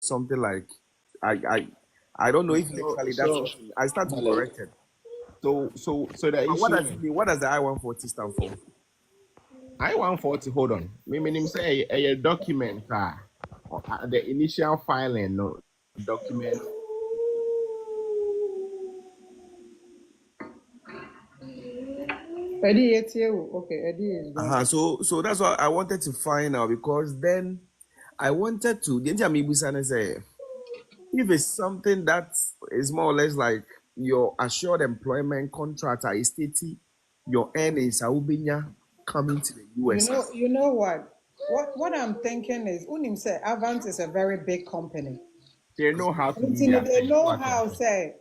something like I don't know if literally that's what I start to correct it. So the issue. What does it mean? What does the I-140 stand for? I-140, hold on. Meaning say a document the initial filing no document. Eddie, okay, Eddie is going. So that's what I wanted to find out, because then I wanted to say if it's something that is more or less like your assured employment contract, I stated your earnings are coming to the US. You know what? What I'm thinking is, Unim say Avant is a very big company. They know how to do They know how say.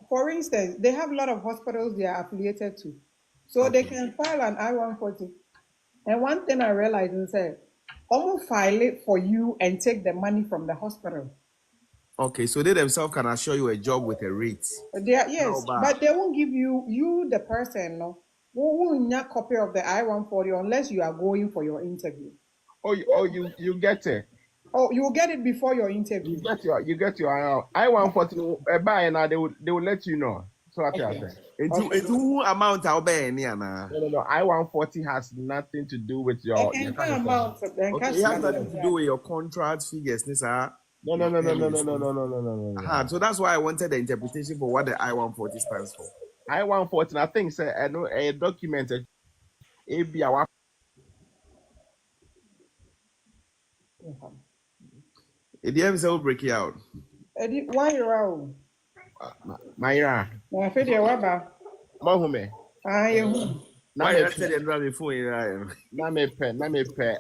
For instance, they have a lot of hospitals they are affiliated to, so they can file an I-140. And one thing I realized is say, almost file it for you and take the money from the hospital. Okay, so they themselves can assure you a job with a rate. Yes, but they won't give you the person, no. Won't a copy of the I-140 unless you are going for your interview. You get it. Oh, you will get it before your interview. You get your I-140 buy now they will let you know. So what I say. It's amount I'll bear No. I-140 has nothing to do with your amount. Okay, it has nothing to do with your contract figures, sir. No. So that's why I wanted the interpretation for what the I-140 stands for. I-140, I think, say, I know a document. It will break it out. Why you out? Myra. I feel you waba. Mahume. Now you said you're driving phone. Now me pay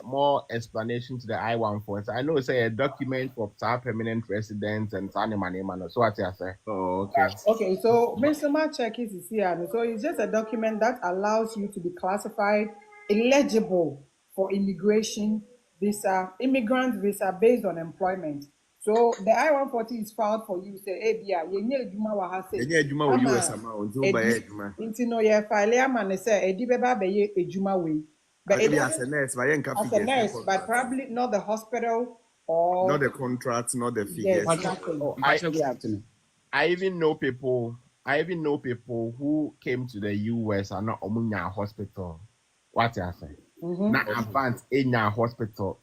more explanation to the I-140. I know say a document for permanent residents and man. So what I say? Oh, okay. Okay, so Mr. Check is here. So it's just a document that allows you to be classified eligible for immigration visa, immigrant visa based on employment. So the I-140 is filed for you. Say, hey, yeah, US amount. But as a nurse, but probably not the hospital or not the contract, not the figures. Exactly. I even know people who came to the US are not Omunya hospital. What I say? Not advanced in a hospital,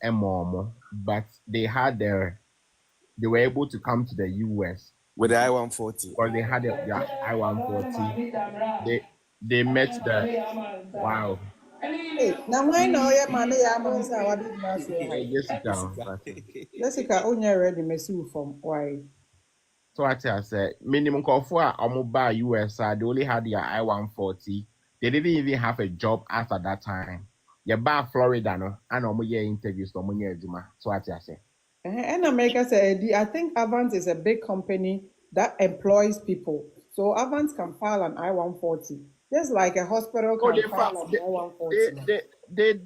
but they were able to come to the US with the I-140. Or they had the I-140. They met the wow. Now why now your man Jessica only ready message from why. So what I said, minimum call for a US they only had their I-140. They didn't even have a job after that time. You bar Florida no and interviews no juma. So what I say. And America said, I think Avant is a big company that employs people. So Avant can file an I-140. Just like a hospital can file an I-140. They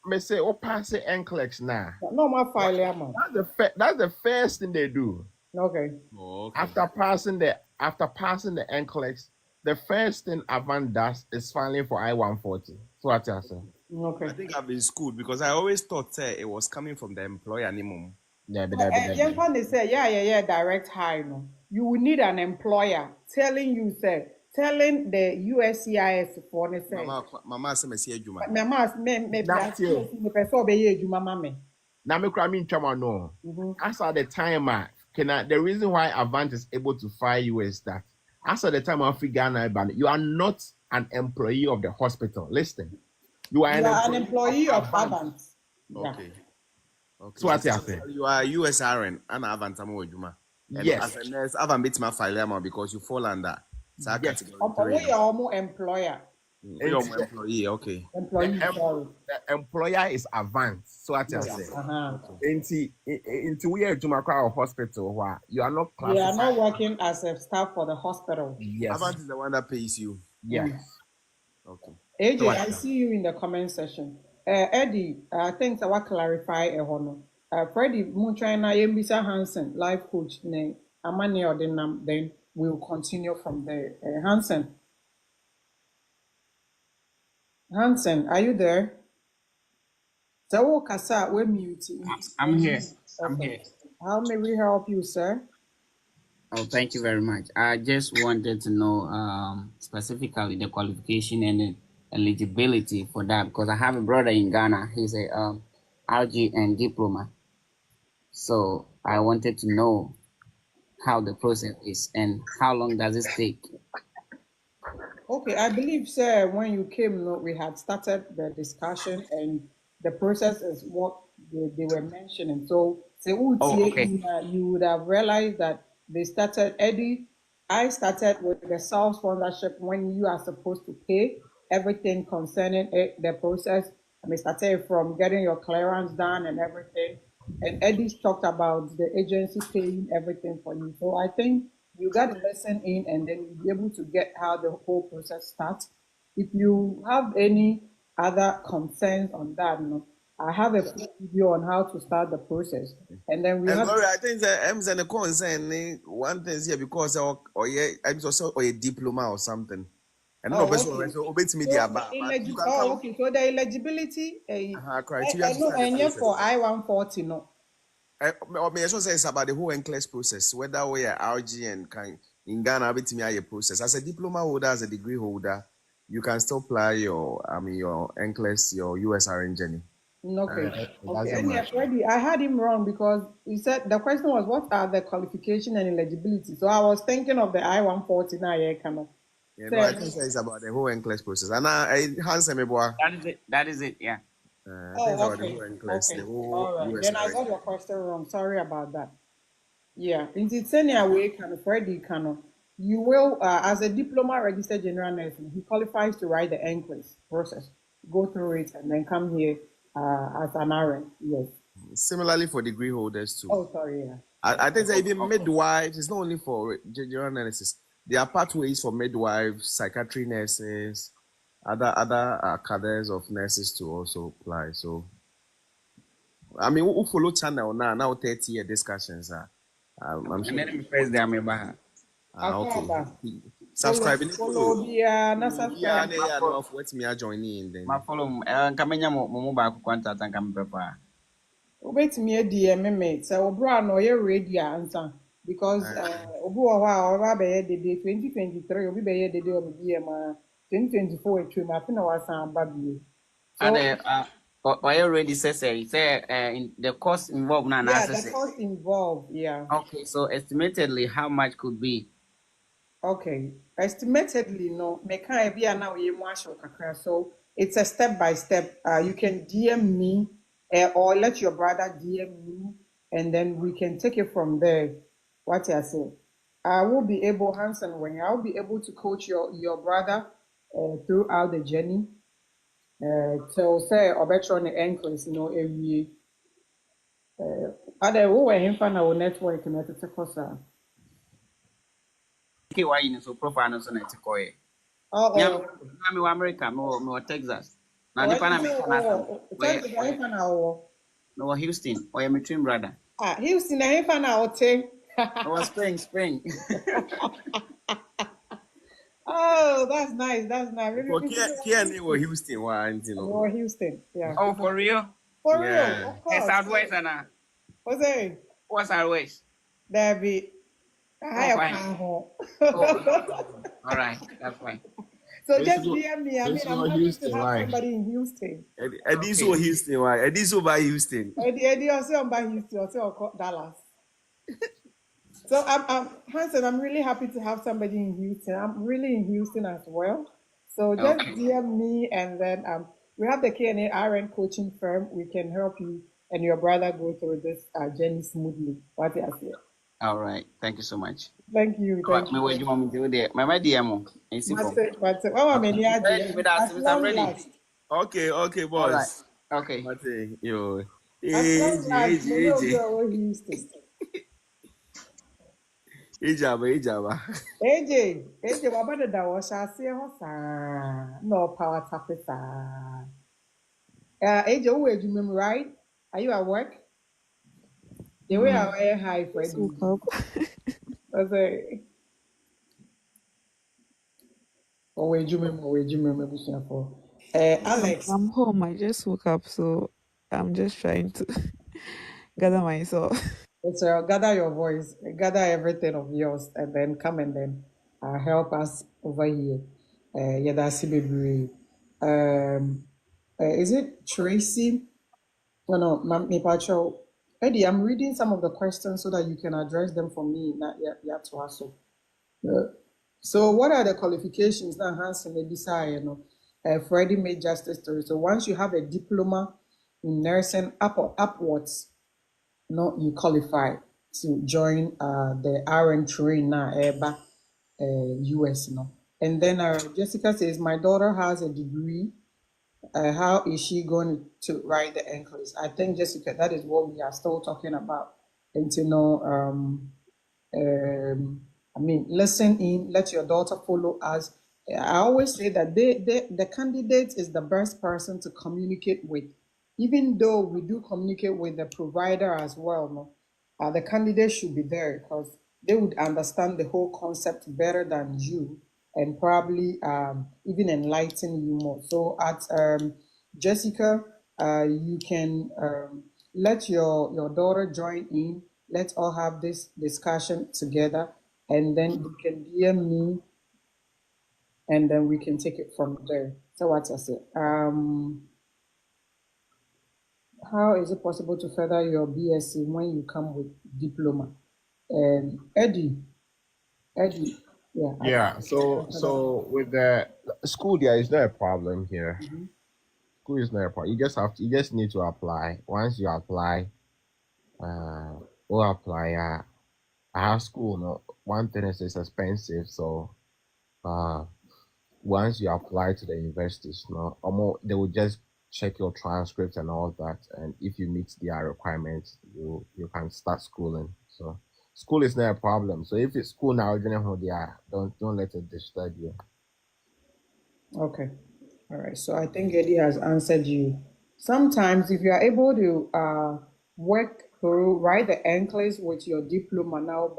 may say, pass the NCLEX now. No more file. That's the first thing they do. Okay. After passing the NCLEX, the first thing Avant does is filing for I-140. So what I say. Okay. I think I've been schooled because I always thought it was coming from the employer anymore. They say, direct hire. No. You will need an employer telling the USCIS for the say. Mama say me Juma. Mama me person be Juma mama. Now me cry chama no. As at the time the reason why Avant is able to fire you is that as at the time of Ghana, you are not an employee of the hospital. Listen. You are an employee of Avant. Okay. So what you say? You are US RN and Avant Juma. Yes. As a nurse, Avant beats my file because you fall under. Yes. We are more employer. Your employee, okay. The employer is Avant. So what you say? Into where Juma hospital where you are not classified. You are not working as a staff for the hospital. Yes. Avant is the one that pays you. Yes. Okay. AJ, I see you in the comment section. Eddie, thanks. I will clarify a honor. Freddie, Munchina, Yembisa Hansen, life coach, name Amani or then we'll continue from there. Hansen, are you there? So, Kasa, we're muting. I'm here. Okay. How may we help you, sir? Oh, thank you very much. I just wanted to know specifically the qualification and the eligibility for that because I have a brother in Ghana. He's a RGN diploma. So I wanted to know how the process is and how long does it take? Okay, I believe, sir, when you came, no, we had started the discussion and the process is what they were mentioning. So, Oh, okay. you would have realized that they started, Eddie, I started with the self sponsorship when you are supposed to pay everything concerning it, the process. I started from getting your clearance done and everything. And Eddie's talked about the agency paying everything for you. So I think you got to listen in and then you'll be able to get how the whole process starts. If you have any other concerns on that, I have a full video on how to start the process. And then we And have Gloria, I think the M's and the concern one thing here because or yeah, I'm also or a diploma or something. And no person okay. so obey So media but you can come okay. So the eligibility, criteria to no, start the and yet for process. I-140, no. Or may I say it's about the whole NCLEX process, whether we are RG and can in Ghana bit me a process. As a diploma holder, as a degree holder, you can still apply your your NCLEX, your USRN journey. Okay. It Okay. doesn't And yeah, matter. Freddie, I had him wrong because he said the question was what are the qualification and eligibility. So I was thinking of the I-140 now, yeah, kind of. Yeah, no, I So, think it's about the whole NCLEX process. And I handsome me boy. That is it. That is it. Yeah. I think it's about the okay. whole NCLEX, the Okay. whole All right. Then I USRN. got your question wrong. Sorry about that. Yeah. In the same way, kind of Freddie, kind of, you will, as a diploma registered general nurse, he qualifies to write the NCLEX process, go through it, and then come here as an RN. Yes. Similarly for degree holders too. Oh, sorry. Yeah. I think that even midwives, it's not only for general nurses. There are pathways for midwives, psychiatry nurses, other cadres of nurses to also apply. So, I mean, who follow channel now 30-year discussions are. I'm And sure. then first day I'm about Okay. Akwaba. Subscribing Follow Bia, na Yeah, subscribe. yeah, no, what me joining my then. follow kamenya mo ba ku contact and kam pepa. Wobetumi adi meme sɛ wo bro a na ɔyɛ ready a ansa because obi wɔ hɔ a ɔba bɛyɛ dede 2023 obi bɛyɛ dede wɔ biribi yɛ ma 2024 atwam afe na wasan aba bio. So And I already say in the cost involved now yeah, the say. cost involved, yeah. Okay, so estimatedly how much could be? Okay. Estimatedly, no, meka ebi a na oye mu ahyɛ kakra. So it's a step by step. You can DM me or let your brother DM me, and then we can take it from there. What I say, I will be able, Hanson, when I will be able to coach your brother throughout the journey. So say obetron the ankles, every other who were him fan our network and that's a course. Okay, why in so profile no so na tikoye. Oh, Me wa America, me Texas. Now oh, nipa na I me say, kana tell me, I fan our. no Houston or my twin brother. Houston, na him fan out. No spring. Oh, that's nice. That's nice. Maybe For people Kia or Houston, one, you know. or Houston. Yeah. Oh, for real? For real, Yeah. of Hey, course. Southwest and Jose, what's Southwest? David. I Oh, have fine. come home. Oh, no problem. All right, that's fine. So This just is what DM me. I mean, this is I'm what happy to Houston have like. somebody in Houston. Eddie's Okay. over Houston, why? Eddie's over Houston. Eddie also on by Houston, also on Dallas. So Hanson, I'm really happy to have somebody in Houston. I'm really in Houston as well. So just Okay. DM me, and then we have the K&A RN coaching firm. We can help you and your brother go through this journey smoothly. What I say. All right. Thank you so much. Thank you, thank Me you. what you want me to do there? My DM. See for. But oh, I'm Okay. Ready with us. at I'm long ready. last, Okay, All right. boss. Okay. Mate, yo. at long last, we know AJ. you're Houston. Ejaba. AJ, what about the dawa? Shall see no power tapisa. AJ, who are you, right? Are you at work? The way I wear high, Just Freddie. woke up. Okay. Oh, wait, you remember, for Alex. I'm home. I just woke up, so I'm just trying to gather myself. So gather your voice, gather everything of yours, and then come and then help us over here. Yeah, that's baby. Is it Tracy? No, no, me Pacho. Eddie, I'm reading some of the questions so that you can address them for me. Not yet, yet to us. So, what are the qualifications that Hansen may desire? Freddie made justice story. So, once you have a diploma in nursing upwards, you qualify to join the RN train now, US. And then Jessica says, my daughter has a degree. How is she going to write the NCLEX? I think, Jessica, that is what we are still talking about. And I mean, listen in, let your daughter follow us. I always say that the candidate is the best person to communicate with, even though we do communicate with the provider as well. The candidate should be there because they would understand the whole concept better than you and probably even enlighten you more. So at Jessica, you can let your daughter join in. Let's all have this discussion together, and then you can DM me, and then we can take it from there. So what I say? How is it possible to further your BSc when you come with diploma? Eddie, yeah. Yeah, so with the school, there is not a problem here. School is not a problem. You just need to apply. Once you apply, we'll apply. Our school, no, one thing is it's expensive, so once you apply to the universities, no, they will just check your transcripts and all that, and if you meet their requirements, you can start schooling. So school is not a problem. So if it's school now, don't let it disturb you. Okay. All right. So I think Eddie has answered you. Sometimes, if you are able to work through, write the NCLEX with your diploma now,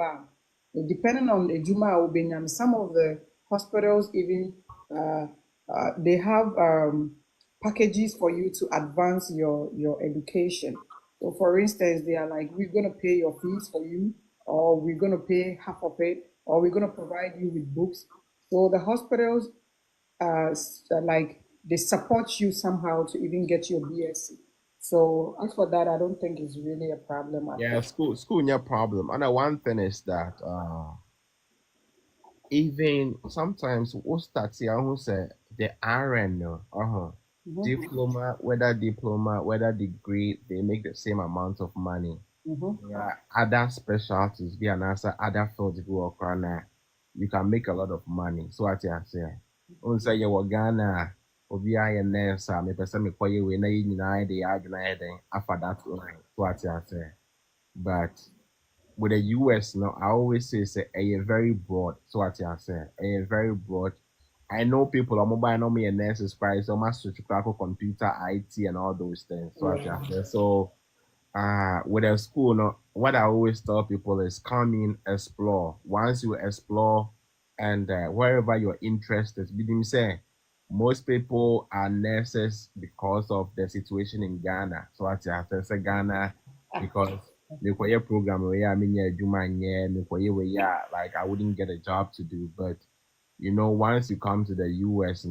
depending on the Juma Ubinyan, some of the hospitals even they have packages for you to advance your education. So, for instance, they are like, we're going to pay your fees for you, or we're going to pay half of it, or we're going to provide you with books. So the hospitals like they support you somehow to even get your BSc. So as for that, I don't think it's really a problem at Yeah, all. school no problem. And one thing is that even sometimes we start here who say the RN no, diploma, whether degree, they make the same amount of money. Yeah, other specialties be an answer, other fields go work you can make a lot of money. So what you say? Unsa ye wo Ghana obi aye nurse a me pese me koye we na yi nyina de ya adwena ye den afa that line. So what you say? But with the US now, I always say a very broad. So what you say? A very broad. I know people on mobile know me a nurses price, so much to computer, IT, and all those things. So what you say? So with a school, no, what I always tell people is come in, explore. Once you explore, and wherever your interest is, be say most people are nurses because of the situation in Ghana. So what you have to say Ghana because your program where I mean yeah, like I wouldn't get a job to do. But once you come to the US,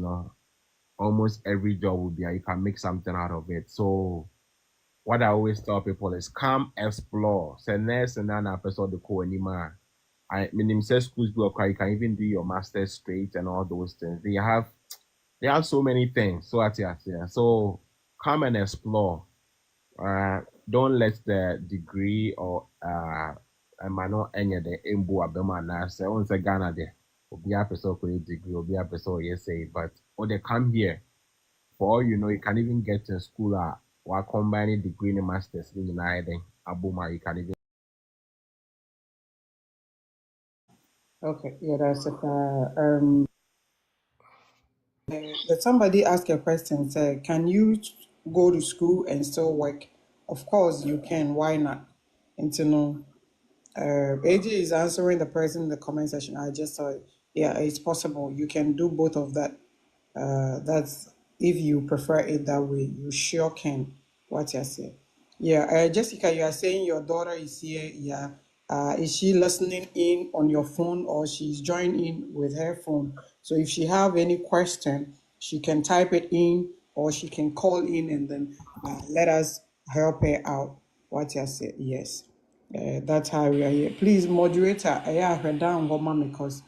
almost every job will be you can make something out of it. So what I always tell people is come explore. Say nurse and an episode the co anymore. I mean say schools go you can even do your master's straight and all those things. They have so many things. So at here. So come and explore. Don't let the degree or mano any the embu abema na say on say Ghana there. Obi a person degree, obi a person yes say, but when they come here, for all you know, you can even get to school while combining degree and masters in United Abuma, you can even. Okay, yeah, that's it. Did somebody ask a question? Say, can you go to school and still work? Of course you can. Why not? And to know, AJ is answering the person in the comment section. I just saw it. Yeah, it's possible. You can do both of that. That's if you prefer it that way. You sure can. What you say? Yeah, Jessica, you are saying your daughter is here. Yeah. Is she listening in on your phone or she's joining in with her phone? So if she have any question, she can type it in or she can call in and then let us help her out. What you say? Yes. That's how we are here. Please, moderator, I her down, woman, because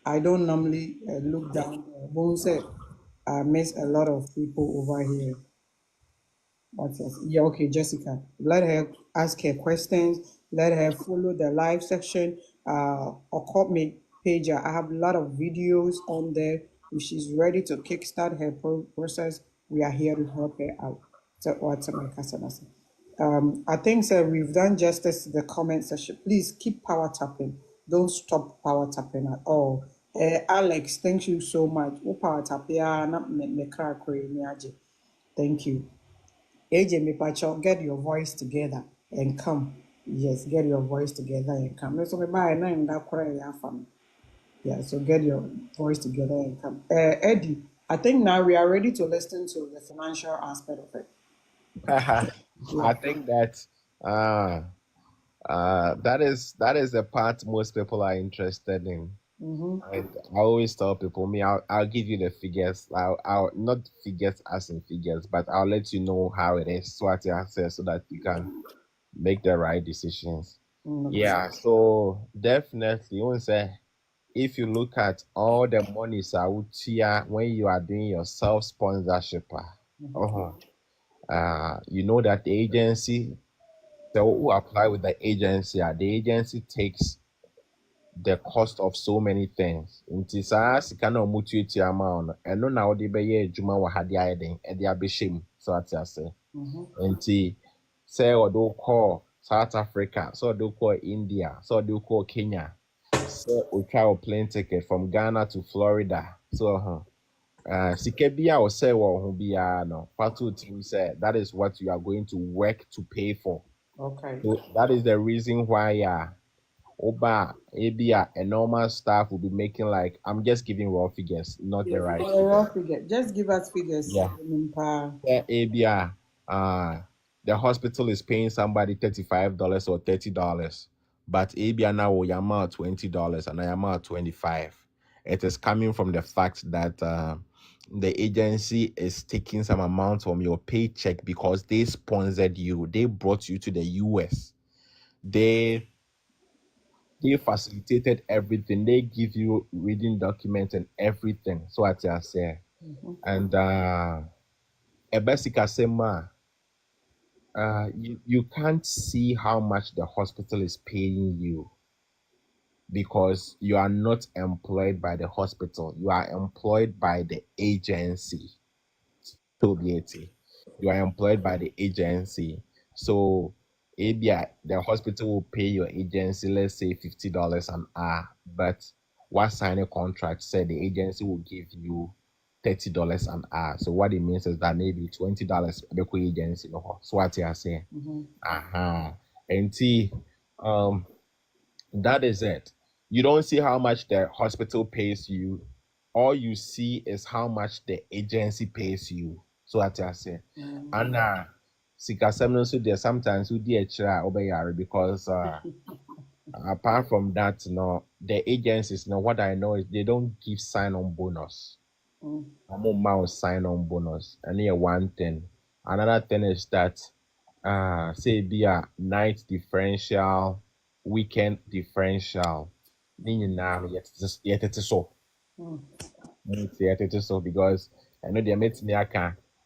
I don't normally look down there. Won't say I miss a lot of people over here. What's else? Yeah, okay, Jessica. Let her ask her questions. Let her follow the live section. Or call me page. I have a lot of videos on there. If she's ready to kickstart her process, we are here to help her out. So what's my customers? I think so we've done justice to the comment section. Please keep power tapping. Don't stop power tapping at all. Alex, thank you so much. Oh, power tap, yeah, not me crack. Thank you. AJ Mipacho, get your voice together and come. Yes, get your voice together and come. So buy nine that fam. Yeah, so get your voice together and come. Eddie, I think now we are ready to listen to the financial aspect of it. I think that that is the part most people are interested in. And I always tell people, I'll give you the figures. I'll not figures as in figures, but I'll let you know how it is, so what I say, so that you can make the right decisions. Yeah, so definitely, you want to say, if you look at all the monies out here when you are doing your self-sponsorship, you know that the agency, the who apply with the agency takes the cost of so many things. Nti saa sika na ɔmo tuatua ama no, ɛno na wɔde bɛyɛ adwuma wɔ ha de ayɛ den, ɛde abɛhyɛ mu, so ate ase. Nti sɛ ɔde wokɔ South Africa, sɛ ɔde wokɔ India, sɛ ɔde wokɔ Kenya, sɛ ɔtwa wɔ plane ticket from Ghana to Florida, so sika bi a ɔsɛ wɔ ho biara no, fa to tirim sɛ that is what you are going to work to pay for. Okay. So that is the reason why Oba, Abia, a normal staff will be making like, I'm just giving raw figures, not the right figure. Just give us figures. Yeah. Abia, the hospital is paying somebody $35 or $30, but Abia now will amount $20 and I amount $25. It is coming from the fact that the agency is taking some amount from your paycheck because they sponsored you, they brought you to the US. They facilitated everything. They give you reading documents and everything. So what I say, and Ebesika Sema, you can't see how much the hospital is paying you because you are not employed by the hospital. You are employed by the agency. Tobieti. You are employed by the agency. So ABI, the hospital will pay your agency, let's say $50 an hour, but what sign a contract said the agency will give you $30 an hour. So what it means is that maybe $20 the agency. So what you are saying. And that is it. You don't see how much the hospital pays you. All you see is how much the agency pays you. So what I say. And sikasem so there sometimes we do a because apart from that, the agencies, what I know is they don't give sign-on bonus. I'm on sign-on bonus. And here one thing. Another thing is that say be a night differential, weekend differential. Yet it is so. Yet it is so because I know they made me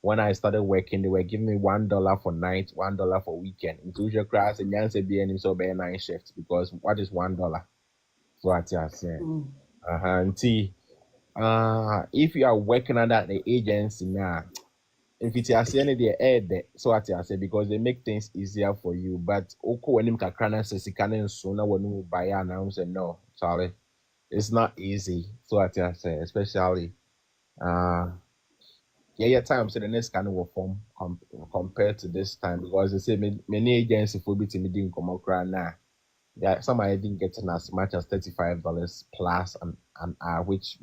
when I started working, they were giving me $1 for night, $1 for weekend. Inclusion class and Yancy being so by 9 shifts because what is $1? So what I say. If you are working under the agency now, if it's a any the air so what I say because they make things easier for you. But oko when him kakrana says he can't sooner when you buy announce and no, sorry, it's not easy. So what I say, especially time so the next kind of form compared to this time because they say many agencies will be to me didn't come across now. Yeah, some are even getting as much as $35 plus an hour, which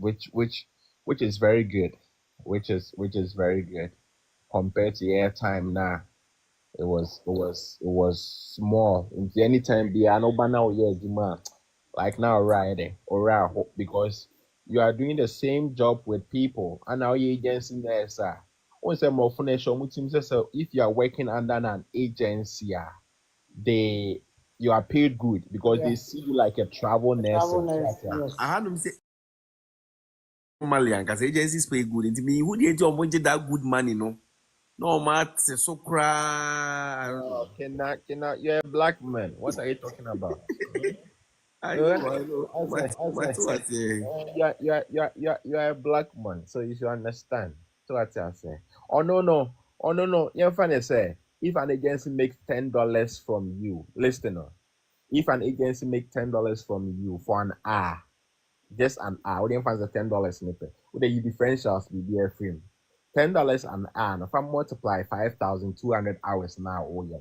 is very good, which is very good compared to time now. it was small. Anytime be an obana yeah, like now riding or because you are doing the same job with people and now you agency there, sir. Once a more so if you are working under an agency, they you are paid good because Yeah. they see you like a travel nurse. Travel nurse, yes. I had them say normally because agencies pay good. Into me, who did you want that good money? No matter so cry. I don't know. Cannot, you're a black man. What are you talking about? I Uh, know, I know. I say, What say? you're a black man, so you should understand. So what I say. Oh no. You're funny say if an agency makes $10 from you, listen on. If an agency makes $10 from you for an hour, just an hour, what do you find the $10 snippet? Would the differentials be there frame? $10 an hour. Now, if I multiply 5,200 hours now, oh yeah.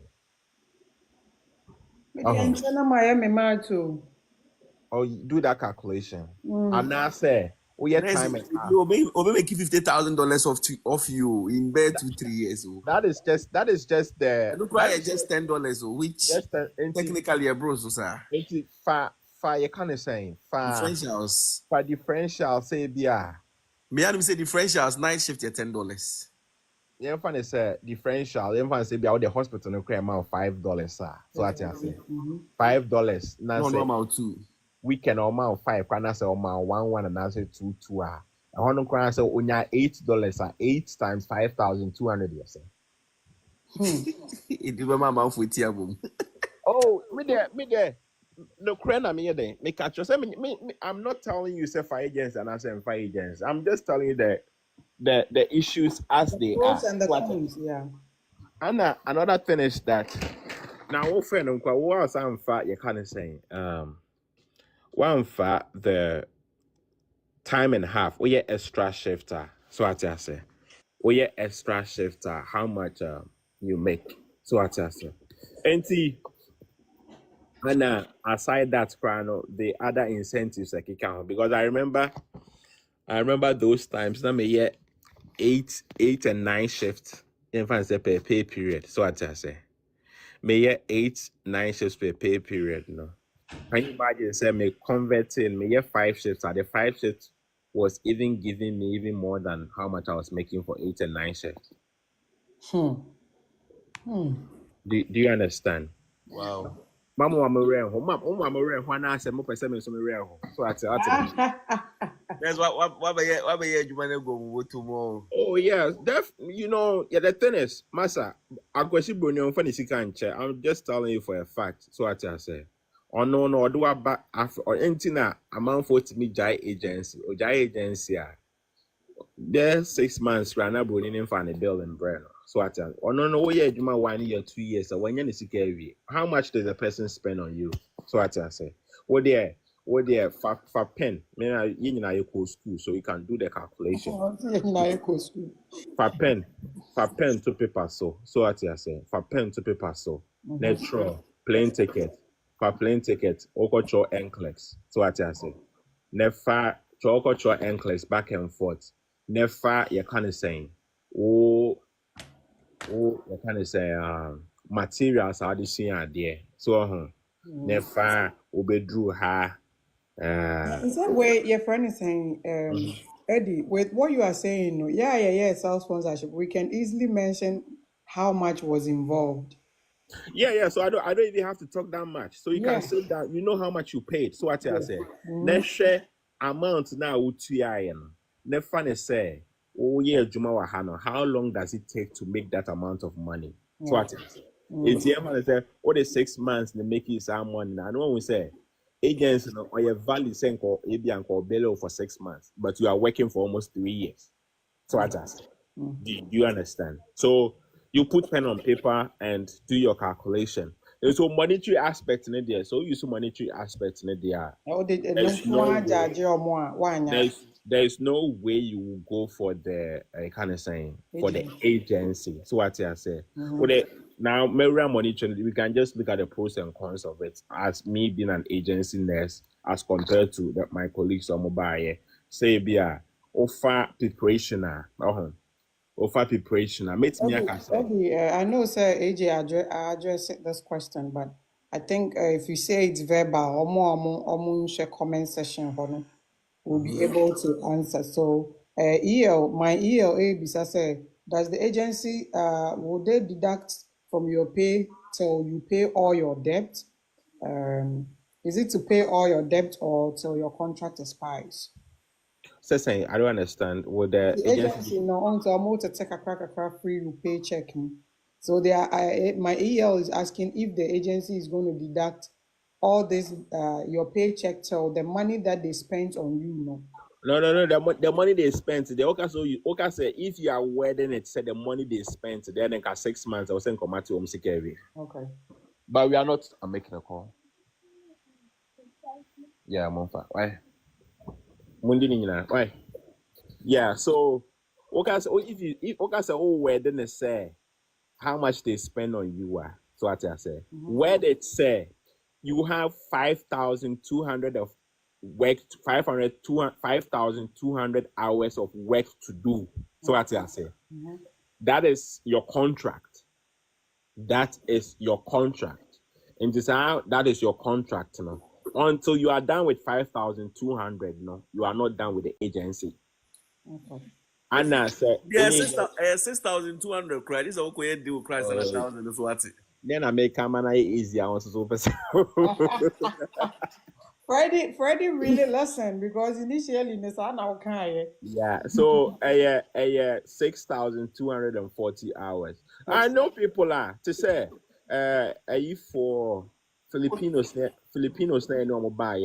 But the Uh-huh. antenna my me too. Or you do that calculation. And now say, oh yeah, Next, time and half. you make $50,000 off you in bed 2 3 years. Oh. That is just I the don't that cry is just $10, which just the technically a bro, so sir. far you kind of saying Differentials. for differential say yeah. Me and him say differentials night shift at $10. You find say differential, you find say be out the hospital no create amount $5, sir. So what I say $5. Now No say normal too. weekend or amount 5, can say amount 1 and I say 2 2 ah. I want to cry say onya $8 8 times 5,200 you say. It remember my for boom. Oh, me there. No, crane me there. Me catch you. I'm not telling you say fire agents and I say fire agents. I'm just telling you the issues as they are. Pros and the cons, yeah. And another thing is that now what friend what else I'm fat you kind of saying one fat the time and a half. Oh yeah, extra shifter. So what I say. Oh yeah, extra shifter. How much you make? So what I say. And aside that, the other incentives like count because I remember those times. Now me yeah 8 and 9 shifts. In fact, say per pay period. So what I say, me yeah 8 9 shifts per pay period. No, can you imagine? Say me converting me yeah 5 shifts. And the 5 shifts was even giving me even more than how much I was making for 8 and 9 shifts. Do you understand? Wow. Mama wa me rent ho. Mama me rent ho na say mo pese me so me rent ho. So ati. That's what you want go tomorrow. Oh yeah, yeah. The thing is, Masa, Akwesi Bruni on funny sikanche. I'm just telling you for a fact. So what I say. Oh no, do about after or anything amount for to me Jai agency or Jai agency. There 6 months ran up Bruni for the bill and brand. So what I oh no, yeah, you 1 year, 2 years. So when you see how much does the person spend on you? So what I say. What there for pen? Me you know you go school, so you can do the calculation. For pen to paper so what you say for pen to paper so natural plane ticket for plane ticket okocho NCLEX so what you say never okocho NCLEX back and forth never you kind saying you kind of say materials are the same there so never obedru ha In some way, your friend is saying, Eddie, with what you are saying, yeah, self sponsorship. We can easily mention how much was involved. Yeah. So I don't even have to talk that much. So you can say that you know how much you paid. So what I say. Let's share amount now utuya. Never say, oh yeah, Juma Wahano. How long does it take to make that amount of money? So what I say. It's the man say, what is 6 months they make it some money. I know we say agents or your value saying or ABN or bello for 6 months, but you are working for almost 3 years. So what I say. Do you understand? So you put pen on paper and do your calculation. There's a monetary aspect in it there. So you use monetary aspect in it there. There's no way you will go for the kind of saying for the agency. So what I say. Now, monitoring, we can just look at the pros and cons of it. As me being an agency nurse, as compared to my colleagues on mobile, say be a offer preparation. offer preparation. I met me I know, sir, AJ address this question, but I think if you say it's verbal, share comment session, we'll be able to answer. So, my ELA, bisa say, does the agency, will they deduct from your pay till you pay all your debt? Is it to pay all your debt or till your contract expires? Saying I don't understand what the agency no on to almost to take a crack free paycheck. So they are, my EL is asking if the agency is going to deduct all this your paycheck till the money that they spent on you. No. The money they spent. They okay say if you are wedding it, said the money they spent. Then in 6 months, I was saying come to home security. Okay. But we are not. I'm making a call. Yeah, Monfa. Why? Mundi nina. Why? Yeah. So okay. So if okay say wedding is say how much they spend on you are. So what I say. Where they say you have 5,200 of work, 5,200 hours of work to do. So what I say. That is your contract. That is your contract. And this how that is your contract, Until you are done with 5,200, you are not done with the agency. Okay. And I said, yeah, 6,200 cry. This is okay. Do cry 7,000. That's what it. Then I make a easier on so Freddie really listened because initially yeah, so 6,240 hours. I know people are to say for Filipinos na no buy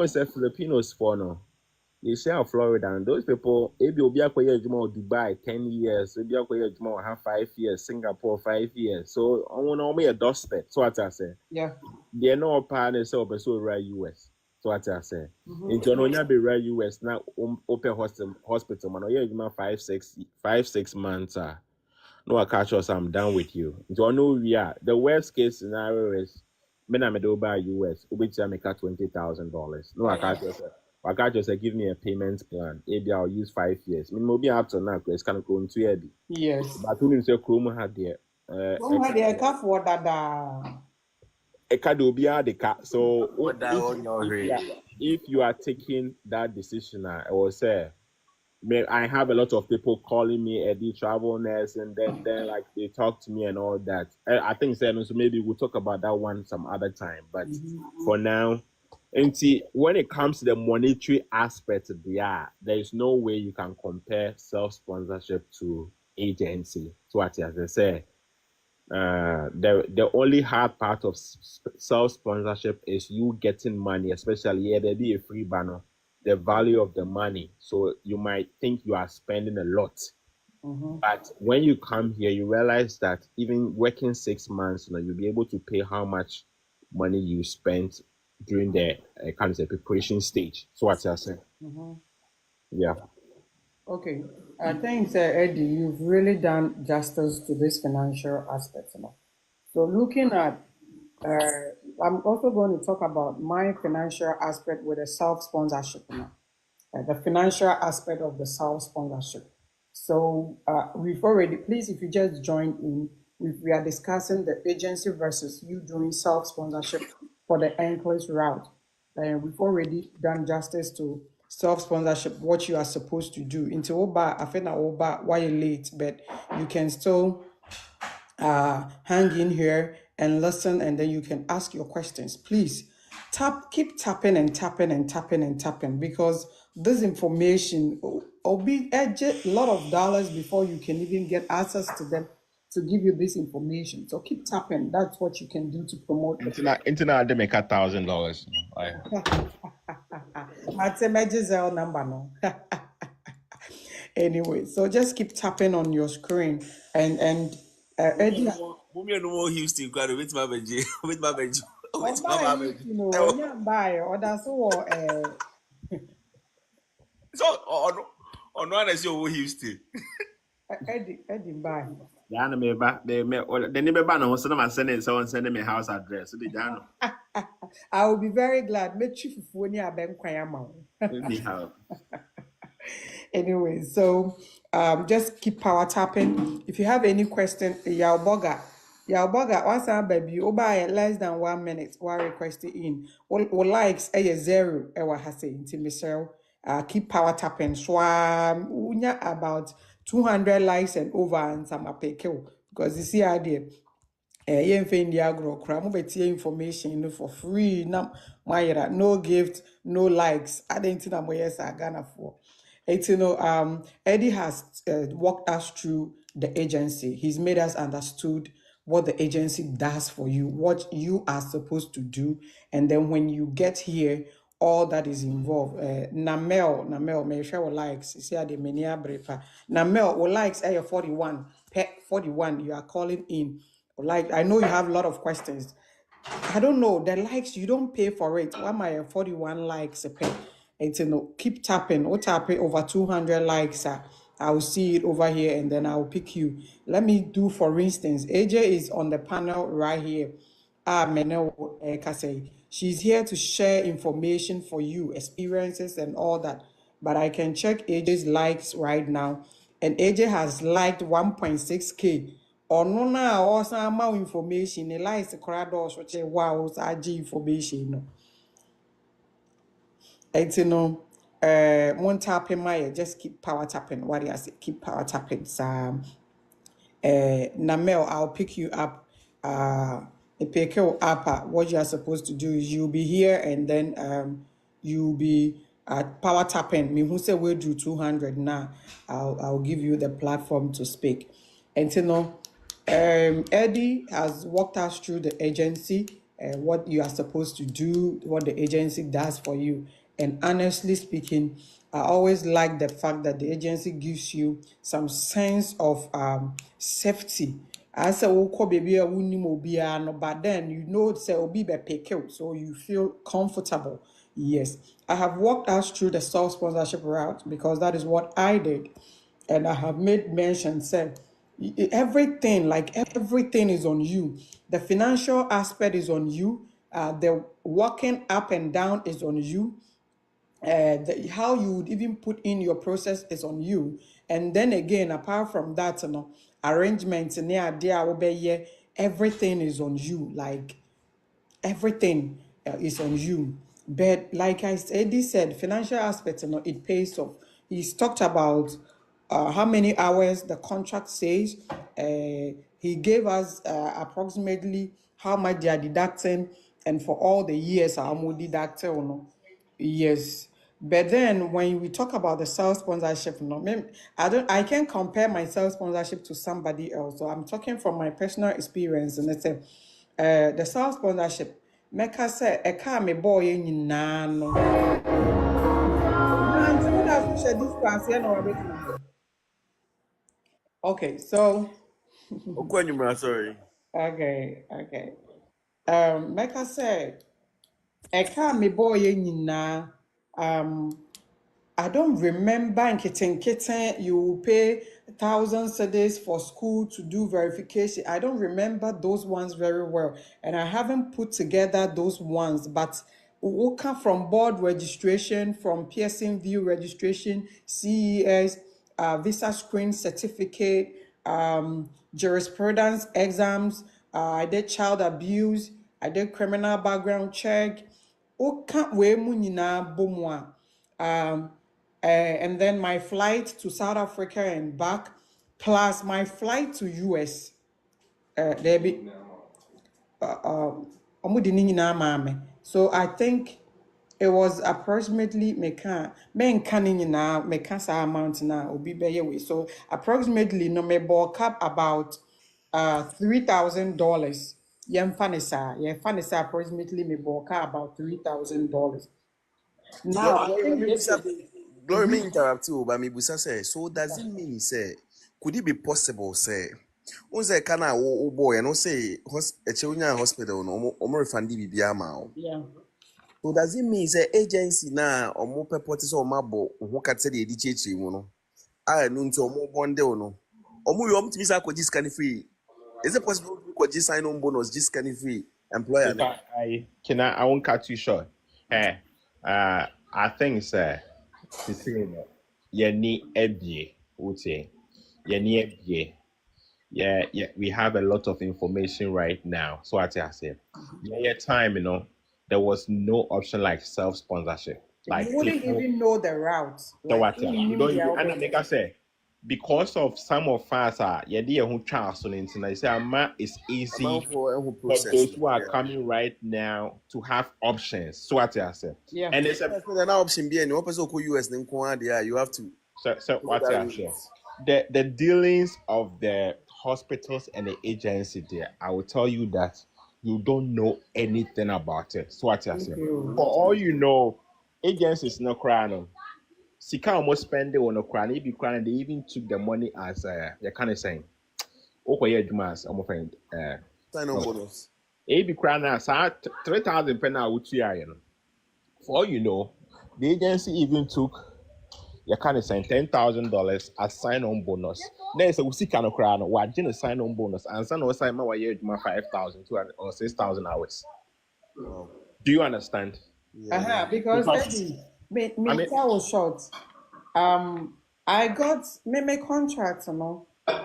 say Filipinos for no. They share Florida and those people maybe will be a Dubai 10 years, maybe a have 5 years, Singapore 5 years. So I want to a doorstep. So what I say. Yeah. They're not partners so right US. So what I say. In Tononia be right US now open hospital man. Yeah, 5-6 months. No, I catch us. I'm done with you. Don't we are the worst case scenario is me na me do buy US. Which I make $20,000. No, I catch us. I got just give me a payment plan. Maybe I'll use 5 years. I mean, maybe after now, it's kind of going to heavy. Yes. But who say Chrome had there? A card will be the car. So if you are taking that decision, I will say, I have a lot of people calling me Eddie travel nurse, and then like they talk to me and all that. I think so maybe we'll talk about that one some other time. But for now. And see, when it comes to the monetary aspect, there is no way you can compare self-sponsorship to agency. So what as I say, the only hard part of self-sponsorship is you getting money, especially there be a free banner, the value of the money. So you might think you are spending a lot. But when you come here, you realize that even working 6 months, you'll be able to pay how much money you spent during the kind of preparation stage. So what's that saying? Yeah. Okay. I think, Eddie, you've really done justice to this financial aspect. So looking at, I'm also going to talk about my financial aspect with the self-sponsorship the financial aspect of the self-sponsorship. So we've already, please, if you just joined in, we are discussing the agency versus you doing self-sponsorship for the NCLEX route. And we've already done justice to self-sponsorship, what you are supposed to do. Into Oba, I think Oba, why you're late, but you can still hang in here and listen, and then you can ask your questions. Please keep tapping and tapping and tapping and tapping, because this information will be a lot of dollars before you can even get access to them to give you this information. So keep tapping. That's what you can do to promote it. Internet they make $1,000. That's a major number, no. Anyway, so just keep tapping on your screen and Eddie. Houston, with my bench, with my bench. Buy or that's all. So, on one is your Houston. Eddie, buy. Yeah, me back. They never ban on some of sending someone sending me house address. So they don't. I will be very glad. Make chief for near Ben Anyhow, Anyway, so just keep power tapping. If you have any question, Yalboga, once our baby, over less than 1 minute, while requesting in. All likes a zero, ewa has say, Michelle. Keep power tapping. Swam, unya about 200 likes and over and some apeke. Because you see, idea. Yeah, the agro cram betie information no for free. Na my no gift, no likes. I didn't think I'm yes Ghana for. It's Eddie has walked us through the agency. He's made us understood what the agency does for you, what you are supposed to do, and then when you get here, all that is involved. Namel, may share what likes. See how the many brepa. Namel, what likes? 41, 41. You are calling in. Like I know you have a lot of questions. I don't know the likes. You don't pay for it. Why my 41 likes a pay? It's keep tapping. Or tapping over 200 likes. I will see it over here and then I will pick you. Let me do for instance. AJ is on the panel right here. Menel Kasei. She's here to share information for you, experiences and all that. But I can check AJ's likes right now. And AJ has liked 1.6K. Ono na osan ma information ni likes krado so che wow sa information no. Enti no one tapping my just keep power tapping. What do I say? Keep power tapping. Namel, I'll pick you up. Pick you up. What you are supposed to do is you'll be here and then you'll be power tapping. Me who say we'll do 200 now. I'll give you the platform to speak. And you know, Eddie has walked us through the agency, what you are supposed to do, what the agency does for you. And honestly speaking, I always like the fact that the agency gives you some sense of safety. I say, "Oh, baby, no," but then you know, say, "Obi be pick out," so you feel comfortable. Yes, I have walked us through the self sponsorship route because that is what I did, and I have made mention, said everything, like everything is on you. The financial aspect is on you. The walking up and down is on you. How you would even put in your process is on you. And then again, apart from that, arrangements and everything is on you. Like everything is on you. But like Eddie said, financial aspect, it pays off. He's talked about how many hours the contract says. He gave us approximately how much they are deducting, and for all the years, how much deducting. Yes. But then when we talk about the self sponsorship, I can't compare my self sponsorship to somebody else. So I'm talking from my personal experience, and it's the self sponsorship. Meka say a car me boy in no. Nanti what have share this class here no wabet. Okay, so Sorry. okay. Meka say a car me boy in I don't remember in kitten you will pay 1,000 cedis for school to do verification. I don't remember those ones very well, and I haven't put together those ones. But we come from board registration, from Pearson View registration, CES, visa screen certificate, jurisprudence exams. I did child abuse. I did criminal background check. Oka we mu nyinaa bɔ mu a, and then my flight to South Africa and back, plus my flight to US. There be ɔmo de ne nyinaa maa me. So I think it was approximately meka ne nyinaa meka saa amount na obi bɛyɛ wei. So approximately no me bulk up about $3,000. Yɛmfa ne saa approximately me bulk up about $3,000. Now I think this is Glory me interrupt you, but me busa say, so does it mean say, could it be possible say, say kana o boy and say hospital no omo refund bibia ma o. yeah. So does it mean say agency na omo purpose so mabo ho kate de edi mu no. Ah no nti omo bonde o no. Omo yo mtimi sa kwaji scan free. Is it possible to kwaji sign on bonus just scan free employer? I won't cut you short. I think, sir, to say that Yeni ebie, would say. Yeni ebie. Yeah, we have a lot of information right now. So what I said, yeah, time, there was no option like self-sponsorship. Like You wouldn't people, even know the route. so Like what in you don't even, India, and like I say, because of some of us are yeah, they who chance on internet. I say, it's easy for a for process. those who are coming right now to have options. So what I said, yeah. and it's a That's an option being one person who US then you have to so go what that I route. said. The dealings of the hospitals and the agency there, I will tell you that you don't know anything about it. So what I Thank said. you. For all you know, agencies no crying. Sika almost spend it on a crown. If you crying, they even took the money as you kind of saying. Okay, yeah, Jumas, I'm friend. Sign on No. bonus. If you crying now, 3,000 penny out to you. For all you know, the agency even took you can sign $10,000 as sign-on bonus. Then say we see kind of crown. Why didn't sign-on bonus and sign on sign my year 5,000 or 6,000 hours? Wow. Do you understand? Yeah. Because Because Eddie, I me mean, tell short. I got me contract,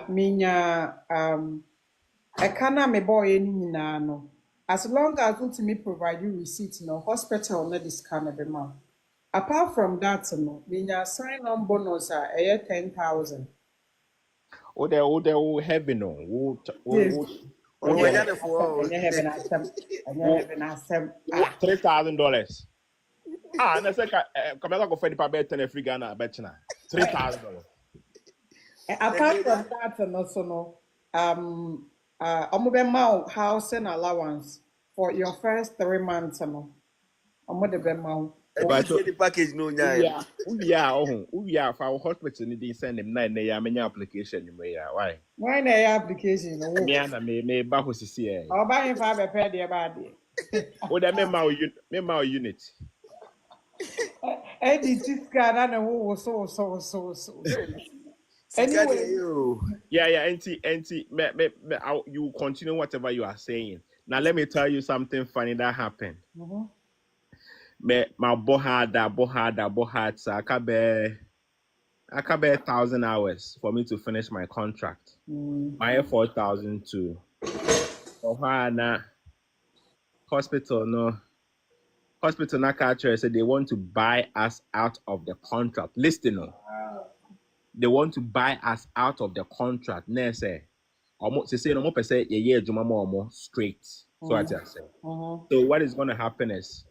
Minya I can't me boy any no. As long as you me provide you receipt, hospital no discount every month. Apart from that, minya sign on bonus 10,000. heavy no, Yes. On Enye when heaven you're asem, for enye heaven asem, enye heaven asem. $3,000. And I said, come on, go for the paper 10 free Ghana, betcha $3,000. Apart from that, and also omo house and allowance for your first 3 months, omo de be But so, the package no nyaay. we are for our hospital, they send them 9 application. Why? Why na your application? Me and me back with CCA. Or buy for be pay there bad. Oh, that me my unit. Eddie Chiska na wo so. Sika de Anyway, Yeah, yeah, you continue whatever you are saying. Now let me tell you something funny that happened. Me my bohada, so I can bear 1,000 hours for me to finish my contract. My 4,002. Oh, hospital no. Hospital Nakacha said they want to buy us out of the contract. Listen, no. They want to buy us out of the contract. Say, almost they say no more per se yeah more straight. So what I say. So what is going to happen is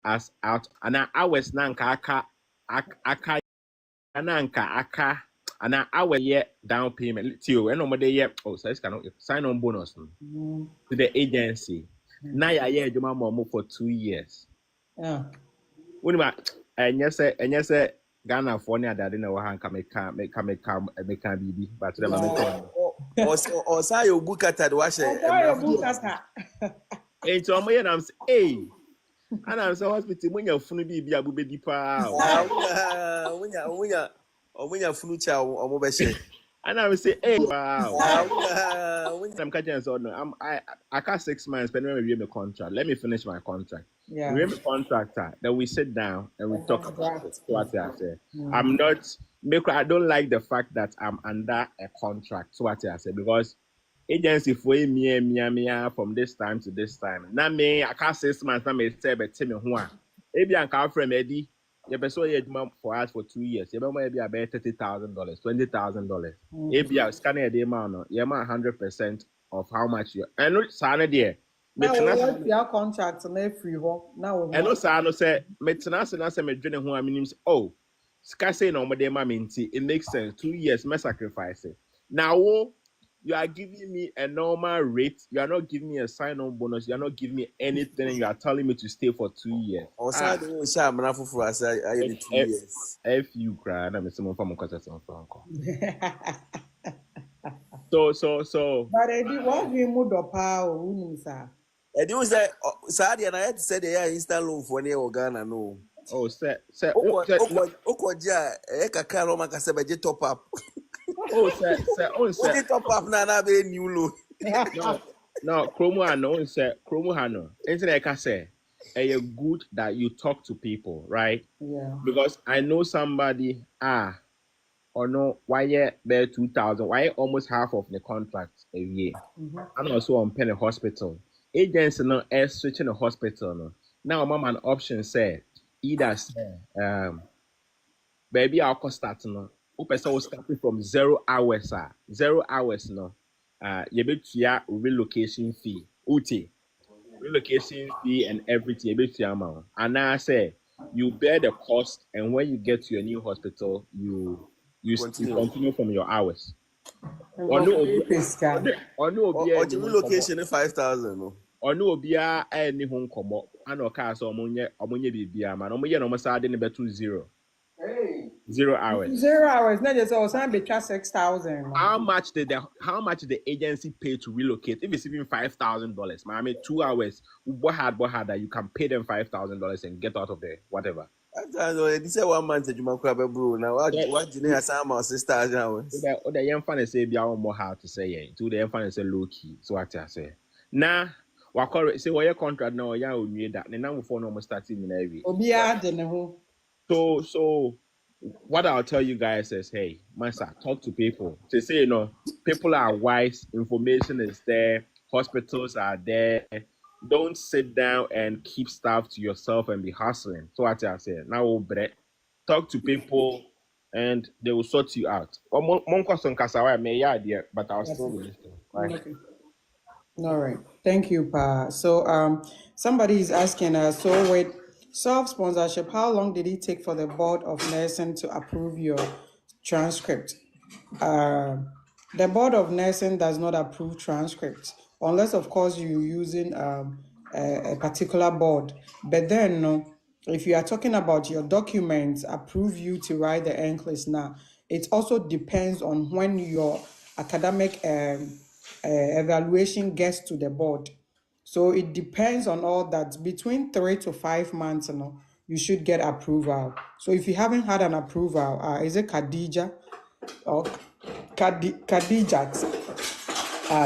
us out and hours nanka aka nanka aka and our year down payment till and nobody yet so it's cannot sign on bonus to the agency. Now yeah more for 2 years. yeah. When and yes Ghana for near that in our hand can make BB but them or say you book at the wash Why you book at and so I'm saying hey and I'm so hospital when you're funny be abu be deeper when you're future or mobile share. and I will say hey wow I'm catching so no I got 6 months but review my contract. Let me finish my contract. Yeah. Review my contractor, then we sit down and we talk about it. So what I say. I'm not I don't like the fact that I'm under a contract. So what I say because agency for me from this time to this time. Now me I can't 6 months now me say but tell me who are. Maybe I can from Eddie. You be so for us for 2 years. You maybe about $30,000, $20,000. Maybe I scan a day man. You 100% of how much you. And look, sana there. Now what's your contract na free ho? Now And also, I know say maintenance and say me dwene ho aminim oh sika say na omode ma me nti it makes sense 2 years me sacrifice it. Now you are giving me a normal rate, you are not giving me a sign-on bonus, you are not giving me anything, you are telling me to stay for 2 years. Or say the share manafo for us I 2 years. If you cry na me say mo fa mo kwata so fa nko. So But Eddie, what we mood up how sir? And you say Saudi and I had to say they are instant loan for near Ghana no. oh say Okoja kakra no maka se beje top up. say Top up na be new loan. no, Chromo Hano, say Chromo Hano. Anything I can say. good that you talk to people, right? Yeah. Because I know somebody, or no, why bear 2,000, why almost half of the contract a year. And also on penny hospital. Agents no switching a hospital. No. Now mama an option say either say baby I'll cost start no. Person will start from 0 hours, 0 hours no. You bet your relocation fee. Uti. Relocation fee and everything, you bet your amount. And I say you bear the cost, and when you get to your new hospital, you continue from your hours. Or no, or no, Or the relocation 5,000. No. Ɔno obiara ɛni ho nkɔmɔ ana ɔkaa sɛ ɔmo nye biribiara ma na ɔmo yɛ na ɔmo saa de ne bɛto 0 hours. 0 hours. Not just also be 6,000. How much did the agency pay to relocate? If it's even $5,000, I mean 2 hours. What hard that you can pay them $5,000 and get out of there, whatever. This is 1 month you might grab a bro. Now what do you have some sisters now? The young fan say be more hard to say yeah. To the young fan say low key. So what I say. Nah. Say what your contract now, yeah, we need that. Then now before no starting in every. So what I'll tell you guys is, hey, Master, talk to people. To say, people are wise, information is there, hospitals are there. Don't sit down and keep stuff to yourself and be hustling. So what I say, now talk to people and they will sort you out. But I'll still be listening. Right? Okay. All right. Thank you, Pa. So somebody is asking us, so with self-sponsorship, how long did it take for the Board of Nursing to approve your transcript? The Board of Nursing does not approve transcripts, unless, of course, you're using a particular board. But then, no, if you are talking about your documents approve you to write the NCLEX now, it also depends on when your academic evaluation gets to the board. So it depends on all that. Between 3 to 5 months, you should get approval. So if you haven't had an approval, is it Khadija or Khadijat?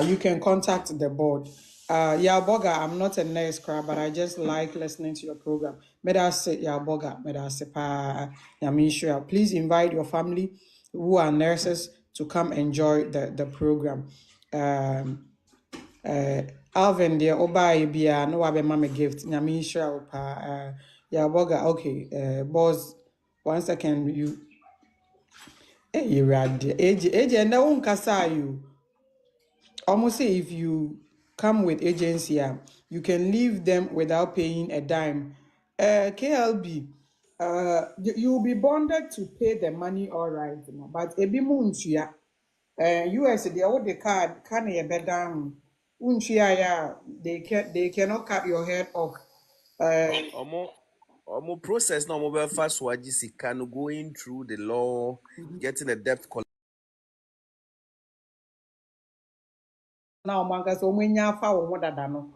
You can contact the board. Boga, I'm not a nurse crowd, but I just like listening to your program. Boga, please invite your family who are nurses to come enjoy the program. Alvin, dear Oba Bia, no Abe Mama gift. Nyamisha pa Boga, okay. Boss, 1 second, you age and no one kasa you. Almost say if you come with agency, you can leave them without paying a dime. KLB, you'll be bonded to pay the money, all right, but ebi munchia. US they hold the card can a bed down. Unchia, they cannot cut your head off. Omo process no mobile fast can going through the law, getting a debt collection. Now, manga so many foul what that no.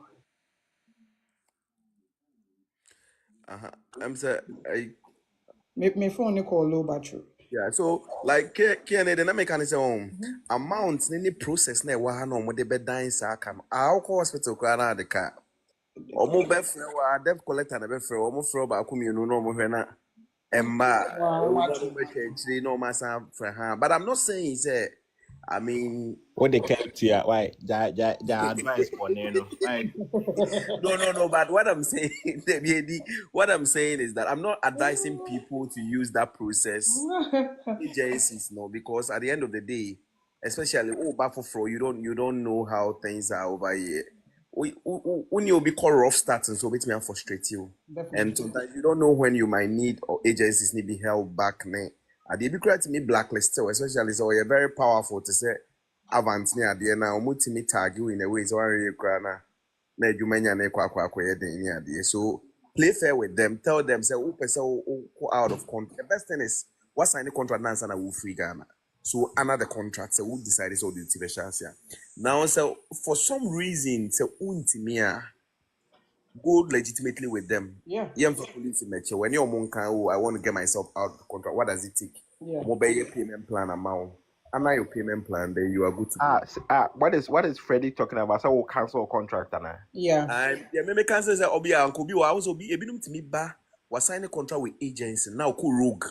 I'm saying, My phone call low battery. yeah, so like K&A the mechanism amount any process na wa no mo de be dan sa aka no a hospital kra na de ka omo be frɛ wa debt collector na be frɛ omo frɛ ba ko mienu no omo hwɛ na emma omo be chiri no ma sa frɛ ha, but I'm not saying say I mean What they kept here, why? Ja advice for Neno. Right? No. But what I'm saying, what I'm saying is that I'm not advising people to use that process. Agencies, no, because at the end of the day, especially Bafofro, you don't know how things are over here. When you'll be called rough starting, so it may frustrate you. Definitely. And sometimes you don't know when you might need or agencies need be held back. At the be to me blacklisted, especially so you're very powerful to say avant near the end now multi tag you in a way so na adwumanya na kwa den near the so play fair with them, tell them say who person out of contract. The best thing is what sign the contract now and will free Ghana. So another contract say who decided so the chance now so for some reason say untimia go legitimately with them. Yeah. For police in nature. When you're monka, I want to get myself out of the contract. What does it take? Yeah. Mobile payment plan amount. under your payment plan, then you are good to go. What is Freddie talking about? So we'll cancel a contract, Anna. Yeah. And yeah, me cancel say obi uncle bi wa also be ebinum timi ba was sign a contract with agency now called rogue.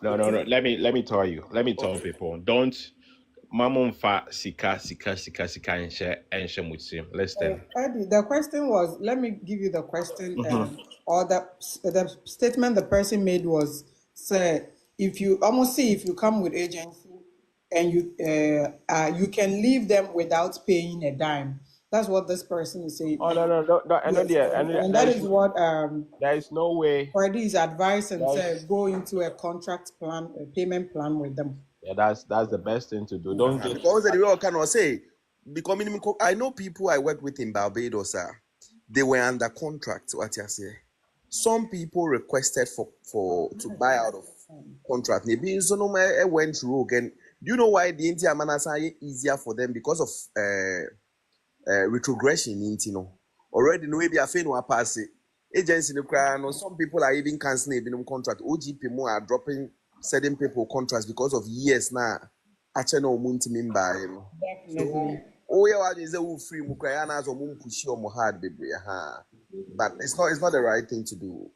No. Let me tell you. Let me tell people. Don't Mamon fa sika and share mutim. Listen. Eddie, the question was, let me give you the question, or the statement the person made was, say, if you come with agency and you can leave them without paying a dime. That's what this person is saying. Oh no. Yes, and that is what there is no way. Freddie is advising, say, go into a contract plan, a payment plan with them. Yeah, that's the best thing to do. Don't get Because the real can say because I know people I work with in Barbados, they were under contract. What you say? Some people requested for to buy out of contract. Maybe so no went rogue. And do you know why the India Manasa easier for them because of retrogression in already no be a fan will pass it. Agency no cry. No, some people are even canceling a contract. OGP more are dropping certain people contracts because of years now. Actually, no munti mimba. Definitely. Oh yeah, what is a free mukaya na so mum push your hard baby. But it's not the right thing to do.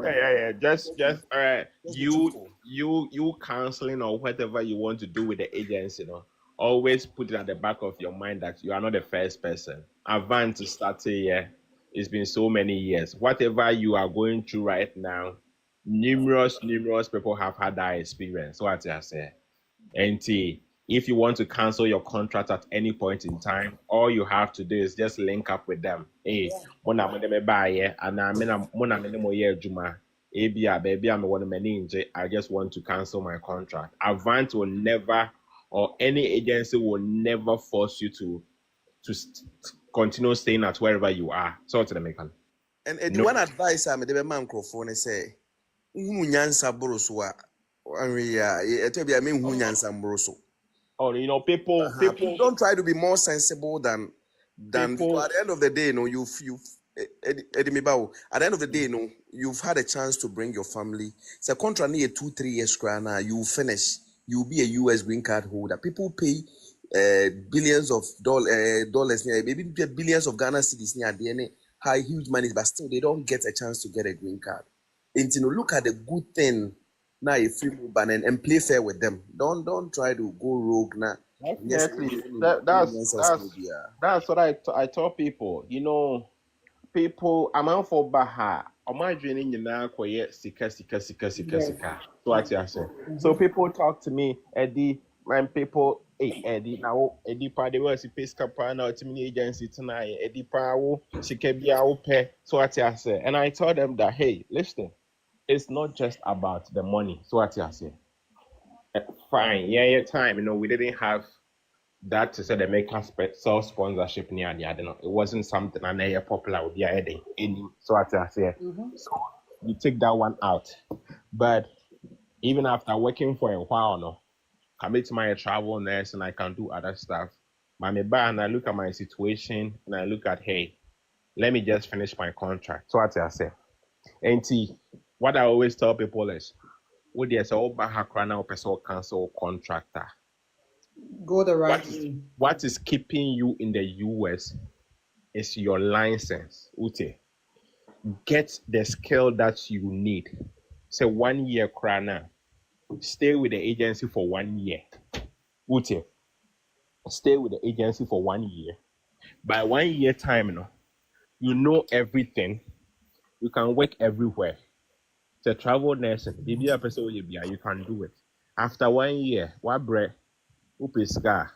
Yeah. Just all right. You counseling or whatever you want to do with the agency, always put it at the back of your mind that you are not the first person. Avant to start here. It's been so many years. Whatever you are going through right now, numerous people have had that experience. So what I say. And if you want to cancel your contract at any point in time, all you have to do is just link up with them. Hey, mona me buy and mona me mo year juma. Baby, I'm one manager. I just want to cancel my contract. Avant will never, or any agency will never force you to continue staying at wherever you are. So to the make. And the one advice I'm the man microphone say, nyansa boroso a eto bia me hu nyansa boroso. Oh, people don't try to be more sensible than people. At the end of the day, at the end of the day, you've had a chance to bring your family. It's a contract near 2-3 years now. You finish, you'll be a US green card holder. People pay billions of dollars, maybe billions of Ghana cedis near DNA, high huge money, but still they don't get a chance to get a green card. And look at the good thing. Now if you move and play fair with them. Don't try to go rogue now. Definitely. That's what I tell people. People I'm out for Baha. I'm dreaming now sika. So what I say. So people talk to me, Eddie, my people, hey Eddie, now Eddie Party was a pace capana now to me agency tonight. Eddie Power, Sikebia pay. So what I say. And I told them that hey, listen. It's not just about the money. So what I say, fine, yeah, time. We didn't have that to say the make us self sponsorship near the other. It wasn't something I know popular with the other. So what I say, so you take that one out. But even after working for a while, commit to my travel nurse and I can do other stuff. And I look at my situation and I look at hey, let me just finish my contract. So what I say, and what I always tell people is, would you say, cancel contractor? Go the right way. What is keeping you in the US is your license. Ute, get the skill that you need. Say 1 year crana. Stay with the agency for 1 year. Ute, stay with the agency for 1 year. By 1 year time, you know everything. You can work everywhere. The travel nursing, you can do it. After 1 year, what bread, scar.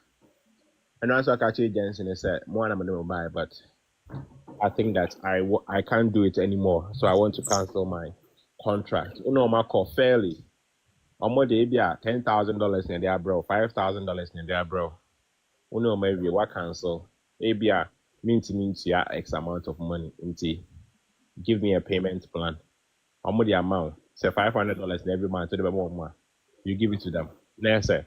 And also I catch agents and they said, more I'm gonna buy, but I think that I can't do it anymore. So I want to cancel my contract. My call fairly. I'm more the $10,000 in there, bro, $5,000 in there, bro. Maybe what cancel? Maybe minty X amount of money. Give me a payment plan. How much the amount? Say $500 every month to the more. You give it to them. Now say,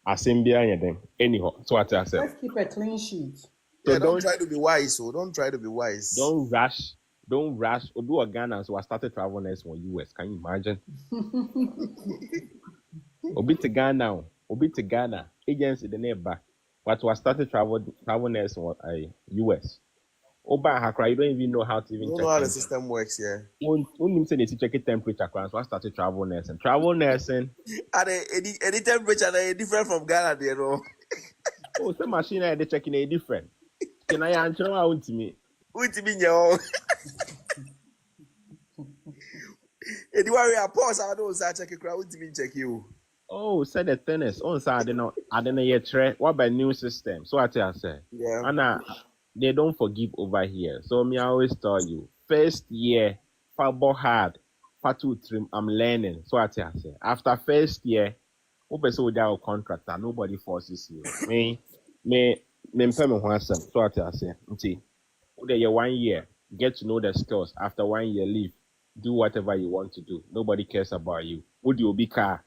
I send behind them. Anyhow, so what I say. Let's keep a clean sheet. So don't try to be wise. So don't try to be wise. Don't rush. Or do a Ghana. So I started traveling next from US. Can you imagine? Or be to Ghana now. Obi to Ghana, agency the neighbor, but was started travel nurse in US. Oba Hakra, you don't even know how to You even don't know check how the temperature. system works here. When say they check temperature, so I started travel nursing. Travel nursing. And any temperature they different from Ghana, you know. Oh, some machine I they checking a different. Can I answer out to me? What mean yo? Any worry, I pause. I don't say check it. What mean check you? Oh, said the tennis. On side, I don't know yet. What by new system? So I say, Yeah. Anna, they don't forgive over here. So me I always tell you, first year, football hard, for 2 3, I'm learning. So I say, after first year, open so without contract, and nobody forces you. Me pay me one sem. So I say, okay, you 1 year, get to know the skills. After 1 year, leave, do whatever you want to do. Nobody cares about you. Would you be car?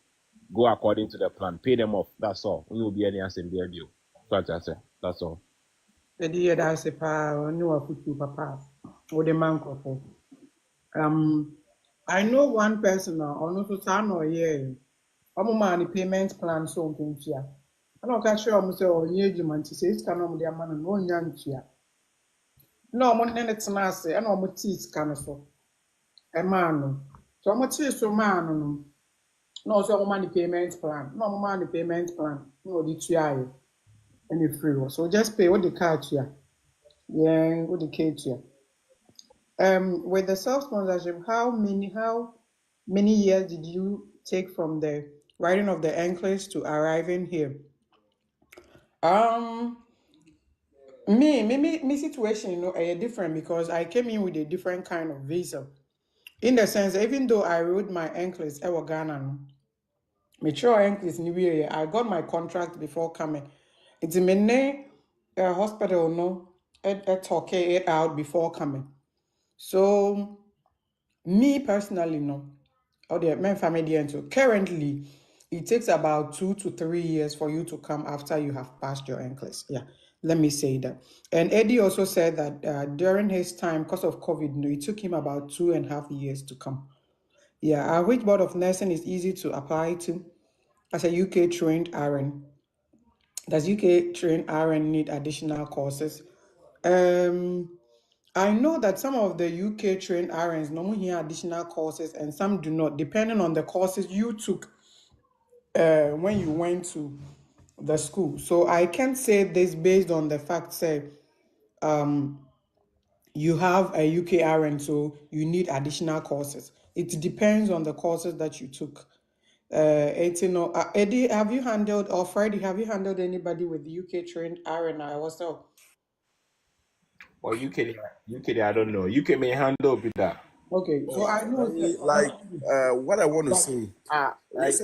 Go according to the plan, pay them off. That's all. We will be any answer there, you. So I say, that's all. The year that's a power, no foot papa, or the man couple. I know one person now, or no to turn or yeah. I'm man payment plan so on here. I don't catch you almost all year you man to say it's can on the man and one young here. No, I'm on any tenacity, and I'm teeth can so. A man. So I'm a teeth so man. No, so I'm money payment plan. No, I'm money payment plan. No, the TI. Any free. So just pay what the card here. Yeah, what the card here. With the self-sponsorship, how many years did you take from the writing of the NCLEX to arriving here? Um, me situation, different because I came in with a different kind of visa. In the sense, even though I wrote my NCLEX, I was Ghana, no, mature NCLEX new year, I got my contract before coming. It's in my hospital, no, at talk it out before coming. So me personally, no. Or the men family and so currently it takes about 2 to 3 years for you to come after you have passed your NCLEX. Yeah, let me say that. And Eddie also said that during his time, because of COVID, it took him about 2.5 years to come. Yeah, our which board of nursing is easy to apply to as a UK trained RN. Does UK trained RN need additional courses? I know that some of the UK trained RNs normally have additional courses and some do not, depending on the courses you took when you went to the school. So I can't say this based on the fact, say, you have a UK RN, so you need additional courses. It depends on the courses that you took. Eddie, have you handled, or Friday, have you handled anybody with UK trained RN? I was so. Or UK, I don't know. UK may handle with that. Okay, so I know that. Like what I want to say. Like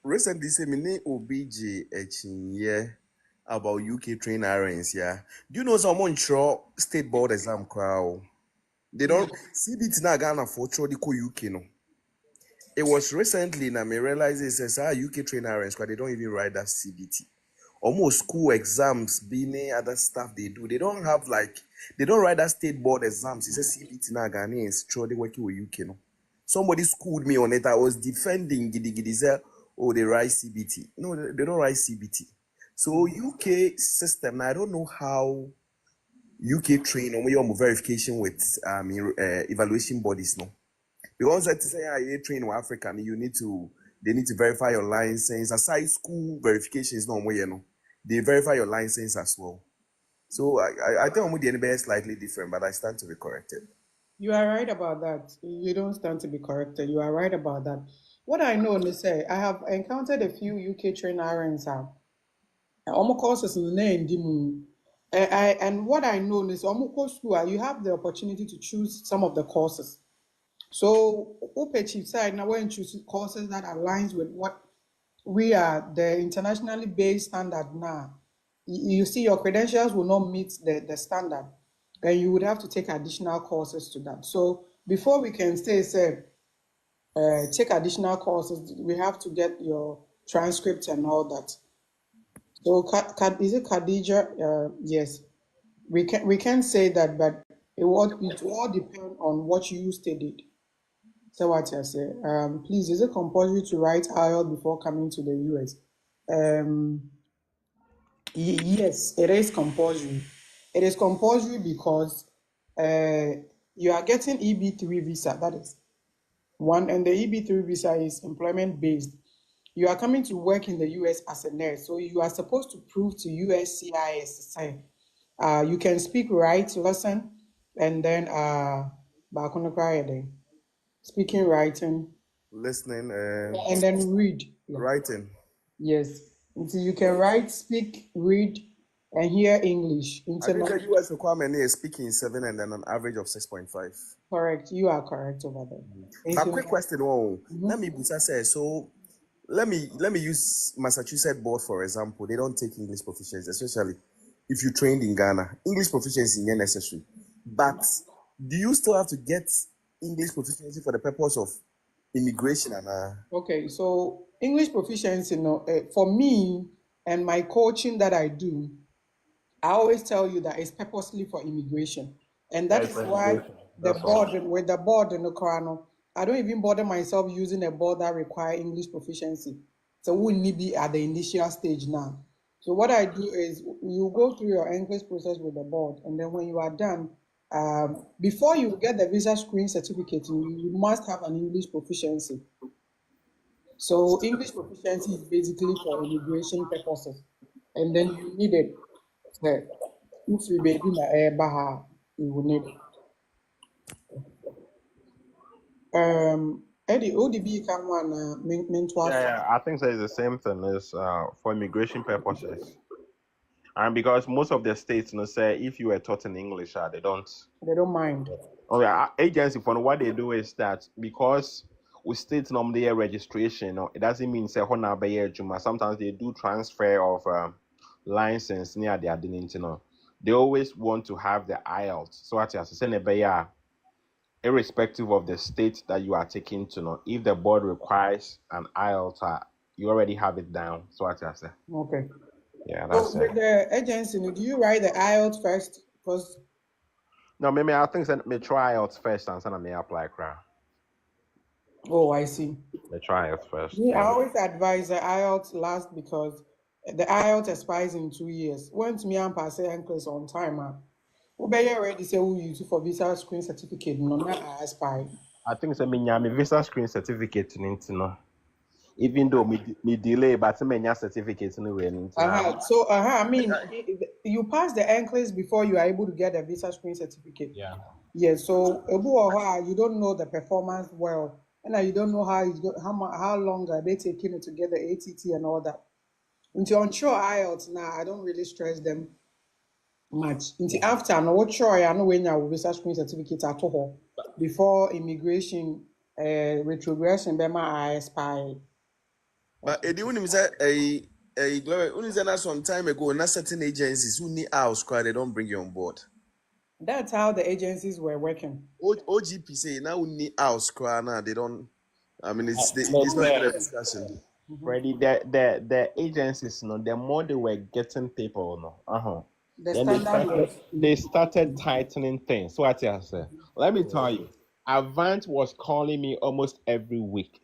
Recently, say me OBJ echinye about UK train RNs. Yeah. Do you know someone sure state board exam crowd? They don't CBT na Ghana for the UK no. It was recently na me realize it says UK train RNs because they don't even write that CBT. Almost school exams, being other stuff they do. They don't have they don't write that state board exams. It says CBT na Ghanaians sure they working with UK no. Somebody schooled me on it. I was defending Gidi Gidi said, oh, they write CBT. No, they don't write CBT. So UK system, I don't know how UK train or your verification with evaluation bodies, no. Because I say you train in Africa, they need to verify your license. Aside school verification is not way, you know. They verify your license as well. So I think I'm with the NBS slightly different, but I stand to be corrected. You are right about that. You don't stand to be corrected. You are right about that. What I know, let's say, I have encountered a few UK trained RNs out. Almost courses in the name, and what I know is almost school, you have the opportunity to choose some of the courses. So, chief side now when choose courses that aligns with what we are the internationally based standard now. You see, your credentials will not meet the standard, and you would have to take additional courses to that. So before we can say take additional courses, we have to get your transcripts and all that. So is it Khadija? Yes, we can say that, but it will all depend on what you studied. So what I say, please, is it compulsory to write IELTS before coming to the US? Yes, it is compulsory. It is compulsory because you are getting EB3 visa. That is one, and the EB3 visa is employment based. You are coming to work in the US as a nurse, so you are supposed to prove to USCIS you can speak, write, listen, and then speaking, writing, Listening, and then read. Yeah. writing. Yes. Until you can write, speak, read, and hear English. I think the US requirement is speaking 7 and then an average of 6.5. Correct. You are correct over there. But quick question, let me say, so let me use Massachusetts board for example. They don't take English proficiency, especially if you trained in Ghana. English proficiency is necessary, but do you still have to get English proficiency for the purpose of immigration and Okay, so English proficiency, for me and my coaching that I do, I always tell you that it's purposely for immigration. And that is why the board, with the board in the Korano, I don't even bother myself using a board that require English proficiency. So we need be at the initial stage now. So what I do is you go through your English process with the board, and then when you are done, before you get the visa screen certificate, you must have an English proficiency. So English proficiency is basically for immigration purposes, and then you need it. If you baby na baha, you will need it. Eddie, ODB can one mentor. Yeah, I think that is the same thing as for immigration purposes. And because most of the states, say if you were taught in English, they don't mind. Oh yeah, agency for what they do is that because we state normally a registration, it doesn't mean say juma. Sometimes they do transfer of license near their identity. They always want to have the IELTS. So what you say, irrespective of the state that you are taking to know, if the board requires an IELTS, you already have it down. So what you say. Okay. Yeah, that's it. With the agency, do you write the IELTS first? Because no, maybe I think that me try IELTS first and then I may apply crowd. Oh, I see. Me try IELTS first. I always advise the IELTS last because the IELTS expires in 2 years. Once me and pass NCLEX on time, we be ready say we use it for visa screen certificate. No, not expire. I think it's my visa screen certificate even though me delay, but my certificate anyway. So I mean, you pass the NCLEX before you are able to get a visa screen certificate. Yeah. Yeah. So you don't know the performance well, and you don't know how long are they taking it to get the ATT and all that. Until unsure IELTS now, I don't really stress them much. Until after no what sure I know when you visa screen certificate at all before immigration retrogression bema I expire. But it even say a glory only some time ago, not certain agencies who need house cry, they don't bring you on board. That's how the agencies were working. OGP say now we need house cry now they don't. I mean it's not even a discussion. Freddie, the agencies, the more they were getting people, then they started tightening things. So what I say? Let me tell you, Avant was calling me almost every week.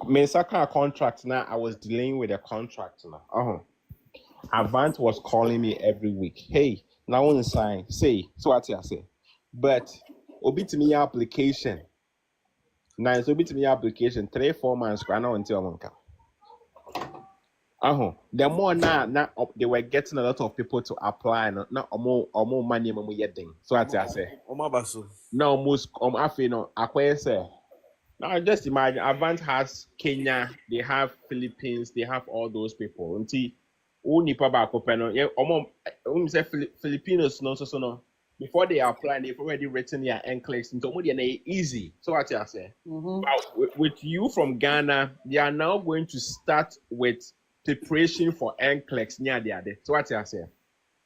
Mensaka contract now, I was dealing with a contract now. Avant was calling me every week. Hey, now on sign, say, so what I say. But obi to me application. Now it's obi to me application 3-4 months now until I'm the more now they were getting a lot of people to apply now more money thing. So what I say. Now almost I say. Now just imagine Avant has Kenya, they have Philippines, they have all those people. Until say Filipinos no before they apply, they've already written their NCLEX into easy. So what I say. But with you from Ghana, they are now going to start with preparation for NCLEX near the other. So what I say.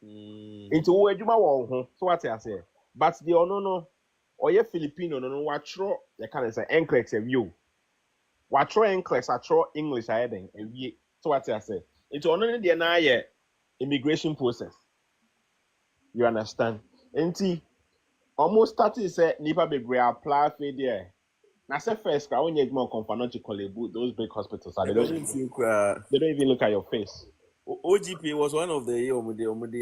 Into so what I say. But they all no. Or ye Filipino no watro you can say NCLEX a view. Watro NCLEX atro English I then so what I say. It's only the na immigration process. You understand? Nti almost started say nipa be apply for there. Now, say first, I want you more confidentially, those big hospitals, they don't even look at your face. OGP was one of the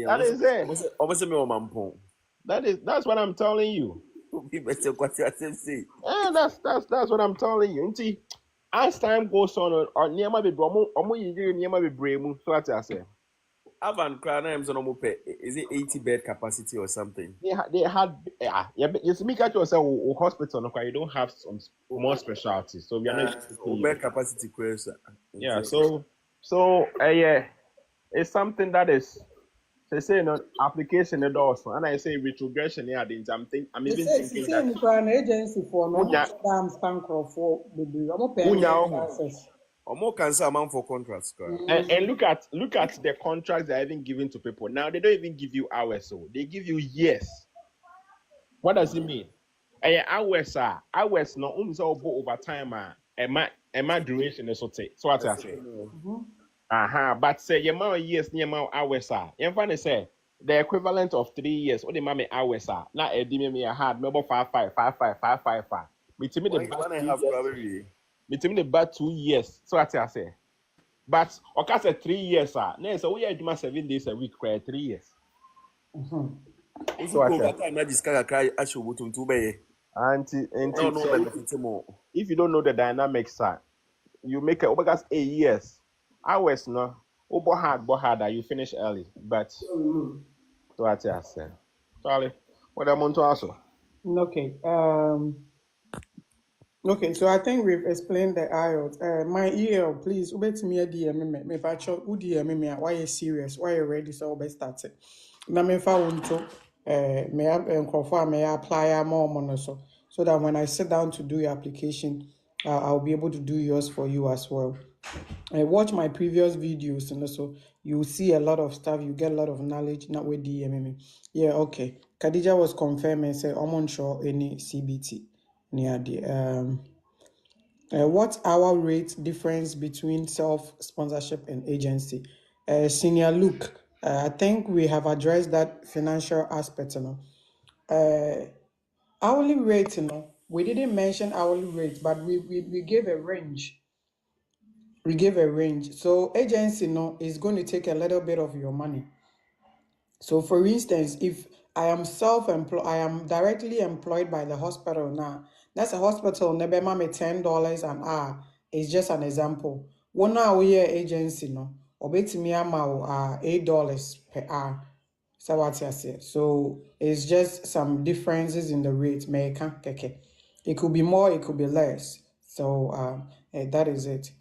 That is it. almost me on That's what I'm telling you. better what you say. That's what I'm telling you. See, as time goes on, or near my baby, near my baby, so what I say. Avan Krana is it 80 bed capacity or something? They had you speak at yourself hospital, no, you don't have some more specialties, so we are not Bed capacity question. yeah. So yeah, it's something that is they say no application the also, and I say retrogression. Yeah, I'm even thinking that an agency for no Unya- for baby. I'm Unya, access. Or more cancer amount for contracts. and look at the contracts they're even giving to people now. They don't even give you hours, so they give you years. What does it mean? Hours no only so over time my duration is so what I say. But say your amount years near my hours you find say the equivalent of 3 years. What the mommy hours are now a me a hard maybe 5. Me to me the One and a half probably. me to me the bad 2 years. So what I say. But okay, say 3 years no, so we are 7 days a week for 3 years. So I time I discuss cry I should go to 2 bay. No, If you don't know the dynamics, you make a because 8 years. Hours no, hard, you finish early. But so what I say. Charlie, what I'm on to also. Okay. Okay, so I think we've explained the IELTS. My EL, please, wait me a DM me patch up DM me why you serious, why you ready so be started. Na me fa wonto me nkofo may apply more money so that when I sit down to do your application, I'll be able to do yours for you as well. Watch my previous videos and also you see a lot of stuff, you get a lot of knowledge, not with DM me. Yeah, okay. Khadija was confirming say I'm unsure any CBT near the what our rate difference between self-sponsorship and agency? Senior Luke, I think we have addressed that financial aspect. Hourly rate, we didn't mention hourly rate, but we gave a range. We gave a range. So agency, is going to take a little bit of your money. So for instance, if I am self-employed, I am directly employed by the hospital now. That's a hospital, never me $10 an hour. It's just an example. One hour year agency, obeti me ama $8 per hour. So what I say. So it's just some differences in the rate. Keke. It could be more, it could be less. So that is it.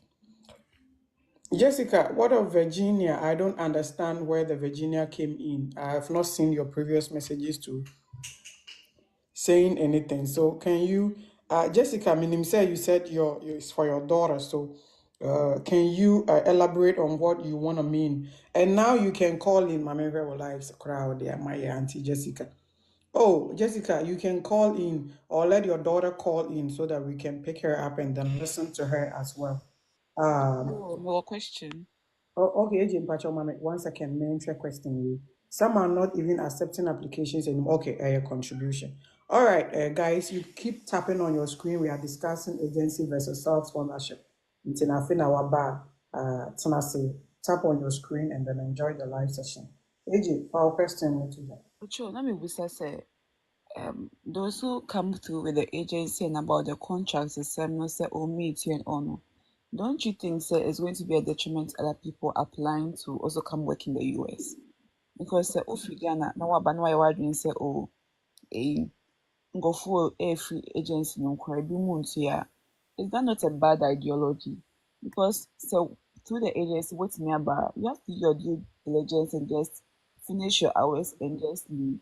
Jessica, what of Virginia? I don't understand where the Virginia came in. I have not seen your previous messages to saying anything. So can you, Jessica, you said it's for your daughter. So can you elaborate on what you want to mean? And now you can call in Mama Vero Lives crowd there, my auntie Jessica. Oh, Jessica, you can call in or let your daughter call in so that we can pick her up and then listen to her as well. More question. Oh, okay, Jim Pacho, Mame, 1 second, mention question you. Some are not even accepting applications anymore. Okay, a contribution. All right, guys, you keep tapping on your screen. We are discussing agency versus self-sponsorship. Until I finish our bar, tap on your screen and then enjoy the live session. AJ, our question to you. Sure, let me say, those who come through with the agency and about the contracts, the same say, oh, meet you and honor. Don't you think, sir, it's going to be a detriment to other people applying to also come work in the US? Because, if you Ghana, now what I doing, say, oh, go for a free agency, no, is that not a bad ideology? Because, so through the agency, what's nearby, you have to do your due diligence and just finish your hours and just leave.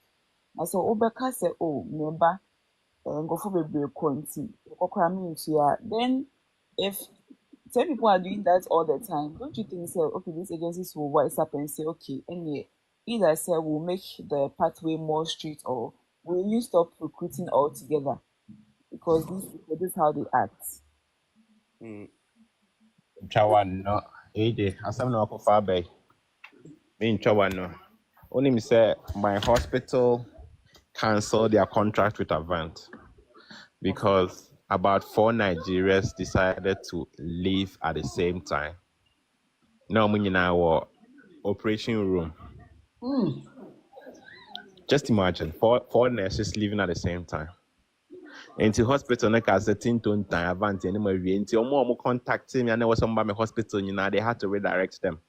And so, Obeka say, oh, member, go for baby quarantine, then if 10 people are doing that all the time, don't you think, say, okay, these agencies will wise up and say, okay, anyway, either say we'll make the pathway more straight or will you stop recruiting altogether? Because this is how they act. Chawan no, AJ, asam no ako far bay. Me chawan no. Only me say my hospital cancel their contract with Avant because about 4 Nigerians decided to leave at the same time. Now, in our operation room. Just imagine four nurses leaving at the same time. Into hospital, na casetting to time avant anymore. Into omo contacting me, and there was somebody in hospital. They had to redirect them.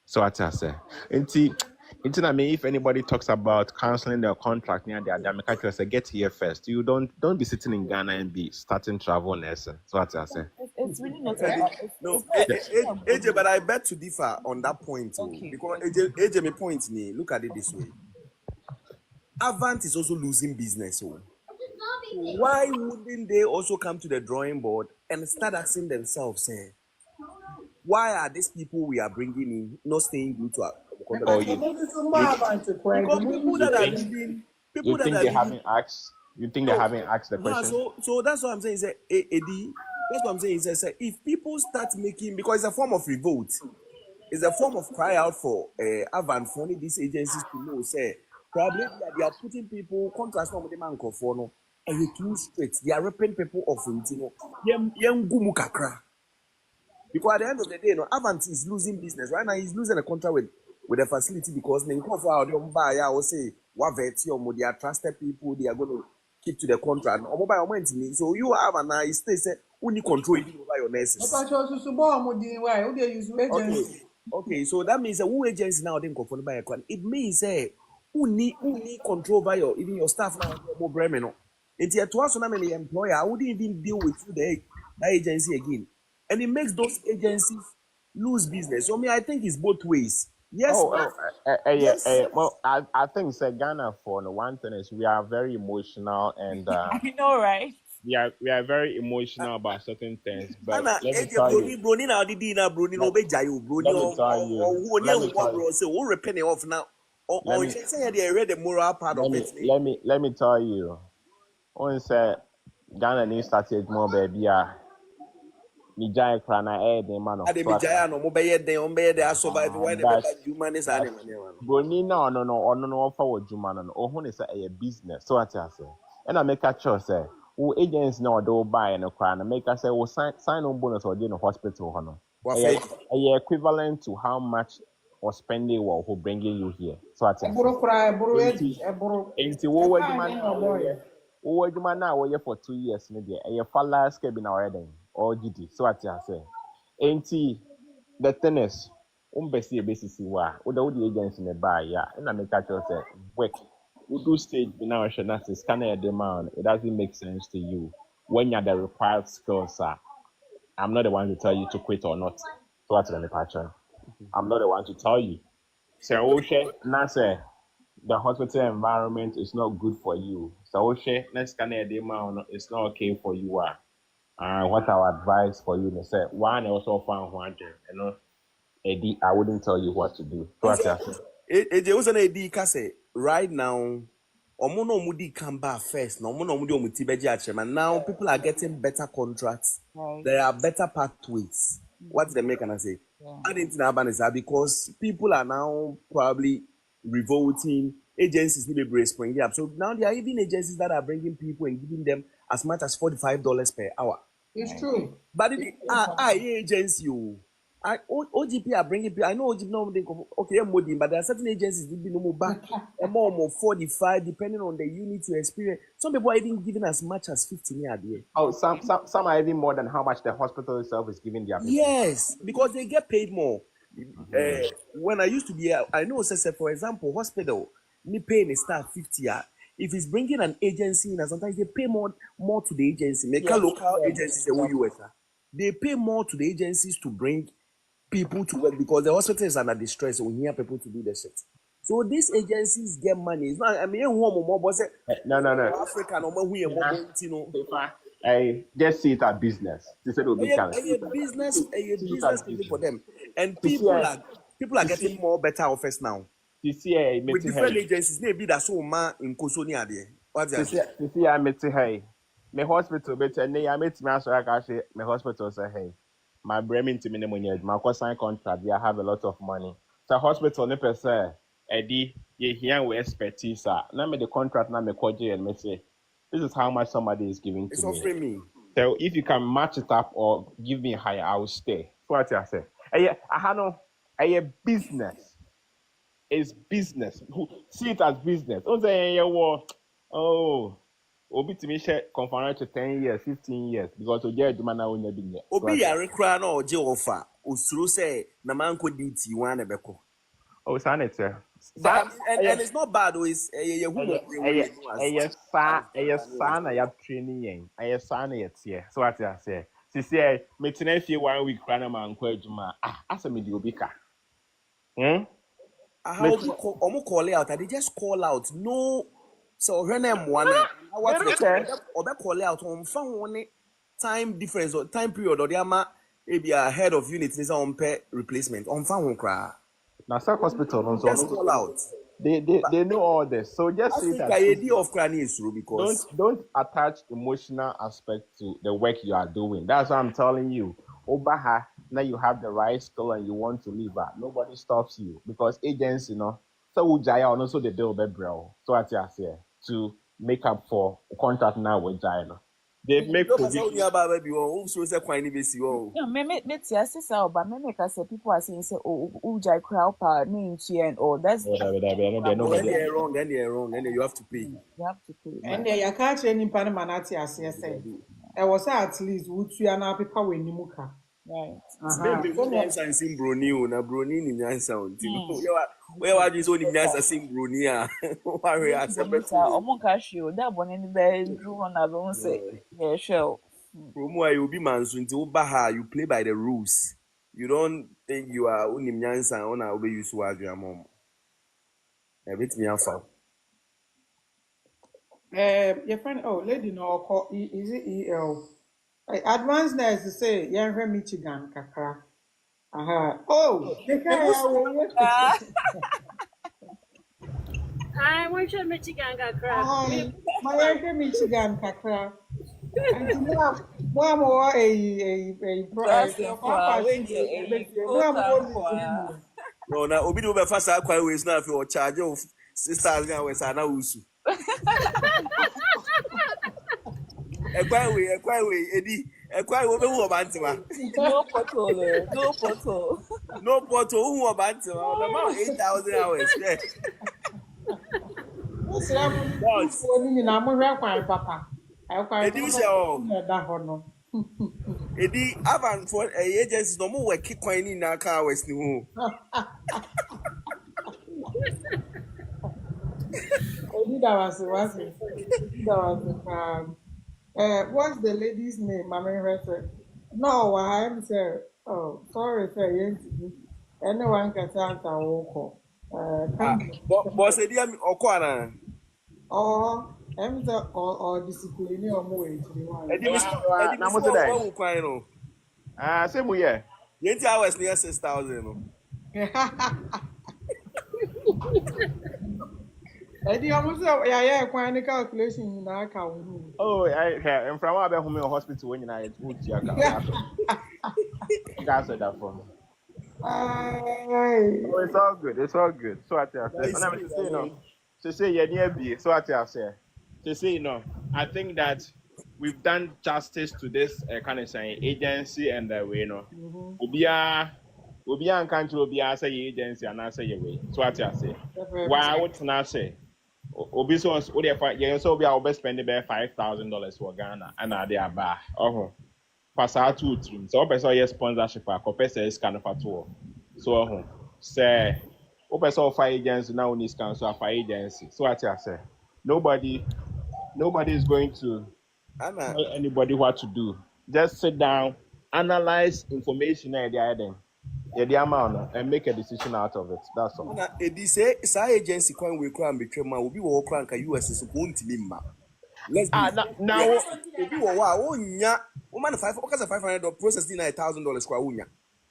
So what I say, into I mean, if anybody talks about canceling their contract near their damage, say get here first. You don't be sitting in Ghana and be starting travel nursing. So what I say. It's really not No, it's not a good AJ, but I bet to differ on that point too. Okay. Because AJ, my point, look at it this way. Avant is also losing business. So why wouldn't they also come to the drawing board and start asking themselves, say, why are these people we are bringing in not staying good to our Oh, because people that are leaving, you think they haven't asked? You think they haven't asked the question? So that's what I'm saying. Is Eddie, that's what I'm saying. Is if people start making, because it's a form of revolt, it's a form of cry out for Avant for these agencies to know, say probably they are putting people contrast with the man for no, and you too straight. They are ripping people off, young gumu kakra. Because at the end of the day, Avant is losing business right now. He's losing a contract with the facility because they say they are trusted people. They are going to keep to the contract. So you have an eye states only control over your nurses. Okay. So that means who agency now then controlled by a con. It means who need control over even your staff now. It's a to us many employer. I wouldn't even deal with you the agency again. And it makes those agencies lose business. So I think it's both ways. Yes. Yes. Well, I think Ghana for the one thing is we are very emotional and you know, right? we are very emotional about certain things. But Anna, let me tell you. Let me tell you. We'll repent off now. Read the moral part of it. Let me tell you. Once Ghana needs to start more baby. Mijaya krana the man of survive Broni no offer what Jumana or is a business. So what I say. And I make a choice say who agents now do buy and a crown and make us say sign on bonus or in a hospital honor. A equivalent to how much or spending or who bringing you here. So what I say. What you man now for 2 years maybe a falla scabin already or GD. So what I say. Ain't the tennis umbesi basis wa the agents in the bar, yeah, and I make a choice say work. We do stage now scan a demand. It doesn't make sense to you when you're the required skills, sir. I'm not the one to tell you to quit or not. So what's the passion? I'm not the one to tell you. So the hospital environment is not good for you. So next scan a demand it's not okay for you. What our advice for you is say one also found one thing, Eddie, I wouldn't tell you what to do. So what's right now, Omudi come back first. Now people are getting better contracts. Right. There are better pathways. What's the make? Can I say? I didn't know because people are now probably revolting. Agencies need to be springing up. So now there are even agencies that are bringing people and giving them as much as $45 per hour. It's true. But agency OGP are bringing people. I know OGP okay, but there are certain agencies that be no more back and more 45 depending on the unit you experience. Some people are even giving as much as 50 a day. Oh, some are even more than how much the hospital itself is giving their people. Yes, because they get paid more. When I used to be, I know, for example, hospital, me paying a staff 50. If it's bringing an agency in, sometimes they pay more to the agency. Make local agencies they pay more to the agencies to bring people to work because the hospital is under distress. We hear people to do the shit. So these agencies get money. It's not. I mean, no. Africa, I just see it as business. A business for them, and people are getting more better offers now. With different agencies, maybe that's so man in Kosonia there. What's that? I met hey, my hospital, but I met my hospital say hey. My brain to minimum my sign contract, I have a lot of money. So hospital never say, Eddie, you here with expertise. Now me the contract now me call and me say, this is how much somebody is giving It's to me. offering me. So if you can match it up or give me higher, I will stay. So what I say? I know a business. It's business. See it as business. Don't say oh, obi to me share confined to 10 years, 15 years because to get the man now will be Obi yare kra na oje offer. Osuro say na man ko duty wan ebeko. oh, son, it's a And it's not bad. It's a son. I have training. I son. It's here. So what I say. She said, "Me tonight if 1 week, run man kwejuma. Ah, asa me di obika. how omo call out. They just call out. No, so her name one. They don't care. Obe call out on phone time difference or time period or the ama maybe a head of unit is on pay replacement on phone cry. Now, South Hospital, Just call out. they know all this. So just see that. Idea of cranny is true because Don't attach emotional aspect to the work you are doing. That's what I'm telling you. Obaha, now you have the right skill and you want to leave her. Nobody stops you because agents, so Ujaya and also the deal bro. So what I say to make up for contract now with Jaya. They make provision. No, me sister, but me make us say people are saying say Ujai crowd power me and all that's Then they're wrong, then you have to pay. you have to pay. And then you can't any pan manati as I say. I was at least would you and people when you muka. Right. Maybe Nyansa and sim broni na broni ni Nyansa unti. Where are these only Nyansa sim broni ah? Worry accept. Omo cash you that one any bedroom on alone say yeah sure. Promo you be mansu unti ubaha you play by the rules. You don't think you are only Nyansa on a obey you so agree mom. A bit me afa. Your friend, lady, no, call is it EL? Advanced nurse say, Yanra Michigan, Kakra. Oh, I want you Michigan Kakra. My Yanra Michigan, Kakra. And one more a price. No, na obi do be fast akwa ways na fi o charge of sisters na we sa na usu. Ekwa we edi ekwa we be hu obantima. No portal. No portal hu obantima. The amount 8,000 hours. Yeah. Papa. Edi avan for agencies no mo work kwan ni na ka hours ni hu. What's the lady's name? Mama Rete. No, I'm sir. Oh, sorry, sir. Anyone can answer walk. Boss, edi am okwana. Oh, I'm the or discipline or more. Edi na mo today. Wo kwan no. Ah, same we here. 20 hours near 6,000 no. Eddie, almost yeah, quite calculation in our account. Oh, I'm from our home hospital when I would you guys said that for me. Oh, it's all good. It's all good. So I tell you, to say you're near B. So I tell you, to say I think that we've done justice to this kind of saying agency and the way Ubia and country will be as a agency and answer your way. So I tell you, why would not say? Obisons, you so be our best spending about $5,000 for Ghana and they are bar. Oh, pass out 2 teams. So, person yes sponsorship for Copesa is kind of a tour. So, say, open so fire agency now in this council of fire agency. So, I say, nobody is going to tell anybody what to do. Just sit down, analyze information and the item. The amount and make a decision out of it. That's all. Edi say agency kwan we kran betwe ma obi wo kran ka US so ko ntimi mma. Now obi wo wa onya o man 5 because $500 process $9,000 kwa onya.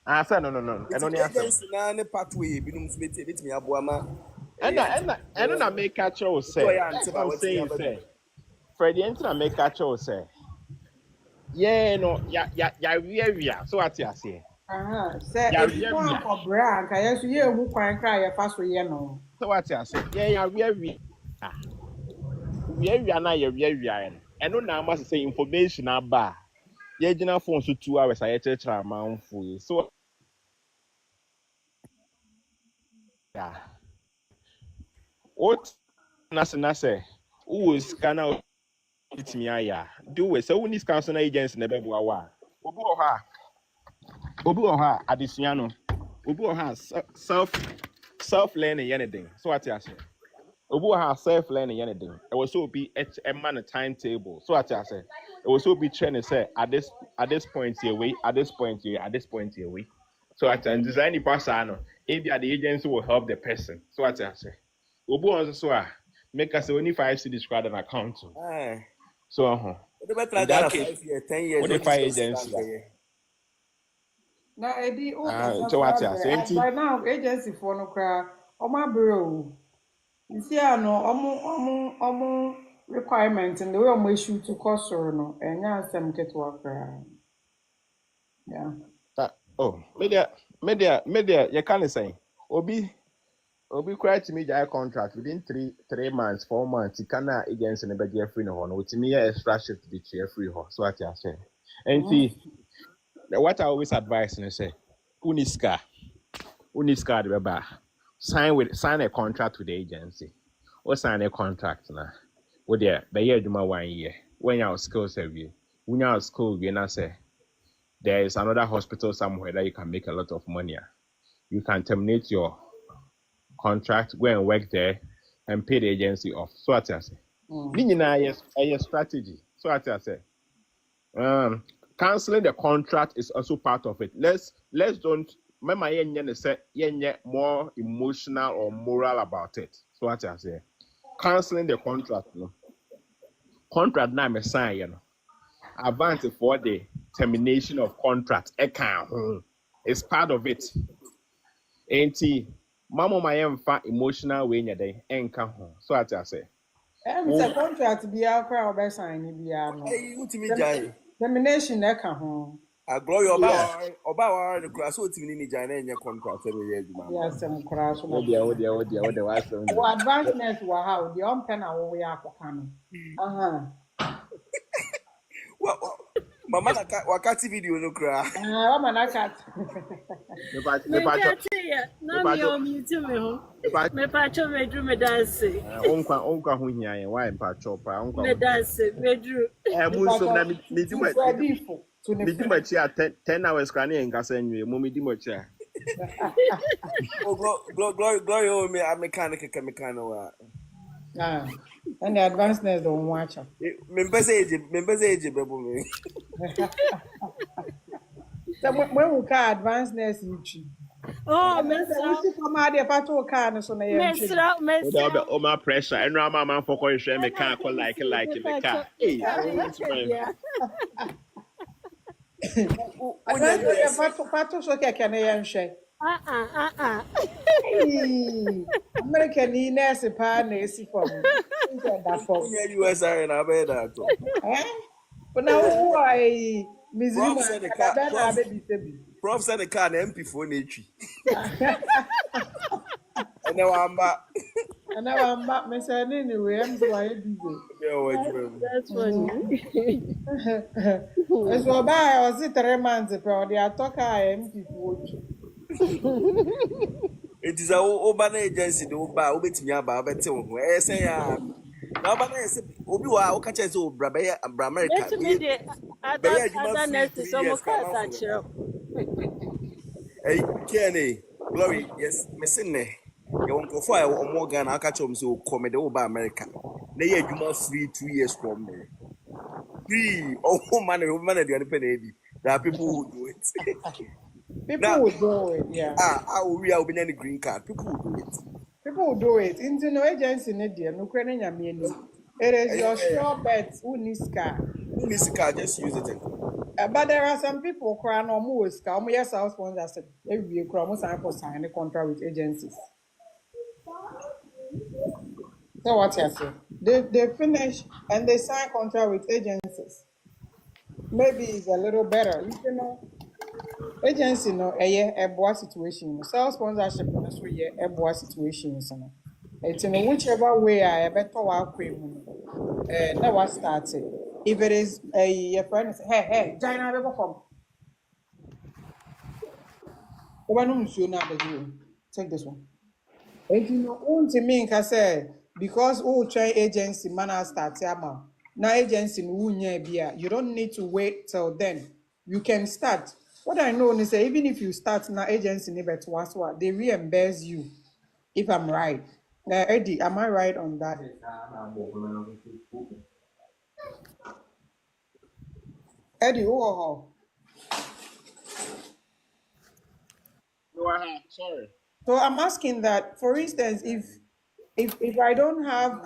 I said no. And only agency na ne pathway binum so betimi aboa ma. And na make catch you say. Say Freddie enter make catch you say. Yeah no ya so what you say. Say if you want for brand, I used to hear who can cry a pass with no. So what you say? Yeah, we we are na we are and no na must say information about ye gina phone so 2 hours I church amount full so yeah what na say who is kana it me aya do we so we council agency na be boa wa obi o ha adesua no obi o ha self learning anything so what you say obi o ha self learning anything it was so be a man a timetable so what you say it was so be training say at this point here way at this point here at this point here way so at and design the person if the agency will help the person so what you say obi on so make us only 5 cedis credit an account so in that case 10 years what the fire agency Now, Eddie, so what you say by now, agency for no cry. My bro. You see, I know, requirement and the way I'm issue to cost or no, and now some get work. Yeah. oh media you can't say obi cry to me the contract within 3 months 4 months you cannot agency in the budget free no with me extra shift to be free so what you say and see what I always advise and say uniska the bar sign a contract with the agency or sign a contract now with the year 1 year when your skills have you when your school we not say there is another hospital somewhere that you can make a lot of money. You can terminate your contract, go and work there, and pay the agency off. So what I say, a strategy. So what I say, canceling the contract is also part of it. Let's don't. Remember, say more emotional or moral about it. So what I say, canceling the contract. No? Contract now me sign, you know. Advance for the termination of contract. It's part of it. Ain't Mama my emotional way in your day and come home. So I say. It's a contract be our crowd by signing be our termination home. I glory about the class what you need in your contract every year. Yes, some crash. Oh dear. Advancement were how the pen our way up coming. Well, Mama, wakati video no cry. I'm an cat. Me o mi ti me ho. Me pa cho me dru me dance. Onka ho hia yen why pa chopa onka. Me dance me dru. Mu so na me di ma chi 10 hours kra na yen kasa nwe mo me di ma chi. Oh glory oh me a mechanic wa. And the advancedness don't watch her. Members age bebo me. So when we call advancedness you cheap. Oh, Mesra. We come out there pato car so na Mesra. Oh my pressure. And now my man for calling share me car like the car. Hey, pato so keke na yen hwe. American nurse pa na esi for me. US RN abeg that. But now who are Prof said the car na MP for nature. And now I'm back. Me say anyway, I'm so I busy. That's funny. So by was it 3 months bro, they are talking MP for it is a urban agency the oba obetimi aba abete wo ho say ya na oba na say obi wa o ka che say obra be America Let's me the other nurses so mo ka chiro. Hey K&A glory yes me sinne ye won ko fa o mo Ghana aka che o say o come de oba America na ye adwuma free 2 years from me free oh man the pen ebi there are people who do it. People will do it, yeah. We are opening the green card. People will do it. People will do it. Into no agency in India, no credit. It is your sure bet who needs car. Who needs car? Just use it. But there are some people crying no more car. Yes, our sponsors every sign a contract with agencies. So what you say? They finish and they sign contract with agencies. Maybe it's a little better, you know. Agency no a boa situation. Self sponsorship no so a boa situations no. It's in whichever way I better work with. Now what started? If it is your friend say, hey, China, we come. Take this one. And you know, to me, I say because train agency man start now agency you don't need to wait till then. You can start. What I know is that even if you start now agency they reimburse you. If I'm right, Eddie, am I right on that? Eddie, Sorry. so I'm asking that, for instance, if I don't have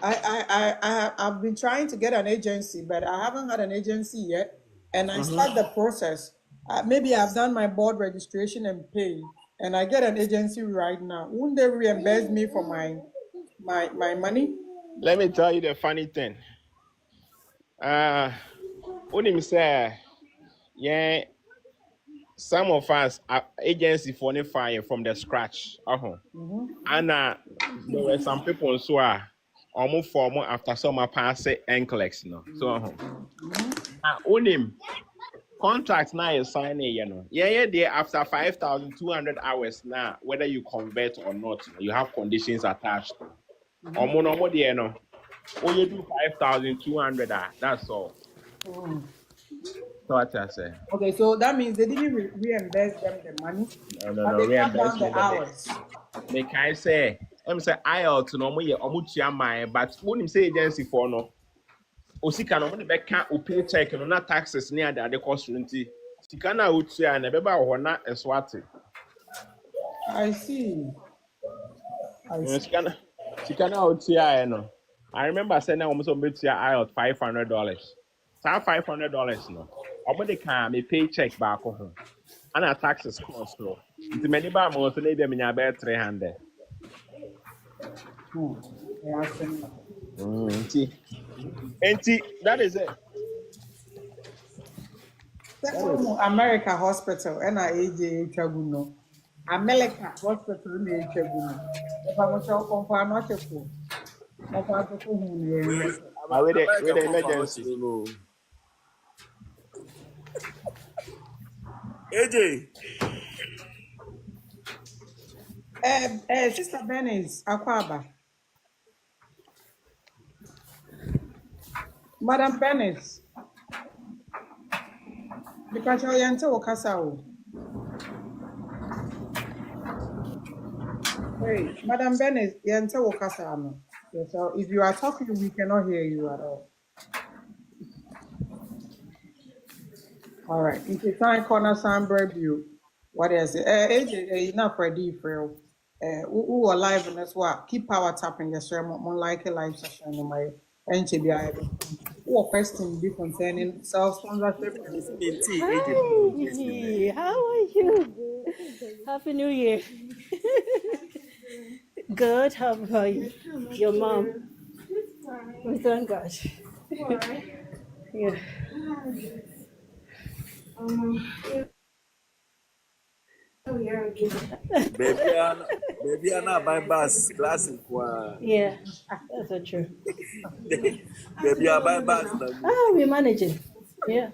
I've been trying to get an agency, but I haven't had an agency yet, and I start the process. Maybe I've done my board registration and pay, and I get an agency right now. Wouldn't they reimburse me for my money? Let me tell you the funny thing. When him say, yeah, some of us are agency for the fire from the scratch. And there were some people who are almost formal after summer pass NCLEX, no. So when him contract now is signing, there after 5,200 hours now, whether you convert or not, you have conditions attached. No, you do 5,200. That's all. So what I say. Okay, so that means they didn't reimburse them the money, but No. they cut down the Reimbursement. hours. They can say, I'm say IELTS no more, but when you say agency for no, osika no money back o paycheck no na taxes near the cost renti. Sika na utia na beba ho na eswate. I see. I see. Sika na utia no. I remember saying na almost betia IELTS $500. That $500 no. Omo de can me paycheck back ho. And our taxes cost no. Nti many ba mo so na be me nya be 300. Yeah, I see. That is it. America Hospital, NIAJ Chaguno. America Hospital, Chaguno. If I'm a shop on Panotico, With the emergency. AJ. Sister Benny's Aquaba. Madam Bennis, because you're into Okasao. Hey, Madam Bennis, you're into Okasao. So if you are talking, we cannot hear you at all. All right. If you can't corner Sandberg view, what is it? Enough ready for who are live and that's what keep power tapping your share more like a live session in my NCBI. What question be concerning self-sponsorship? Hi, how are you? Happy New Year. Good, how about you? Your mom? We thank God. Yeah. Baby, I'm buy bus class in Yeah, that's so true. Baby, I buy bus. Oh, we're managing. Yeah.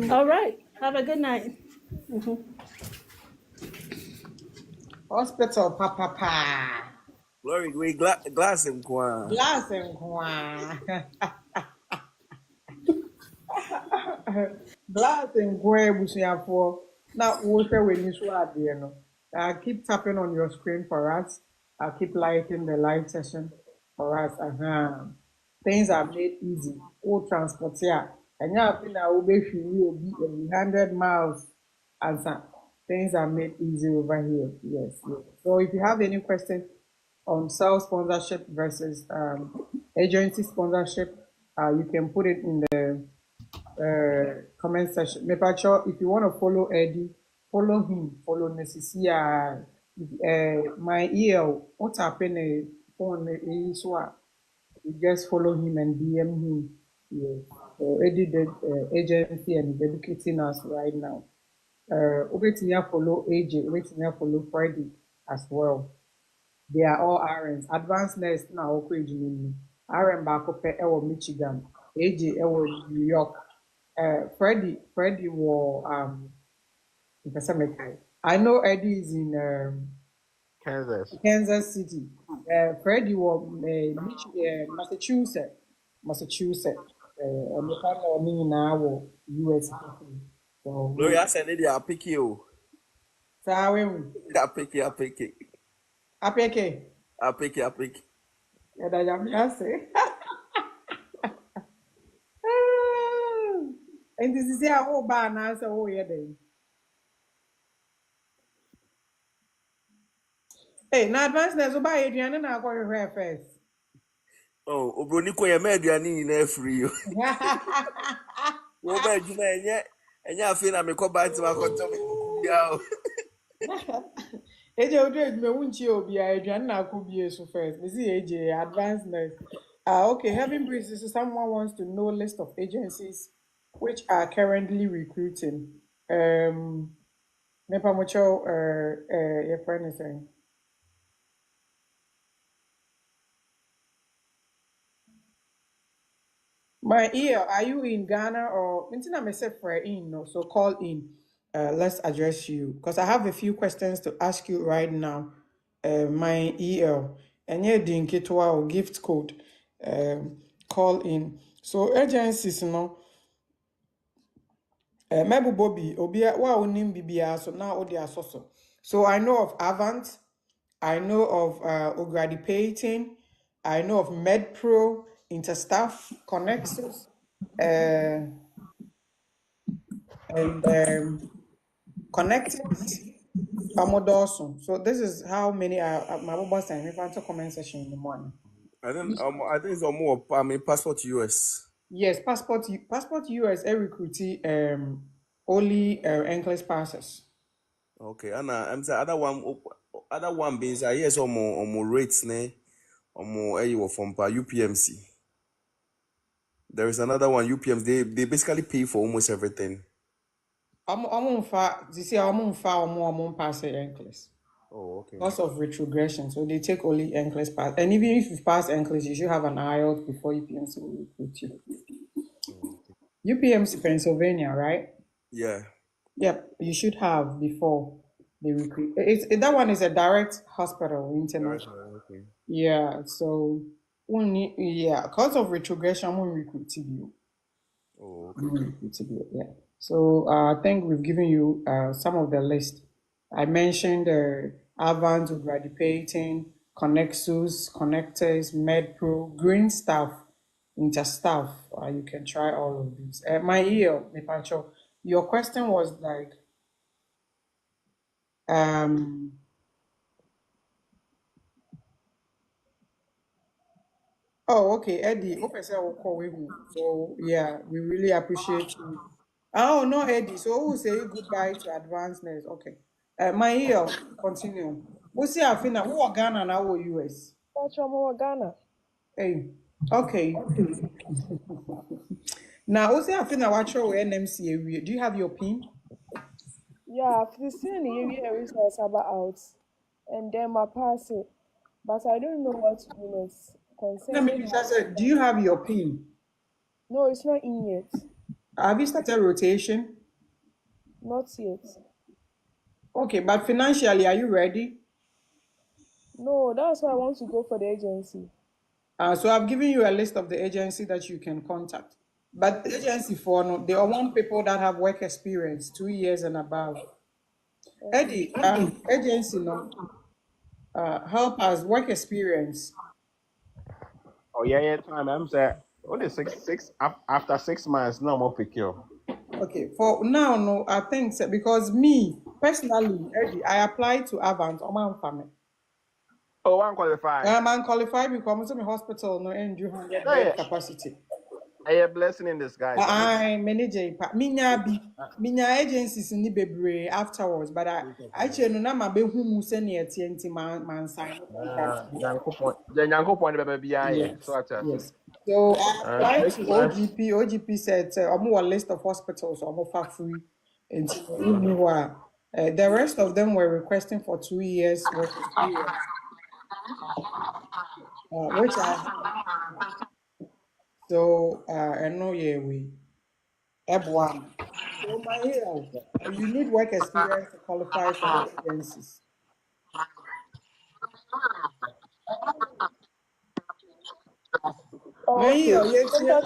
All right. Have a good night. Hospital, papa. Glory, we glass in Kwan. Glass and Kwan. Glass and Kwan, for now, water when you swap, keep tapping on your screen for us. I'll keep lighting the live session for us. Things are made easy. All transport here. And now, will be 100 miles. Answer. Things are made easy over here. Yes. So if you have any questions on self-sponsorship versus agency sponsorship, you can put it in the comment section. If you want to follow Eddie, follow him, follow Nesisia. My EL, what's happening on is what you just follow him and DM him. Yes. So Eddie did agency and educating us right now. Follow AJ, follow Friday as well. They are all RNs. Advanced nurse na woko ejimini. RN baako pɛ ɛwɔ Michigan. AJ ɛwɔ New York. Freddie I know Eddie is in Kansas City. Freddie Massachusetts. US. So, Gloria said they are picky you. I pick it. Yeah, I say. And this is a whole bar now, so yeah, then. Hey, now advance na so buy Adrian na go your first. Oh, Obroni ko ye meduani na free you. Wo ba adwuma enye afi na me ko ba ntima ko to me ya. AJ Odred me wunchi obi Adrian na ko bie so first. Me see AJ advance nurse. Okay, having breeze is someone wants to know list of agencies which are currently recruiting. Mepa mocho your friend is saying. My ear, are you in Ghana or Mintina myself for in no? So call in. Let's address you because I have a few questions to ask you right now. My EL and yeah, Dinkitwa or gift code. Call in. So agencies, no. Mebu Bobby, Obia, wa unim bibia, so now Odia Soso. So I know of Avant, I know of Ogradipating, I know of MedPro, Interstaff, Connexus, and Connected, Amodoso. So this is how many are my mobile sign. If I comment section in the morning. I think it's more passport US. Yes, passport US recruitee only NCLEX passes. Okay, and I'm saying other one being yes or more rates ne or more from UPMC. There is another one UPMC. They basically pay for almost everything. This year I'm pass NCLEX. Oh, okay. Because of retrogression, so they take only NCLEX pass. And even if you pass NCLEX, you should have an IELTS before UPMC will recruit you. UPMC Pennsylvania, right? Yeah. Yep, you should have before they recruit. That one is a direct hospital, international. Okay. Yeah, so because of retrogression, we recruit you. Oh, okay. Yeah. So I think we've given you some of the list. I mentioned Avant, Gradipating, Connexus, Connectors, MedPro, Green Staff, Interstaff. You can try all of these. My ear, Nipancho, your question was like, oh, okay, Eddie, so yeah, we really appreciate you. Oh, no, Eddie. So we'll say goodbye to advancedness. Okay. My ear, continue. We'll see our final. Who are Ghana now or US? Ghana. Hey, okay. Now, we'll see our final. Watch your NMC area. Do you have your PIN? Yeah, I've seen the area results about out, and then I pass it, but I don't know what units concerning. Do you have your PIN? No, it's not in yet. Have you started rotation? Not yet. Okay, but financially, are you ready? No, that's why I want to go for the agency. So I've given you a list of the agency that you can contact. But the agency for no, they want people that have work experience, 2 years and above. Eddie, agency no, help us work experience. Oh yeah, time. I'm saying only after 6 months, no more pick you. Okay, for now, no, I think so, because me personally, Eddie, I applied to Avant on my family. Oh, I'm qualified. I'm unqualified because I'm in hospital, no, and you have bed capacity. A blessing in disguise. I manage minya agencies in the bebre afterwards, but I actually no na ma be hu mu se na TNT man sign. Yes. So I applied to OGP. OGP said a list of hospitals for free and the rest of them were requesting for 2 years work experience. which I so I know yeah we F1. So my hero, you need work experience to qualify for the agencies. My Oh, okay. hero, yes, yes.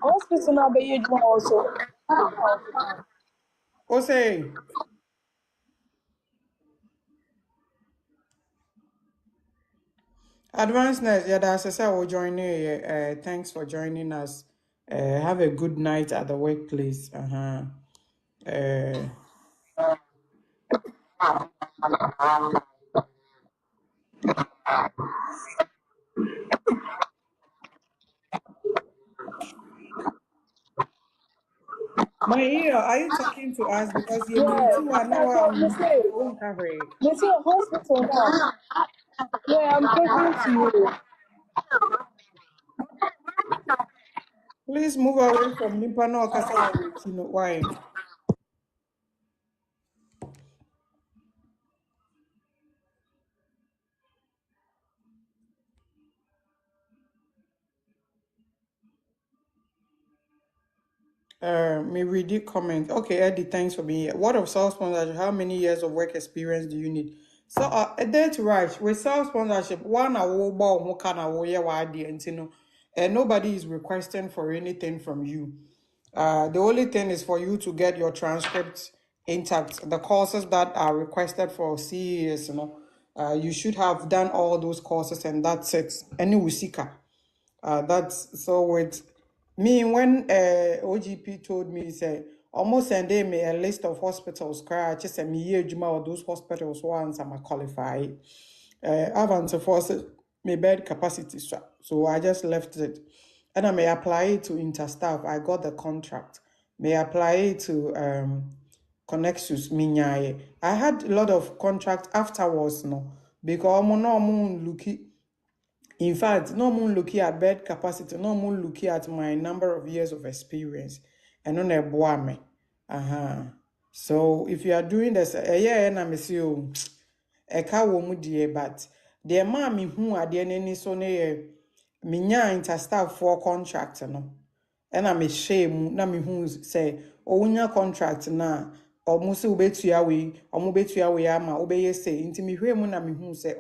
Hospital now be age one also. O say advanced nurse, yeah, that's a will join you. Thanks for joining us. Have a good night at the workplace. Uh, my hero, are you talking to us because you mean Yeah, to one so hour me say, won't cover it? hospital now. Yeah, I'm talking to you. Please move away from Nipa no Kasa. You know why? May read the comment. Okay, Eddie, thanks for being here. What of self sponsorship? How many years of work experience do you need? So, that's right. With self sponsorship, one I will buy who can I will and you know, and nobody is requesting for anything from you. The only thing is for you to get your transcripts intact. The courses that are requested for CES, you know, you should have done all those courses, and that's it. Any Usika. That's so with me when OGP told me, he said almost sending me a list of hospitals. Cry just send me year juma or those hospitals once I'm a qualify. Avant force my bed capacity so I just left it. And I may apply it to Interstaff. I got the contract. May apply it to Connexus Minyaye. I had a lot of contract afterwards, no, because I'm no looking. In fact, no one looking at bed capacity, no one looking at my number of years of experience. And on a boame. So if you are doing this, yeah, and I'm saying, ɛka wɔ mu deɛ, but deɛ maa me hu adeɛ n'ani so ne yɛ menya interstaff for contract no ɛna mehyɛɛ mu na mehu sɛ ɔwonya contract na ɔmo sɛ wobɛtua wei ɔmo bɛtua wei ama wobɛyɛ sɛ nti mehwɛ mu na mehu sɛ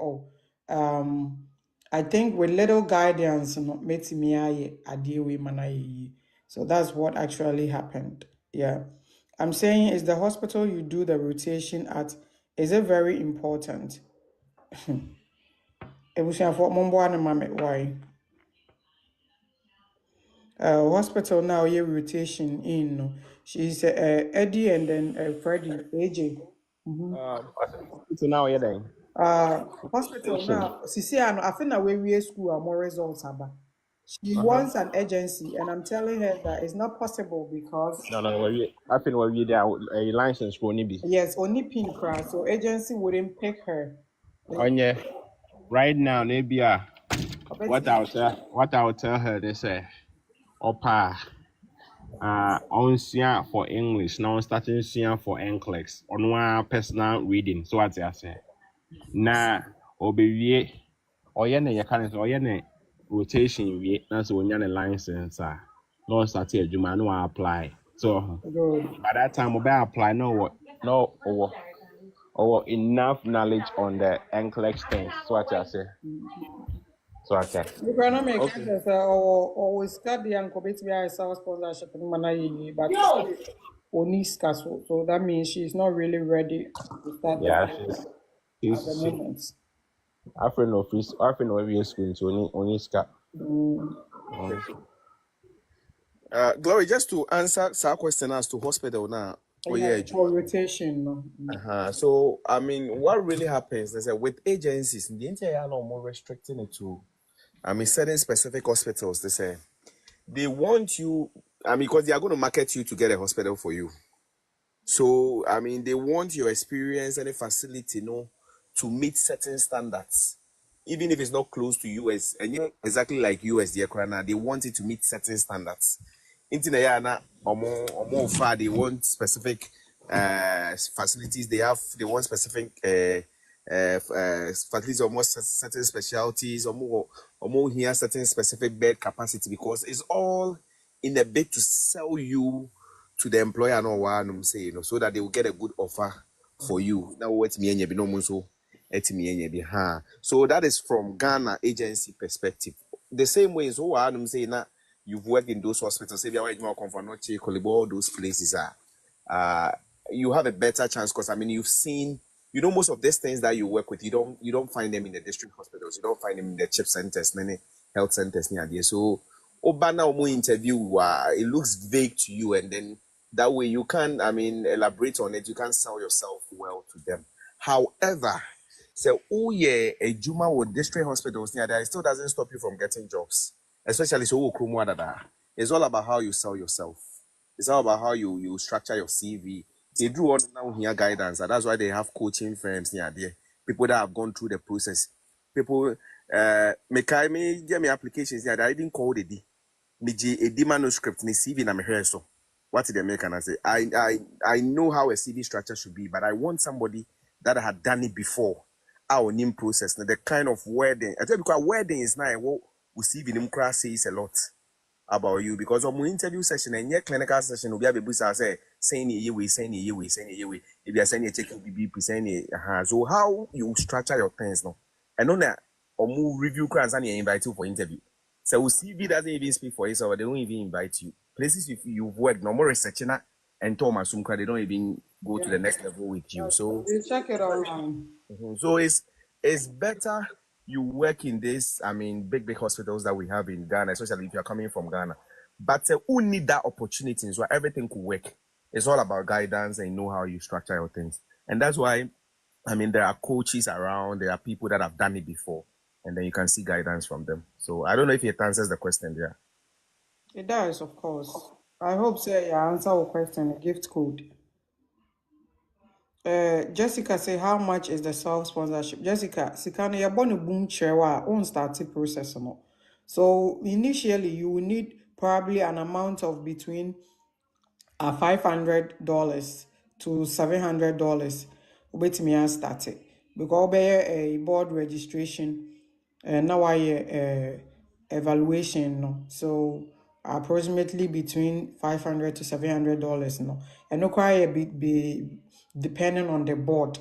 I think with little guidance no metimi ayɛ adeɛ wei ma no ayɛ yie. So that's what actually happened. Yeah. I'm saying is the hospital you do the rotation at, is it very important? Ebusuafo momboa ne mame why? Hospital now yeah rotation in no. She's Eddie and then Freddie AJ. So now you're there. Hospital now sisi ano I think that we school are more results aba. She wants an agency and I'm telling her that it's not possible because No. I think we there a license for be. yes, only pin crash, so agency wouldn't pick her. On yeah. Right now, maybe what I will tell her they say opa on for English now starting for NCLEX on one personal reading. So what I say. Na obewie oye ne yeka ne oye ne rotation wie na so onya ne license no start adwuma no apply so Good. by that time we apply or enough knowledge on the NCLEX things so what I say so okay You cannot make okay it always got the uncle bit a self sponsorship in Mana, but Oniska, so that means she's not really ready to start the yeah program at the she's moment. after office after no every school so only ska Glory, just to answer some question as to hospital now. Oh yeah, Yeah, for rotation. No. So I mean, what really happens is that with agencies, the entire no more restricting it to, I mean, certain specific hospitals. They say they want you. I mean, because they are going to market you to get a hospital for you. So I mean, they want your experience and a facility, to meet certain standards, even if it's not close to US and you exactly like US, they want it to meet certain standards. Intinayana or more far, they want specific facilities. They want specific at least almost certain specialties, or more here certain specific bed capacity, because it's all in a bid to sell you to the employer, no one say, so that they will get a good offer for you. Now what me and no so so that is from Ghana agency perspective. The same way, so I'm saying that you've worked in those hospitals, if you're more comfort, all those places are you have a better chance, because I mean you've seen, most of these things that you work with, you don't find them in the district hospitals, you don't find them in the chip centers, many health centers near there. So Obana Omo interview, it looks vague to you, and then that way you can, I mean, elaborate on it, you can sell yourself well to them. However, so a Juma with district hospitals near there, it still doesn't stop you from getting jobs, especially so it's all about how you sell yourself. It's all about how you structure your CV. They do all now here guidance, and that's why they have coaching firms near there. People that have gone through the process. People me get me applications here that I didn't call the D. Me a D manuscript ni CV na me here so. What did they make, and I say I know how a CV structure should be, but I want somebody that had done it before. Our name process. Now the kind of wording. I tell you, because wording is now what we see in class says a lot about you, because on my interview session and your clinical session will be able to say saying you way, saying you way, saying you way. If you are saying you checking BB, saying so how you structure your things now. And on that or move review class and you invite you for interview. So CV doesn't even speak for itself, they don't even invite you. Places if you've worked no more researching and Thomas Sumka, they don't even go to the next level with you. So You check it online. so it's better you work in this, I mean, big hospitals that we have in Ghana, especially if you're coming from Ghana. But who need that opportunity so everything could work? It's all about guidance and know how you structure your things. And that's why, I mean, there are coaches around, there are people that have done it before, and then you can see guidance from them. So I don't know if it answers the question there. It does, of course. I hope say you answer your question, a gift code. Jessica say, how much is the self-sponsorship? Jessica, Sikana, you're born a boom chewa, own starting process. No? So initially, you will need probably an amount of between $500 to $700. Wait me and start it. Because a board registration, now I evaluation. No? So approximately between $500 to $700. No? And no quite be depending on the board.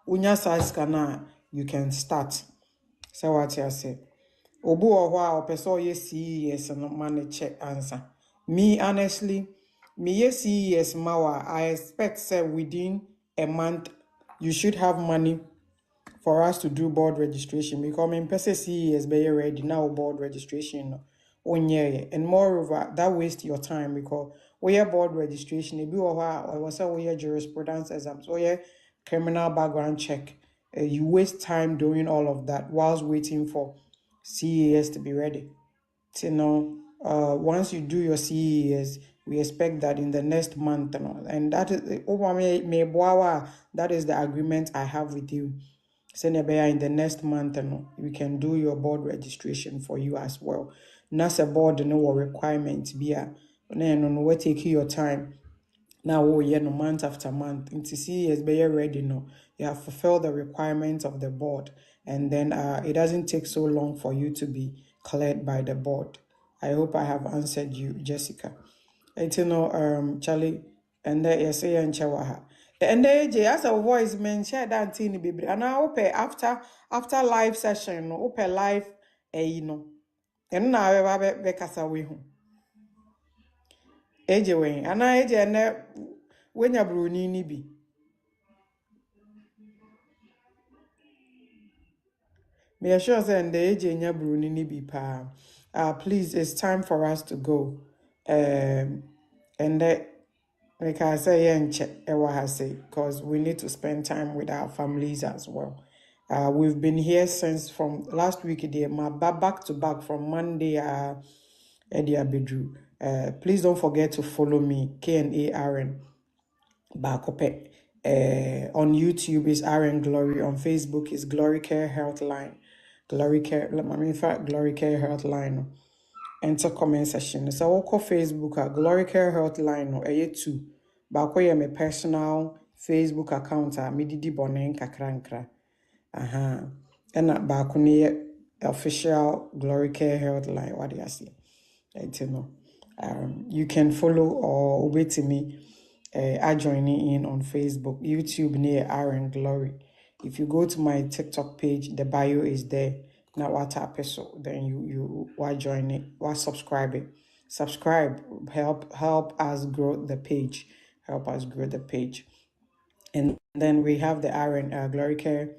Unya size kana you can start. So what I say. Obu or a person ye CES no money check answer. Me honestly, me ye CES mawa. I expect say within a month you should have money for us to do board registration, because I'm person CES be ready now board registration on year, and moreover that waste your time, because we have board registration it be or was we have jurisprudence exams, or yeah criminal background check. You waste time doing all of that whilst waiting for CES to be ready. So now, once you do your CES, we expect that in the next month, and that is that is the agreement I have with you. Senebea in the next month, we can do your board registration for you as well. NASA board no requirement be a no we take your time. Now no month after month. To see as be ready no. You have fulfilled the requirements of the board, and then it doesn't take so long for you to be cleared by the board. I hope I have answered you, Jessica. Charlie, and there you say and chawaha. And there as a voice man share that thing baby. And I hope after live session, hope live And now I have be kasa we home. AJ when and I AJ and when you bruni ni bi. Me sure say and the AJ nya bruni ni bi pa. Please, it's time for us to go. And that like I say because we need to spend time with our families as well. We've been here since from last week, my back to back from Monday, Eddie Abidru. Please don't forget to follow me, K&A RN. Bakope. On YouTube is RN Glory. On Facebook is Glory Care Healthline. Glory Care, in fact, Glory Care Healthline. Enter comment section. So I'll call Facebook at Glory Care Healthline or A2. Bakoye my personal Facebook account at Mididi Bonen Kakrankra. ɛna baako no yɛ official Glory Care Health Line. What do you say? You can follow or wait to me. I joining in on Facebook, YouTube near RN Glory. If you go to my TikTok page, the bio is there. Now what episode? Then you why join it? Why subscribe it? Subscribe. Help us grow the page. Help us grow the page. And then we have the RN Glory Care.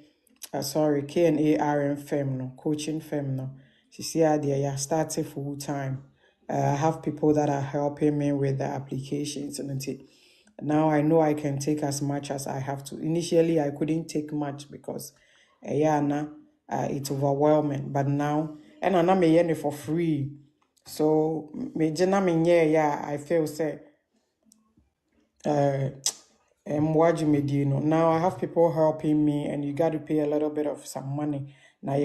K&A RN firm no coaching firm no. See they started full time. I have people that are helping me with the applications and now I know I can take as much as I have to. Initially, I couldn't take much because it's overwhelming. But now, and I'm not for free. So, I feel say, now I have people helping me, and you got to pay a little bit of some money. Now,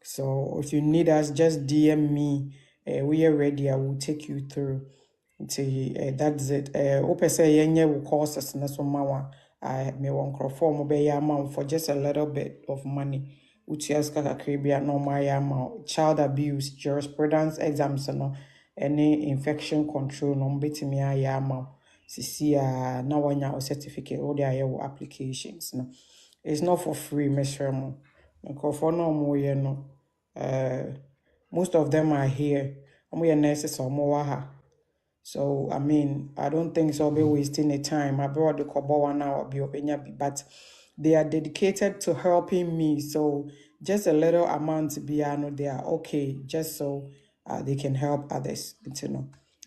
so if you need us, just DM me. We are ready. I will take you through. That's it. Open say yenye will courses na so mawa. I me one crofo be amount for just a little bit of money. Uchias kaka kribia no my amount. Child abuse, jurisprudence exams no any infection control no betimi ya amount. Sisi na wanya certificate or their applications no. It's not for free, Miss Remo. Crofo no more no. Most of them are here. Omo nurses or more. So, I mean, I don't think so. I'll be wasting the time. I brought the kobo 1 hour, but they are dedicated to helping me. So, just a little amount to be, I know they are okay, just so they can help others.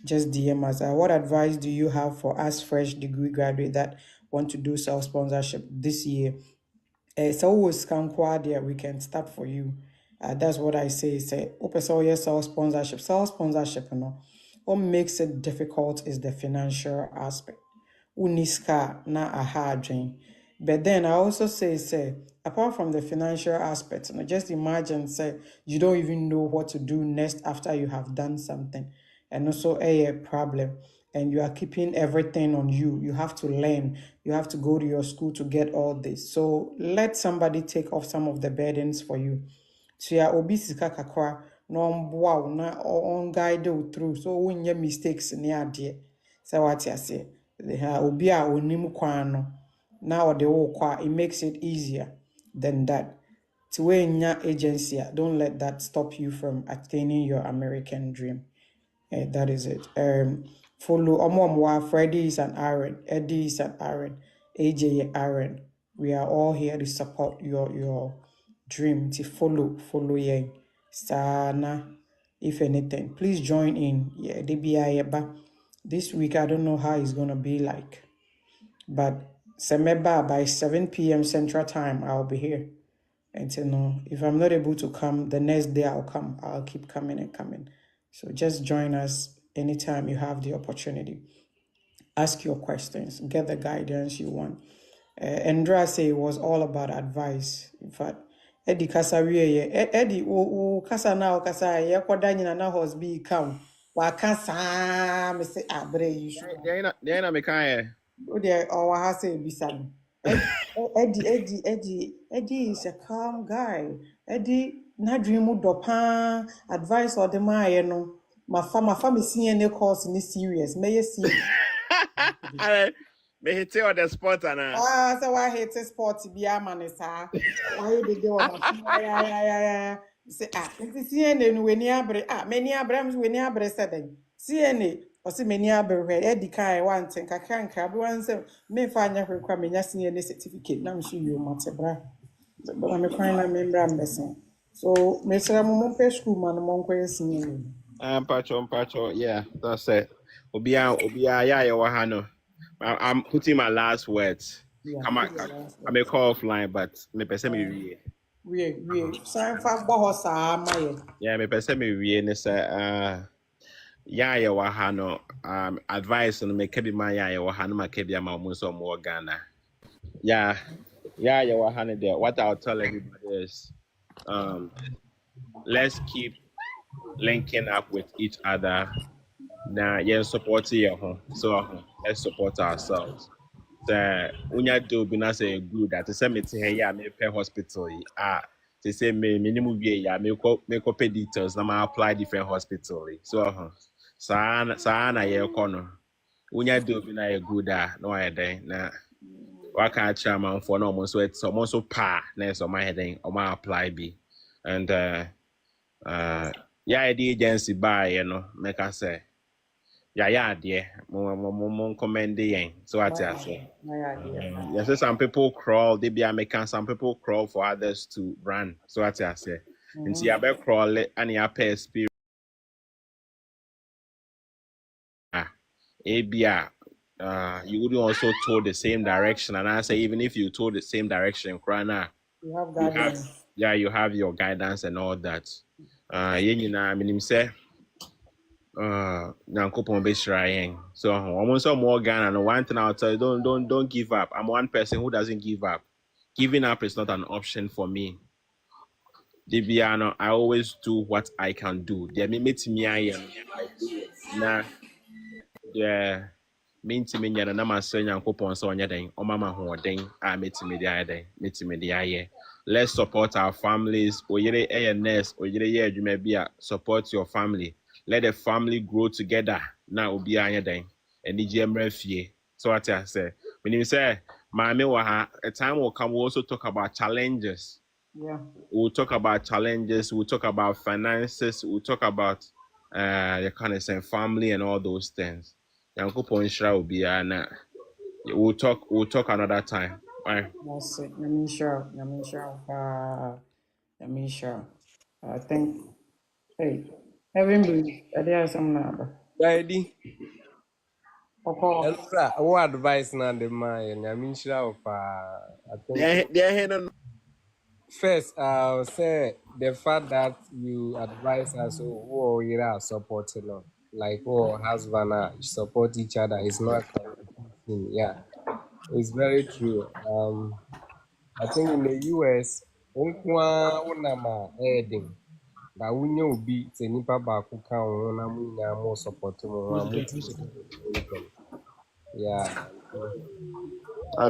Just DM us. What advice do you have for us fresh degree graduate that want to do self-sponsorship this year? So always can there we can start for you. That's what I say. Say, open so yes, self-sponsorship. Self-sponsorship, what makes it difficult is the financial aspect. Uniska na a hard dream. But then I also say, apart from the financial aspect, just imagine, say, you don't even know what to do next after you have done something. And also a problem. And you are keeping everything on you. You have to learn. You have to go to your school to get all this. So let somebody take off some of the burdens for you. So ya obi sika kakra no mboa na on guide you through so wonye mistakes ni ade say what you say obi a onim kwan no na ode wo kwa it makes it easier than that to wenya agency don't let that stop you from attaining your American dream. That is it. Follow Omomwa, Freddie is an RN, Eddie is an RN, AJ RN. We are all here to support your dream. To follow ye. Sana, if anything, please join in. Yeah, DBI. This week I don't know how it's gonna be like, but Semeba by 7 p.m. Central Time I'll be here. And if I'm not able to come, the next day I'll come. I'll keep coming and coming. So just join us anytime you have the opportunity. Ask your questions, get the guidance you want. Andrea say it was all about advice. In fact, Eddie Kasarie, Eddie, Kasa now, Kasa, Yakodanya na hosbi come. Wakasa, me say, Bre, you should. Then I'm a kind. Oh, there, or I say, Bisan. Eddie is a calm guy. Eddie, na dream dopa advice or the my no. My family seeing any course in this serious. May you see? May he tell the spot and So I hate sport to be a man, sir. Why did you want to say, it's CNN when you are many Abrams when you are said. CNN or see many Abrams, Eddie Kai one thing, I can't crab one, so may find your requirement, CNN certificate. Now I'm sure you must bra. But I'm a final member, I'm missing. So, Mr. Mompe school man, Monque is singing. Pacho, yeah, that's it. Obia, yeah, Wahano. I'm putting my last words. Yeah, I may call offline, but me pese me we sign for Bohosa, my. yeah, me pese me ne say yeah, Wahano advice on me kebi my yeah, Wahano ma kebi ma mo so more Ghana. Yeah, Wahano there. What I'll tell everybody is let's keep linking up with each other. Now, yeah, support you. So let's support ourselves. unya do be na say good that say me te here me pay hospital they say me minimum be ya me ko pay details na ma apply different hospital so na ye ko no unya do be na ye good no I den na waka chairman for no so it's almost so pa na so my heading or my apply be and yeah the agency buy you know make I say yeah dear mo commend yen so what I say yes some people crawl they be making some people crawl for others to run so what I say and see I be crawl and ya pay experience ABR you wouldn't also told the same direction and I say even if you told the same direction crana You have guidance. you have your guidance and all that you know I mean say Nyankopon be trying. So almost more Ghana. And one thing I'll tell you, don't give up. I'm one person who doesn't give up. Giving up is not an option for me. Dibiano, I always do what I can do. They meet me I am. I do it. Nah, yeah. Minti me nyana na masɛ Nyankopɔn sɛ ɔnyɛ den ɔmama hoɔden a metimi de ayɛ den metimi de ayɛ. Let's support our families. Oyere ɛyɛ nurse, oyere yɛ adwuma bi a support your family. Let the family grow together. Na obi anyɛ den anigye mmra fie. So what I say, when you say maame wɔ ha, a time will come we'll also talk about challenges. Yeah. We'll talk about challenges, we'll talk about finances, we'll talk about the kind of say family and all those things. Yankopon Shra will be we'll talk another time. Bye. That's it. Yamisha. I think, hey, having been, there are some number. Daddy, Okay. what advice na the man? I mean, sure, I think first, I'll say the fact that you advise us who are supporting, like husband support each other is not competition. Yeah, it's very true. I think in the US, unama heading. But we know be nipa baako ka ho na mo nya mo support mo yeah.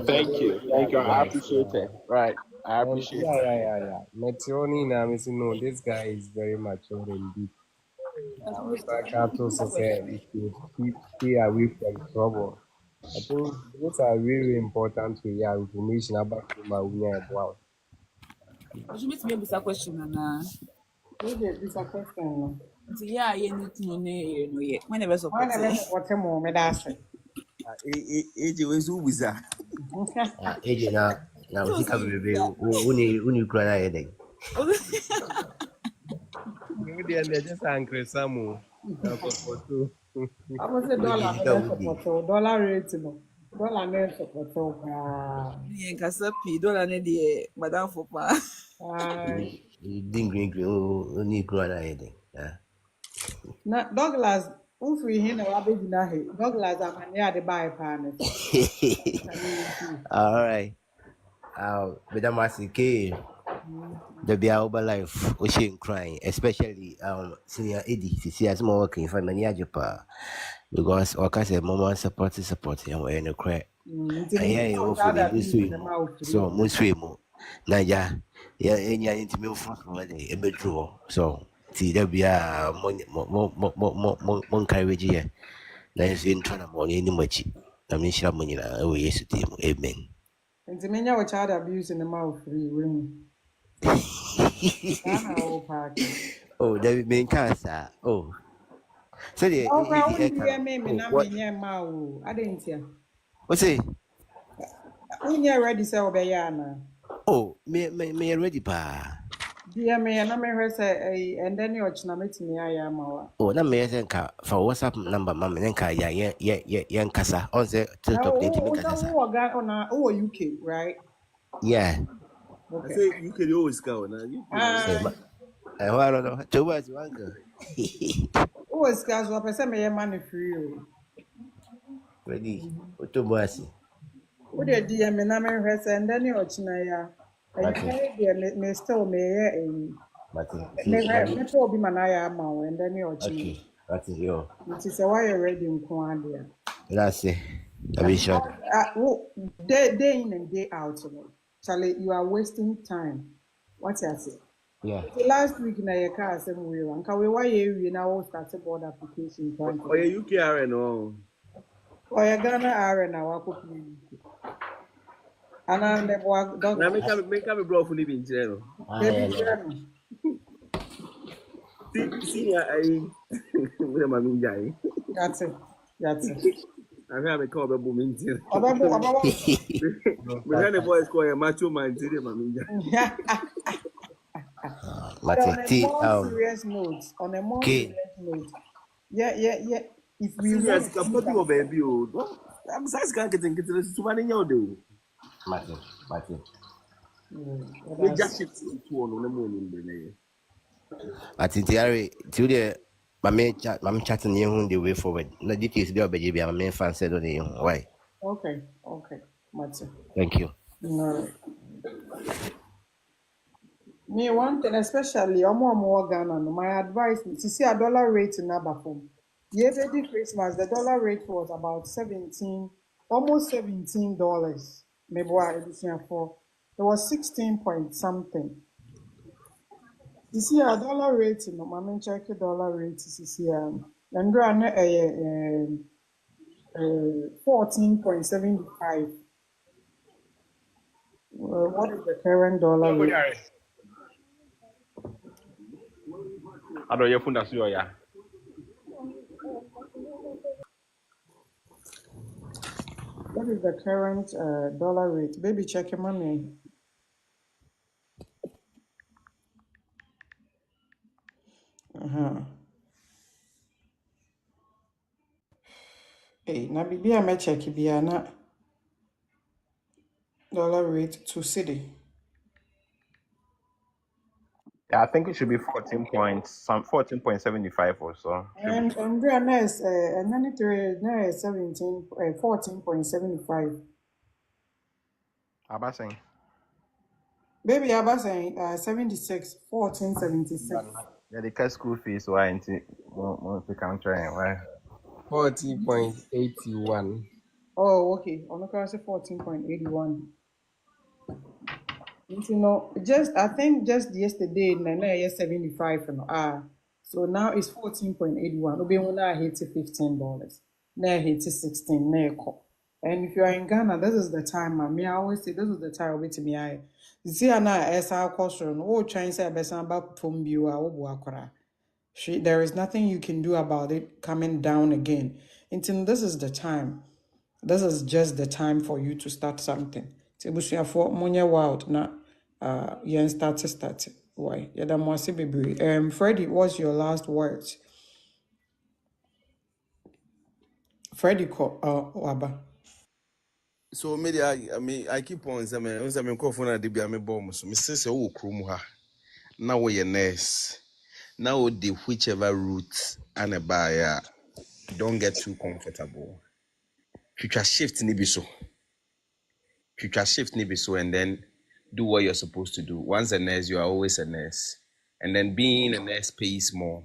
Thank you. I appreciate it. Right. I appreciate it. Yeah. Meteoni na me say no, this guy is very mature indeed. I can't also say we should stay away from trouble. I think those are really important to hear information about my wow. You meet me with a question and This a question. yeah, you need to know yet. Whenever support What's more, me that's it. AJ was who was that? AJ na usika bebe uni kura na yeden. You dey just angry samu. I was a dollar rate, dollar net support. yeah, Casapi, don't need the Madame Fopa. Ding green uni kura na yeden. Na Douglas, free him or baby na he. Douglas, I'm near the buy pan. All right. Bedamasi K. The Biauba life, ocean crying, especially senior Eddie. See, as more working for many Japa because Oka said, Mama support, and we're in a crack. And here you hopefully this way. So, Muswimo, Naja, yeah, and you're into me for a bedroom. So, see, there be a mon carriage here. Nice in Tronamon, any much. I mean, Shamanina, oh, yes, amen. And to me, our child abuse in the mouth free room. Oh, David main cancer. Oh, so the I didn't hear. What's it? When you're ready, so Bayana. Oh, me ready, pa. Dear me, and I'm and then you're meeting me. I am. Oh, na me think for WhatsApp number, mama, then ka yan kasa. On the top date me kasa. Oh, UK, right? Yeah. I say you can always go now. I don't know. Towards one girl. Oh, it's casual. I say me money free. Ready. Otoboasi. What the dear me na me and then you're chinaya. And me still me me to be manaya and then you're okay. That is your. It is a why you're ready in Kwandia. That's it. be sure. Day in and day out. Charlie, you are wasting time. What's your say? Yeah. Last week, na your car same way. And can we why you now start a board application? Or your UK RN or your Ghana RN now wako PUK. And I'm the work dog. na make me bro for living jail. See I with my minjai. That's it. I have a call about booming jail. About We had a voice called a macho man today, my minjai. But on a more serious note, yeah. If we serious, I'm not your baby. I'm just getting to money your do. Martin. We just shift to one on the morning. Martin, today, I'm chatting you the way forward. No details, there, baby. I'm a main fan said on the why. Okay, Martin. Thank you. No. Me one thing, especially more Ghana. My advice is to see a dollar rate in Abafom. Yesterday Christmas, the dollar rate was about almost $17. Maybe for it was 16 point something. You see a dollar rate, no, my check the dollar rate is here. And run 14.75. What is the current dollar rate? I don't know if you are. What is the current dollar rate? Baby, check your money. Hey, na bibi a me check biya na dollar rate to city. Yeah, I think it should be 14.75 or so. And Andrea is and then it is 14.75. Abba saying. Baby, I was saying 14.76. Yeah, the cash school fees why into the country why 40.81. Oh, okay. On the currency 14.81. You know, I think just yesterday, Nana 75 so now it's 14.81. Obi una hit $15. Now hit 16. And if you are in Ghana, this is the time, I always say this is the time wait me. You see, esa question. Oh, trying to say about from there is nothing you can do about it coming down again. Until this is the time. This is just the time for you to start something. For money wild na yen start. Why? Yada mwasi baby. Freddie, what's your last words? Freddie waba. So media I keep on saying call for na debi ame bomb so me say wo krom ha na wo ye nurse na wo the whichever route and a buyer don't get too comfortable. Twitwa shift ni bi so and then do what you're supposed to do. Once a nurse, you are always a nurse. And then being a nurse pays more.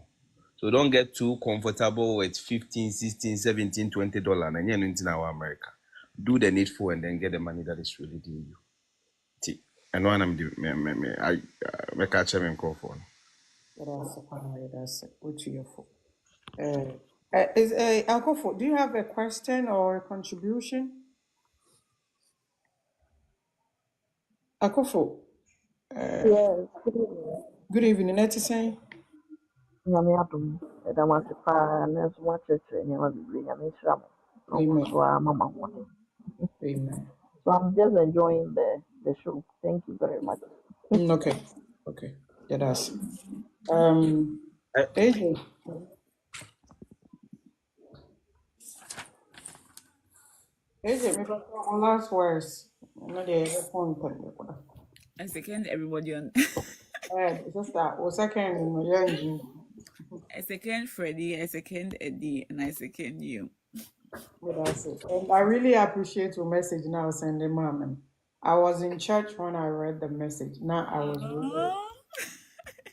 So don't get too comfortable with $15, $16, $17, $20 and you're in our America. Do the needful and then get the money that is really due you. And one I'm I catch him in call for. That's what you're for. Alcohol, do you have a question or a contribution? Akofo. Yes, good evening. Good evening. Let's say. Nyame adom. Ɛda mo ase paa na nso moakyerɛkyerɛ nneɛma bebree. Nyame nhyira mo. Na ɔnkɔ so ara ma mo ahoɔden. Amen. So I'm just enjoying the show. Thank you very much. Okay. Yeah, that's. AJ. AJ, maybe on last words. No, the point. I second everybody on. It's just that. Or second, yeah. I second Freddie, I second Eddie, and I second you. Well, that's it. And I really appreciate your message now, sending mom. I was in church when I read the message. Now I was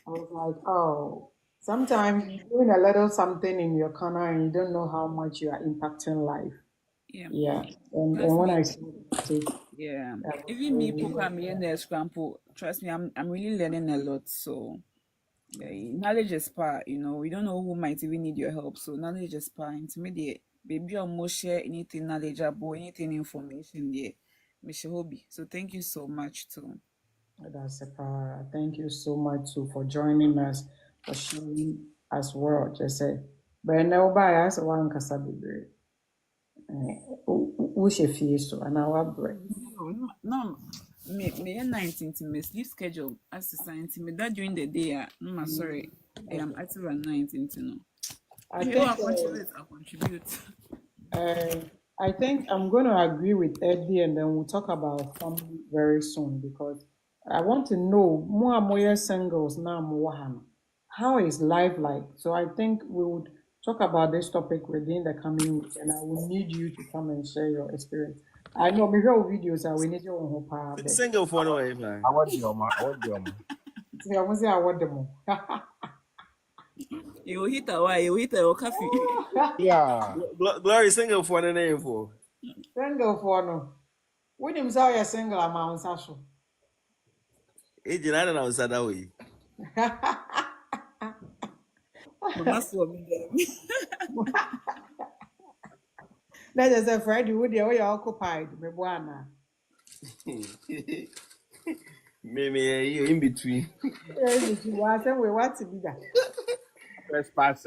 like, oh, sometimes you're doing a little something in your corner and you don't know how much you are impacting life. Yeah, and when I saw it, Yeah, I was even me, really Poker, me and the scramble. Trust me, I'm really learning a lot. So knowledge is power. We don't know who might even need your help. So knowledge is power. Intermediate, baby, almost share anything knowledgeable, anything information there. Miss Hobby. So thank you so much too. that's a power. Thank you so much too for joining us, for sharing as well. Just say, but now by us one casabi. Who she feel so and our break. No, me 19 to me sleep schedule as society me that during the day. No, sorry, I am active at 19 to know. I If you think want to contribute, I'll contribute. uh, I think I'm going to agree with Eddie, and then we'll talk about family very soon because I want to know more and more singles now more how is life like. So I think we would talk about this topic within the coming weeks, and I will need you to come and share your experience. I know we hear videos are we need you on her Single for no way, man. I want the Oma. I want the Oma. See, I want to say I want them. You hit a why, you hit a coffee. Yeah. Glory single for the name for. Single for no. When him say you're single, I'm on Sasho. Agent, I don't know that way. Mama saw me there. That is a Friday, would you occupied, me buana. Maybe you in between. You are saying we want to be that. Trespass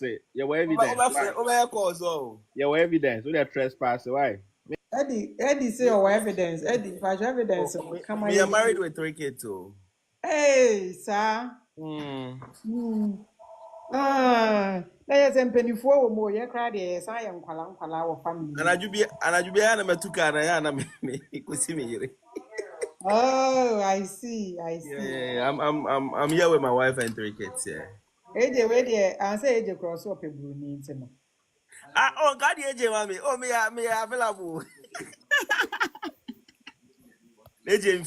it. Your evidence. Over cause oh. Your evidence. Who that trespass? Why? Eddie say your evidence. Eddie, if I show evidence, come Me are on. married with 3 kids too. Hey, sir. Na yɛ mpanimfoɔ wɔ mu yɛ kra deɛ yɛsan yɛ nkwala wɔ family. Anadwubia na matuka na ya na me kusi me yere. Oh, I see. Yeah, I'm here with my wife and 3 kids. Yeah. AJ, wait there. I say AJ cross up a bruni into. Oh, God, AJ, mommy. Oh, me available. AJ in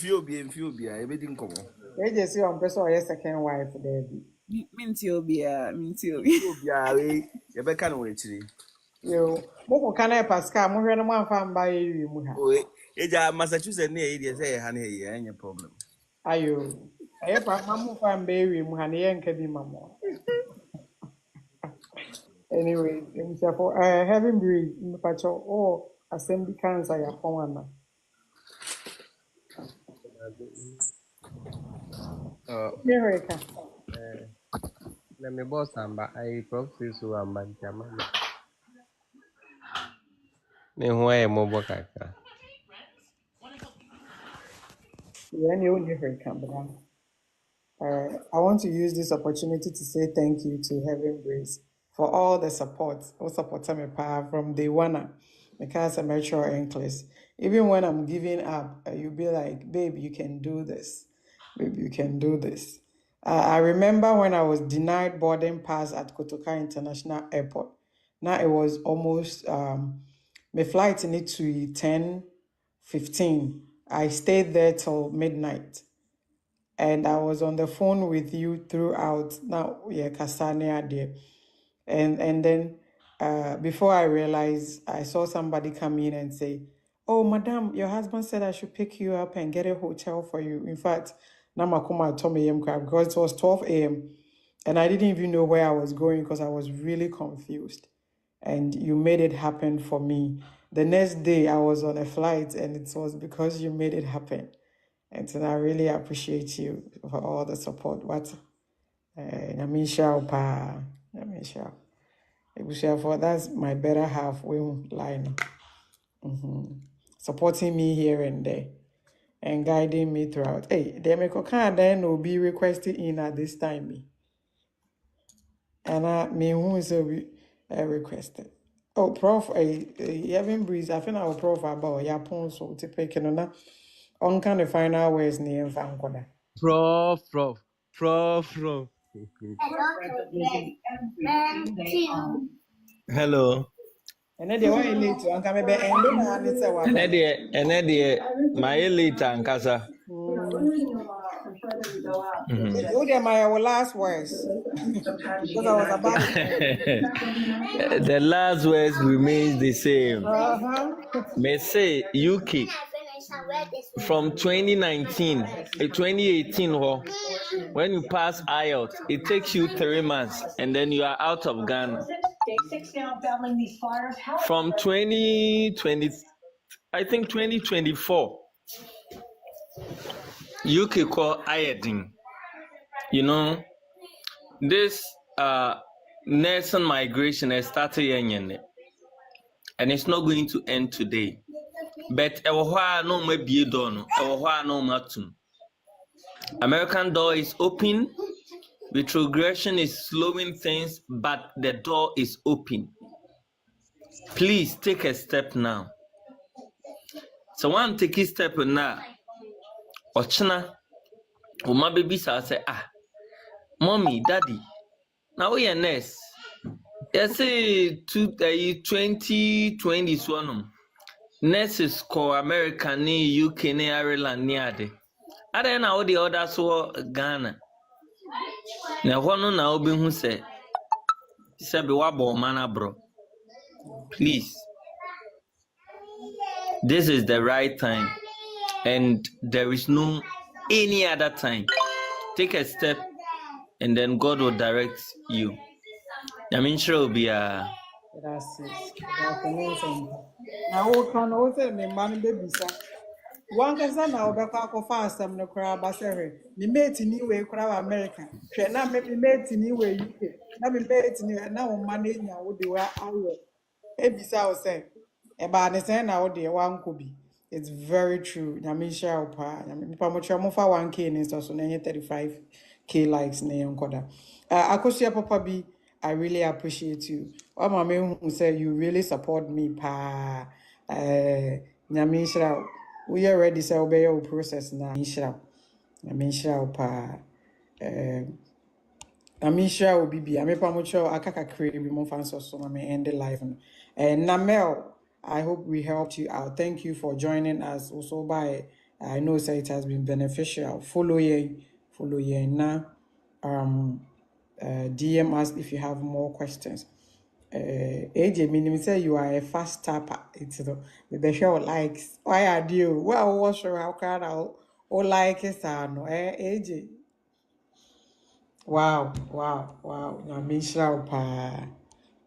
Phobia, everything come on. AJ see on person or your second wife there. Minty Obia. Phobia, you better can't wait. Yo, Moko can I Pascal, more than one fan by you. Oh, AJ, Massachusetts near AJ say, honey, any problem. Ayo, I have a mamma fan baby, Muhani and Kedi Mamma. Anyway, for having breed in the patch or assembly cancer, I have America. Let me boss amba I proxy so amba chama. Me huwa mobo kaka. I want to use this opportunity to say thank you to Heaven Grace for all the support. All support me from day one. Because I'm mature NCLEX. Even when I'm giving up, you'll be like, babe, you can do this. Babe, you can do this. I remember when I was denied boarding pass at Kotoka International Airport. Now it was almost my flight in it to 10:15. I stayed there till midnight. And I was on the phone with you throughout. Now, yeah, Kasania there. And then before I realized, I saw somebody come in and say, "Oh, madam, your husband said I should pick you up and get a hotel for you." In fact, Namakuma told me because it was 12 a.m. and I didn't even know where I was going because I was really confused. And you made it happen for me. The next day, I was on a flight, and it was because you made it happen. And so I really appreciate you for all the support. What? Namisha pa. Namisha. For that's my better half line. Supporting me here and there and guiding me throughout. Hey, they make a kind then will be requested in at this time. And I mean who is a requested. Oh, Prof, Evan Breeze, I think our prof about Yapon so to pick on kind of final words near Vankoda. Prof. Hello. And then they want to late to come back and then I say what. And then my later and casa. Oh, dear, my last words. Because I was about to say. The last words remains the same. Uh-huh. May say UK from 2019, 2018, when you pass IELTS, it takes you 3 months and then you are out of Ghana. From 2020, I think 2024, UK call IEDIN. You know, this nursing migration has started and it's not going to end today. But American door is open. Retrogression is slowing things, but the door is open. Please take a step now. So one take a step now. Ochina, my baby say, mommy, daddy, now we are nurse. Yes, 2020 one. Nurses call America, UK, Ireland, near there. I don't know the others were Ghana. Now, one now be who say be wabo mana bro. Please, this is the right time, and there is no any other time. Take a step, and then God will direct you. I mean, sure will be a. That's amazing. Now, who can also me man baby sir? One can say now be kwa fast am no kra ba say me mate ni we kra America. Hwe na me mate ni we UK. Na me mate ni na wo man nya wo de wa awo. Ebisa wo say e ba ne say na wo de wa nko bi. It's very true. Nyame share opa. Nyame pa mo twa mo fa 1k ni so na 35k likes na yen koda. Akosia papa bi, I really appreciate you. Oh, mommy who said you really support me, pa. Nyame shira. We are ready to obey your process now. Nyame shira pa. Nyame shira obi bi. Ame pa mo cho akaka create bi mo fan so na me end the live no. Namel, I hope we helped you out. Thank you for joining us also by I know say it has been beneficial. Follow ye now. DM us if you have more questions. AJ, meaning say you are a fast tapper. It's the show likes. Why are you? Well, what's your how can I all like it? No, AJ. Wow. Namisha pa.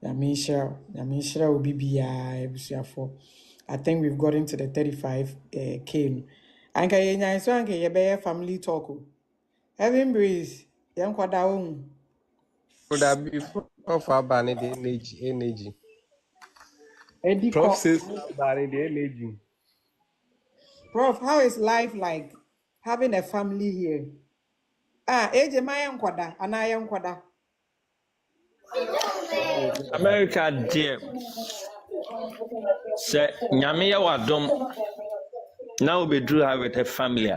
Namisha will be for. I think we've got into the 35K. And can you so you be family talk? Heaven breeze. Young kwada Would that be Prof Abani the energy? Prof Ediko. says Abani the energy. Prof, how is life like having a family here? AJ, my young kwada, and I young kwada. America, dear. Say, Nyame wa dom. Now we drew her with her family.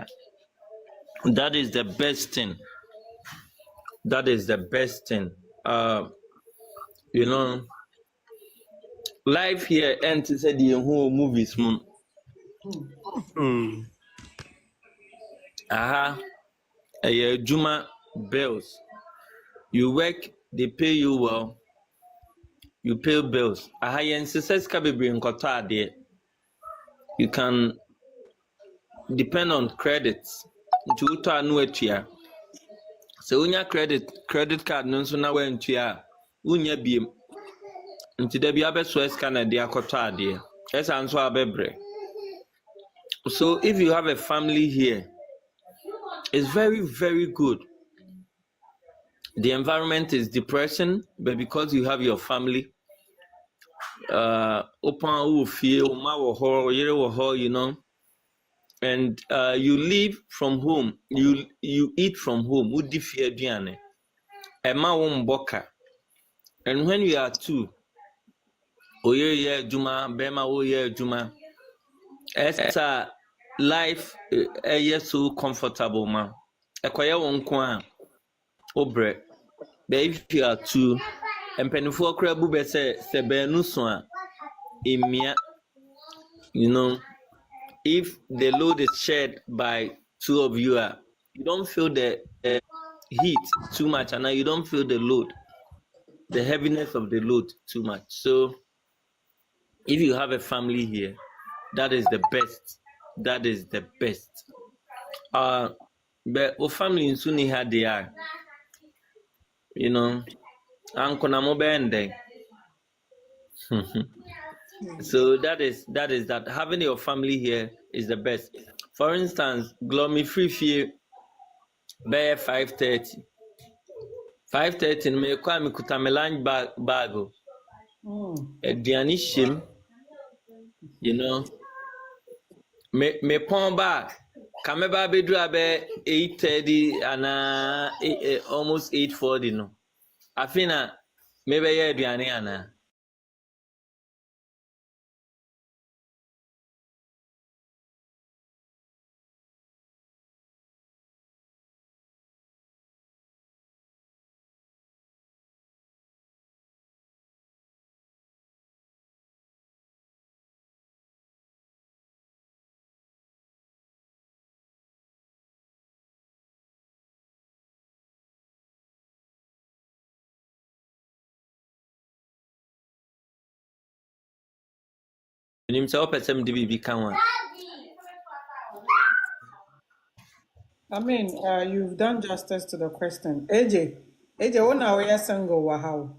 That is the best thing. You know, life here ends said the whole movies moon. Juma bills. You work, they pay you well. You pay bills. You can depend on credits. So when your credit card no so na went to ya unya biem. Nti da bia be so scanner de akoto ade. Esa nso abebre. So if you have a family here, it's very, very good. The environment is depressing, but because you have your family, you know, and you live from home, you eat from home. And when you are two, life is so comfortable, man. Obre, but if you are two, and penifo krabu be say sebenu so emia, you know, if the load is shared by two of you, you don't feel the heat too much, and now you don't feel the load, the heaviness of the load too much. So if you have a family here, that is the best. That is the best. But family in Sunni had they are, you know, uncle Namobende. So that is that. Having your family here is the best. For instance, Glomy Free Fee by 5:30. 5:30 me kwa me kuta me lunch bag. Aduane hyem, you know. Me pon ba ka me ba bedu abe 8:30 and almost 8:40 no. Afina me be ye aduane ana. Nim se opesem de bibi kan wa. I mean, you've done justice to the question. AJ, when are we single? Wow.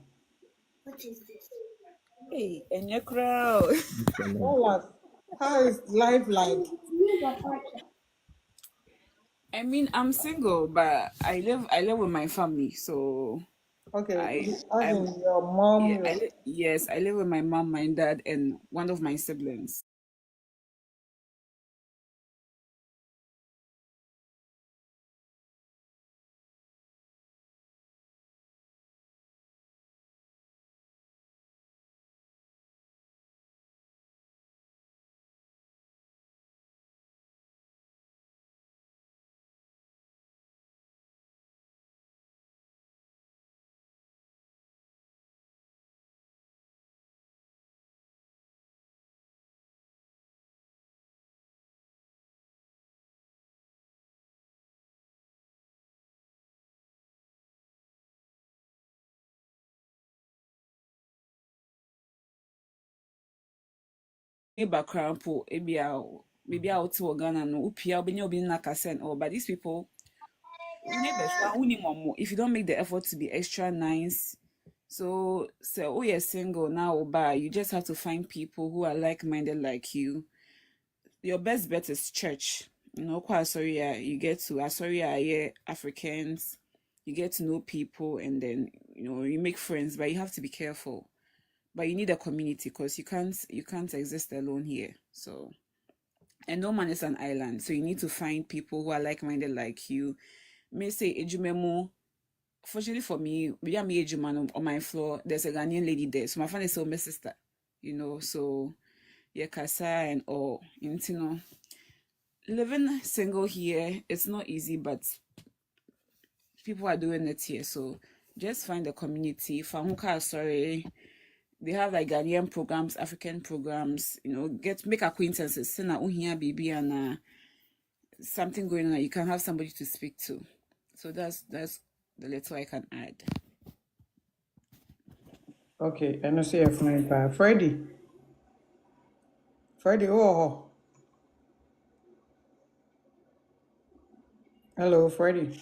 Hey, and your crowd. How is life like? I mean, I'm single, but I live with my family, so Okay, I as I'm in your mom, yeah, yes, I live with my mom, my dad, and one of my siblings. Background po maybe out to Ghana no upia obi na kasent oh, but these people neighbors if you don't make the effort to be extra nice. So you're single now, but you just have to find people who are like-minded like you. Your best bet is church. You know, quite sorry, you get to Africans, you get to know people, and then you make friends, but you have to be careful. But you need a community because you can't exist alone here. So, and no man is an island, so you need to find people who are like-minded like you. May say ejumemo. Fortunately for me, we are me ejuma on my floor. There's a Ghanaian lady there, so my friend is my sister. So yeah, kasa and all. Living single here, it's not easy, but people are doing it here. So just find a community. Famuka, sorry. They have like Ghanaian programs, African programs, make acquaintances. Sena uhia baby and something going on, you can have somebody to speak to. So that's the little I can add. Okay, I know see a fine pa. Freddie, oh. Hello, Freddie.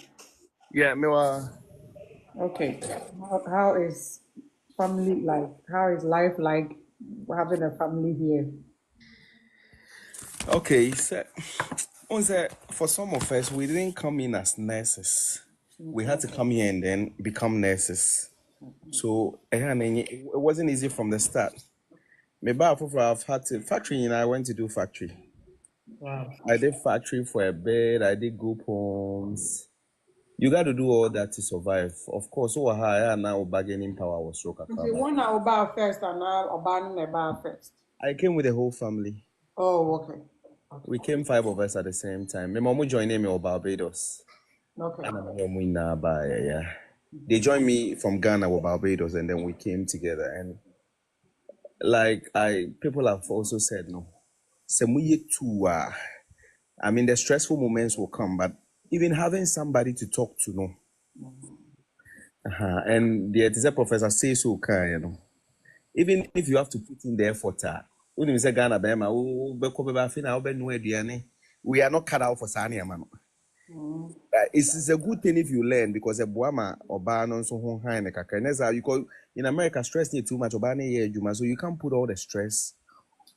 Yeah, me Okay, how is family like? How is life like having a family here? okay. So, for some of us, we didn't come in as nurses. We had to come here and then become nurses. So it wasn't easy from the start. Maybe I've had to factory, I went to do factory. Wow. I did factory for a bit. I did group homes. You got to do all that to survive. Of course, now bargaining power was so If you want to buy first and now buy first. I came with the whole family. Oh, okay. We came 5 of us at the same time. My mom joined me in Barbados. Okay. Yeah. They joined me from Ghana or Barbados, and then we came together. And like people have also said, no, I mean, the stressful moments will come, but even having somebody to talk to, no. And the professor says so, you know. Even if you have to put in the effort, when you say Ghana, we are not cut out for Sanya, man. It's a good thing if you learn because a boama or ban so high you call in America stress need too much or so you can't put all the stress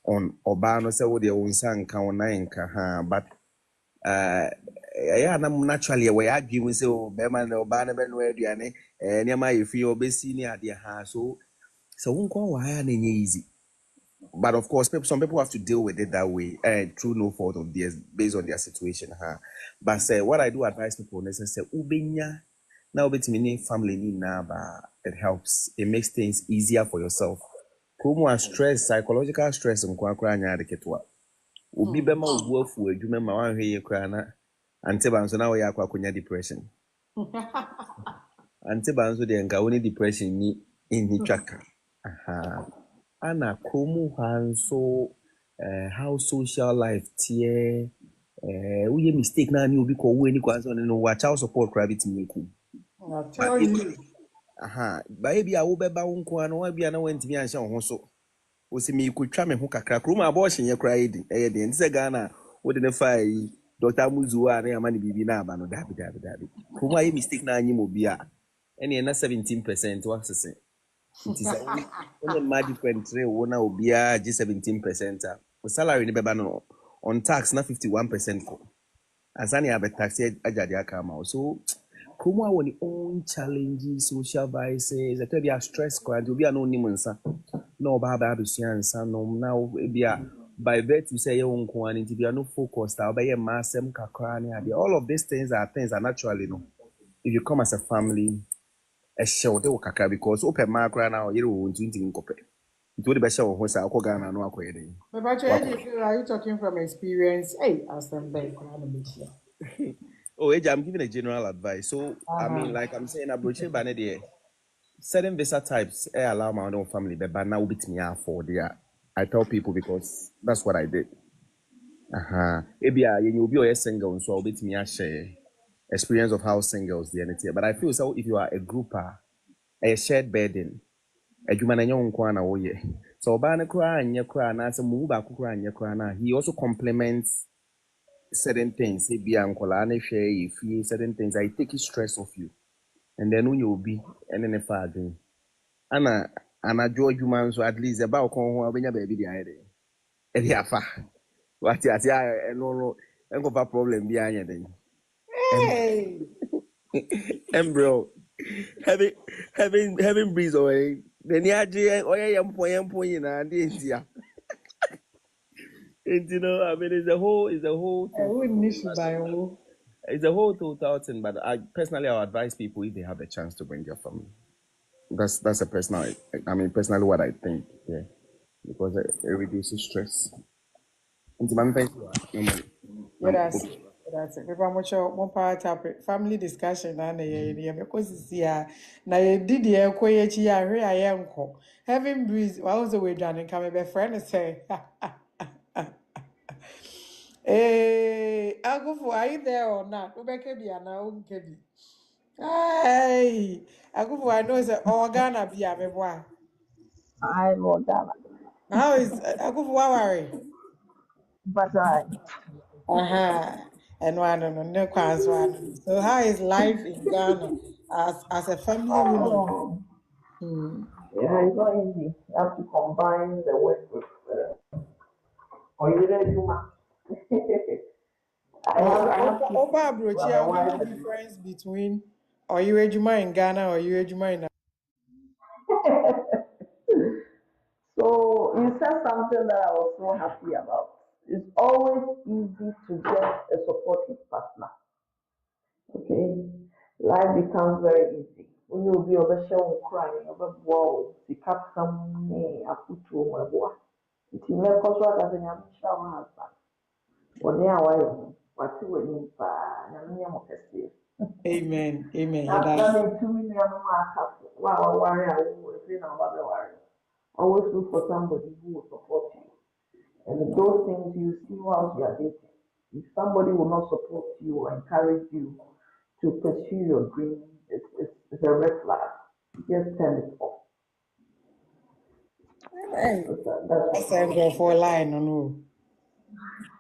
on Obano say what they own sang but yeah, naturally we argue we say oh Bema no Obana Benwediane and Yama if you obey senior dear so won't call why easy. But of course, some people have to deal with it that way, through no fault of theirs, based on their situation. But say what I do advise people is say, "Ubenya now between family ni na ba it helps. It makes things easier for yourself. Kumu stress, psychological stress, nkwa kra nya de ketwa. Ubi bema ubu afu adwuma ma wan hwe ye kra na ante ba nso na wo ya akwa konya depression. Ante ba nso de nka woni depression ni in twaka. Ana kromu hanso how social life tie we mistake na ni obi ko we ni kwanso no wa child support private meku I tell you. Ba e bia wo beba wo nko ano wa bia na wantimi anhye ho so o se me kutwa me ho kakra kromu abortion ye kra edi de nse Ghana wo de ne fai Dr. Muzuwa na amani bibi na aba no dabi kromu aye mistake na anyi mo bia ene na 17% wa sese. It is only my different three one will be a G17%. Salary in the on tax na 51% ko. As any other tax ajadia come out. So Kuma on the own challenges, social biases, I tell you stress crowd, you'll be an only monsa. No baba no now be a by virtue say your own quantity, you are no focused, I'll be a massem kakrani. All of these things are naturally no. If you come as a family, a show they will kaka because open macro now you won't incope. It would be show who's a Kogana no acquainted. But are you talking from experience? Hey, as them back. Oh, I'm giving a general advice. So I mean, like I'm saying, approach Banedi, certain visa types allow my own family, but now bit me out for there. I tell people because that's what I did. Maybe you'll be a single, so I'll bit me a share experience of how singles the entity. But I feel so if you are a grouper, a shared burden. Adwuma na nyo nkwa na wo ye so oba ne kra anye kra na se mu ba kra anye kra na he also complements certain things say bia nkola na hwe if certain things I take stress off you and then when you be and then fa again ana anajo adwuma nso at least eba okon ho obenya ba bi dia ede e dia fa what ya say no enko fa problem bi anye den Hey, bro having breeze away then ya je oya yempo na dey dia. And you know, I mean, it's a whole I wouldn't need to buy a it's a whole total thing. But I personally, I would advise people if they have the chance to bring their family. That's a personal. I mean, personally, what I think. Yeah, because it reduces stress. And man, thank That's it. People much more part of family discussion and because it's here. Now you did the quiet here. Here I am. Having breeze. What was the way done? And come be friend and say, "Hey, I'll go for are you there or not? Rebecca be and I won't get it. Hey, I go for I know it's an organ be a boy. I know that. How is I go for worry? But I, And one on no cause one. So how is life in Ghana as a family woman? oh, Hmm. yeah, it's not easy. You have to combine the work with, or you really do much. I have two Oba kids. You Abrochi, have a how wife many and difference between are you Ejuma in Ghana or you Ejuma in So you said something that I was so happy about. It's always easy to get a supportive partner. Okay, life becomes very easy when you be over show crying over wow, the cap some me I put to my boy. It is not possible that I am sure husband. When they are white, what you will need for an animal festive. Amen. Amen. Yeah, Not that's only 2 million mark. Wow, worry, I will say no other worry. Always look for somebody who will support you. And those things you see while you are dating. If somebody will not support you or encourage you to pursue your dream, it's a red flag. Just turn it off. That's a go for line, no.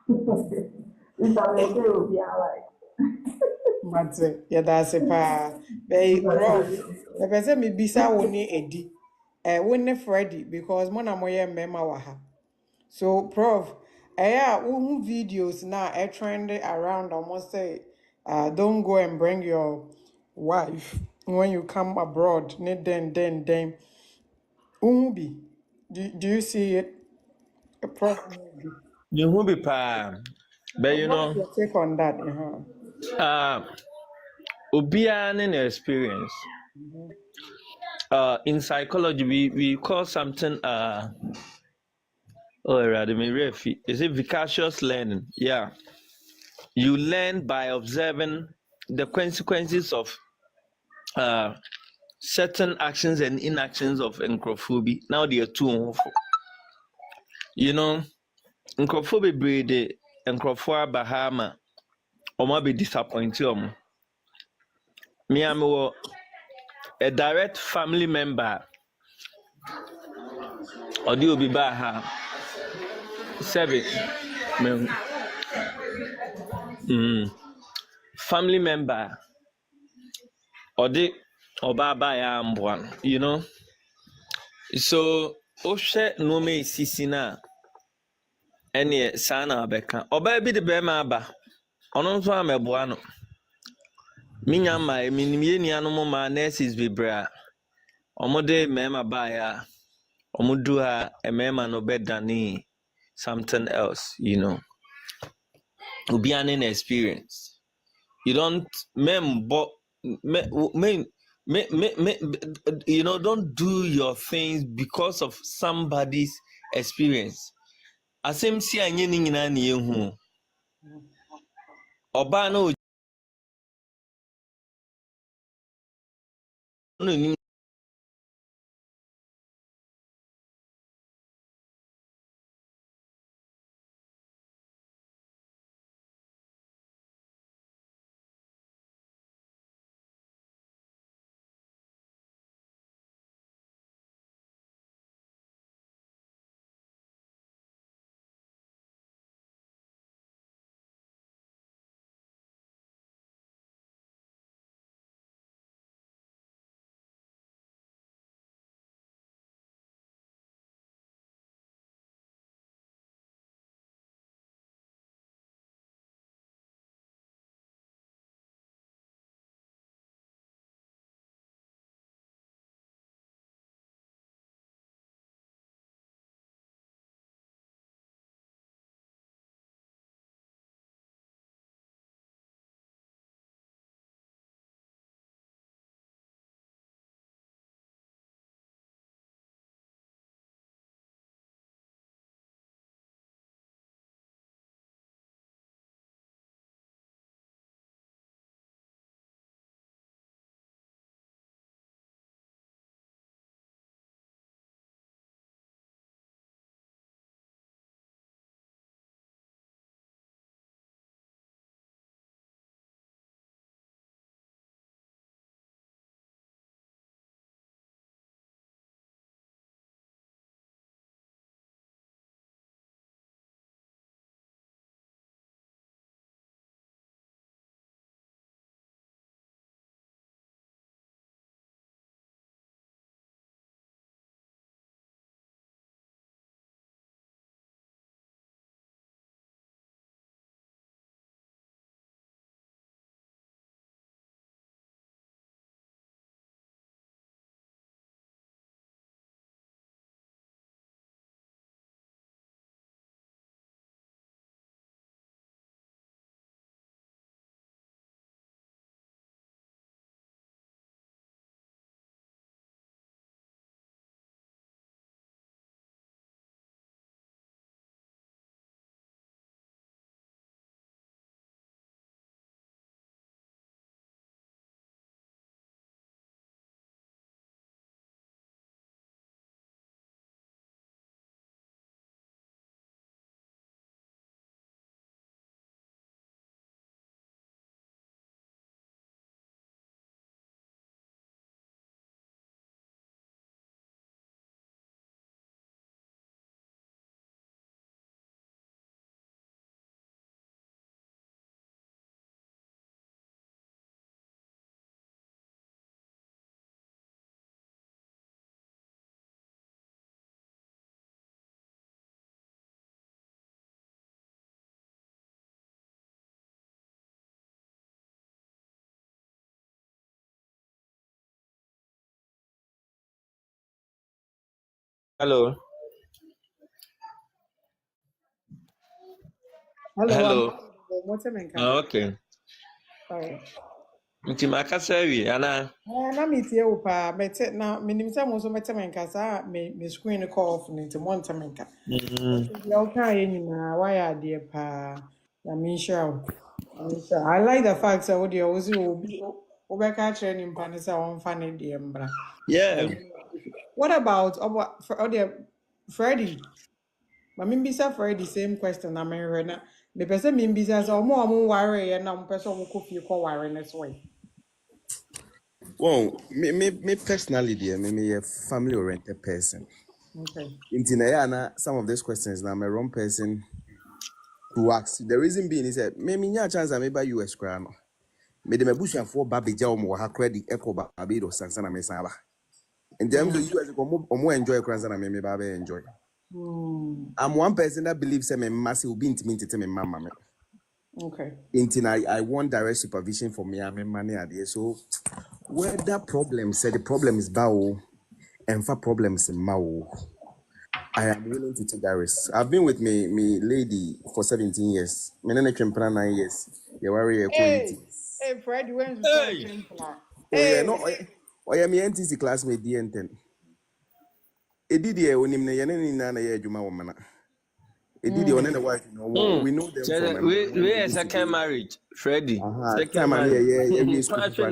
It's an essay will be alright. But yeah, that's a pa. Prof, the person me bisa woni edi. Woni Freddy because mona moye mema waha. So, Prof, videos now trend around almost say, don't go and bring your wife when you come abroad. Then. Be. Do you see it, Prof? You will be pa, but you What's know, your take on that? Obia an experience. In psychology, we call something is it vicarious learning? Yeah, you learn by observing the consequences of certain actions and inactions of nkrofobia. Now they are too, you know, nkrofobia breed nkrofo Bahama or be disappointed. Me am a direct family member or the obi baha seven family member or the obaba ya ambwan, you know. So Oshe no me sisina any sana beka oba bi de be ma aba ono nso ameboa no minya ma minimie nuanom ma nurses bebra omode mema ba ya omudu ha emema no bedani something else, you know. Ubi an experience. You don't you know, don't do your things because of somebody's experience. Asem si anye ni nyina na yehu. Oba na o Hello. Hello. Hello. What's your name? Oh, okay. Sorry. Nti makasa wi ana. Na metie wo pa mete na minim sɛ mo so mete menka saa me screen call off ne nti mo nte menka. Ya wo ka ye nyina why ade pa na me nhyira wo. I like the fact that what you always obi obeka kyerɛ nimpa ne sɛ wɔmfa ne deɛ mbra. Yeah. What about Freddie? Ma mimbisa Freddie same question na menhwɛ na mepɛ sɛ mimbisa sɛ ɔmo ware yɛ na mpɛ sɛ ɔmo kɔ fie kɔ ware ne so ɛ. Well, me personally, dear, me a family-oriented person. Okay. In Tinayana, some of these questions, now I'm a wrong person to ask. The reason being is that me nya chance I may buy US crown. Me de me bush and for baby jaw mo ha credit echo babido sansana me saba. In terms of US, more enjoy crowns than I may baby enjoy. I'm one person that believes I'm a massive being to me to tell me mama. Okay. In I want direct supervision for me. I'm a money idea. So where that problem said the problem is bow and for problems in Mao, I am willing to take that risk. I've been with me lady for 17 years. Me nene twempena 9 years. You worry Hey, Freddie, when you say twempena? Oh yeah, no. Oh yeah, me NTC classmate D10. Edidi e onim ne yene ni na ye adwuma wo mana. Edidi one ne wife no we know them from we a second marriage, Freddie. Second time marriage. we school for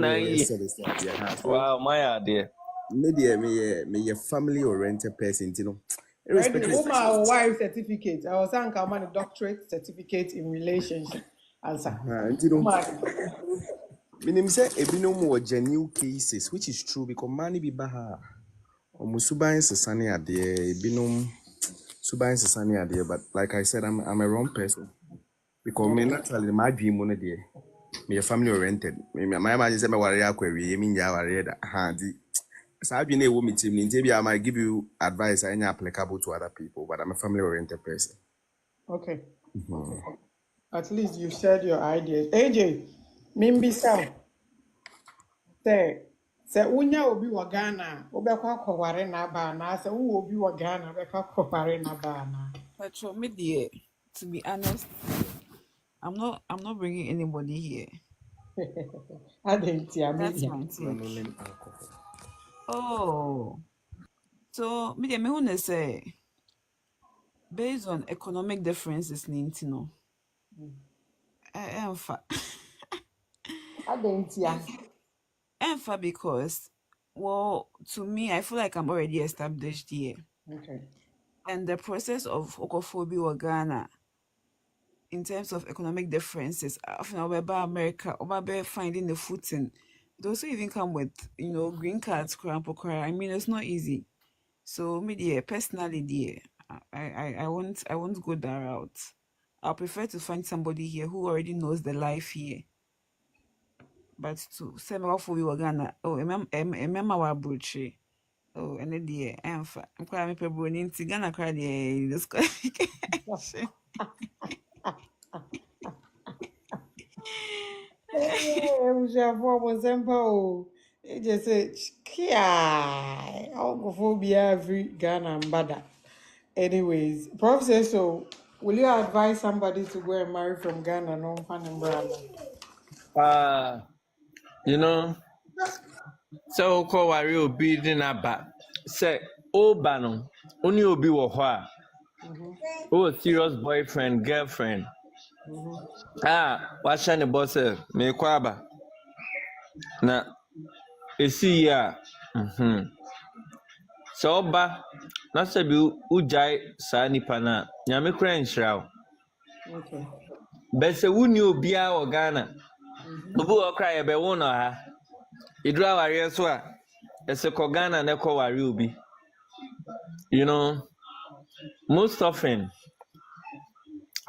Wow, my idea. Me family oriented person, you know. Irrespective of my wife certificate, I was saying I'm a doctorate certificate in relationship. Answer. Minim say ebinom wo genuine cases, which is true because money be baha. Omusuban sesane ade ebinom suban sesane ade, but like I said, I'm a wrong person because me naturally my dream one day. Me a family oriented. My imagine say me worry akwa me nya worry da ha di. So I been a woman team. Maybe I might give you advice I ain't applicable to other people, but I'm a family oriented person. Okay. At least you shared your ideas. AJ, mimbi sao. Say unya obi wa Ghana, obekwa kware na ba na say wo obi wa Ghana obekwa kware na ba na. But me dear, to be honest, I'm not bringing anybody here. That's my take. Oh, so me dear, me wanna say, based on economic differences, Nintino. Enfa because, well, to me, I feel like I'm already established here. Okay. And the process of okophobia or Ghana, in terms of economic differences, often about America, about finding the footing, those who even come with, green cards, I mean, it's not easy. So, me, dear, personally, dear, I won't go that route. I'll prefer to find somebody here who already knows the life here. But to say me for we were Ghana, remember our broochie. Oh, and then the I'm quite a people in Ghana cry the disqualification. It just said, "Kia, homophobia every Ghana and bada." Anyways, Prof says so. Will you advise somebody to go and marry from Ghana? No, So call worry obi di na ba. Say oba no, only obi wo ho a. Oh, serious boyfriend, girlfriend. What's the boss? Me kwaba. Na esi ya. So oba na se bi ujai sa nipa na. Nyame kra nhyira. Okay. Bese wuni obi a wo Ghana. Obi wo kra ye be wo no ha. Idura ware so a ese ko Ghana na ko ware obi. Most often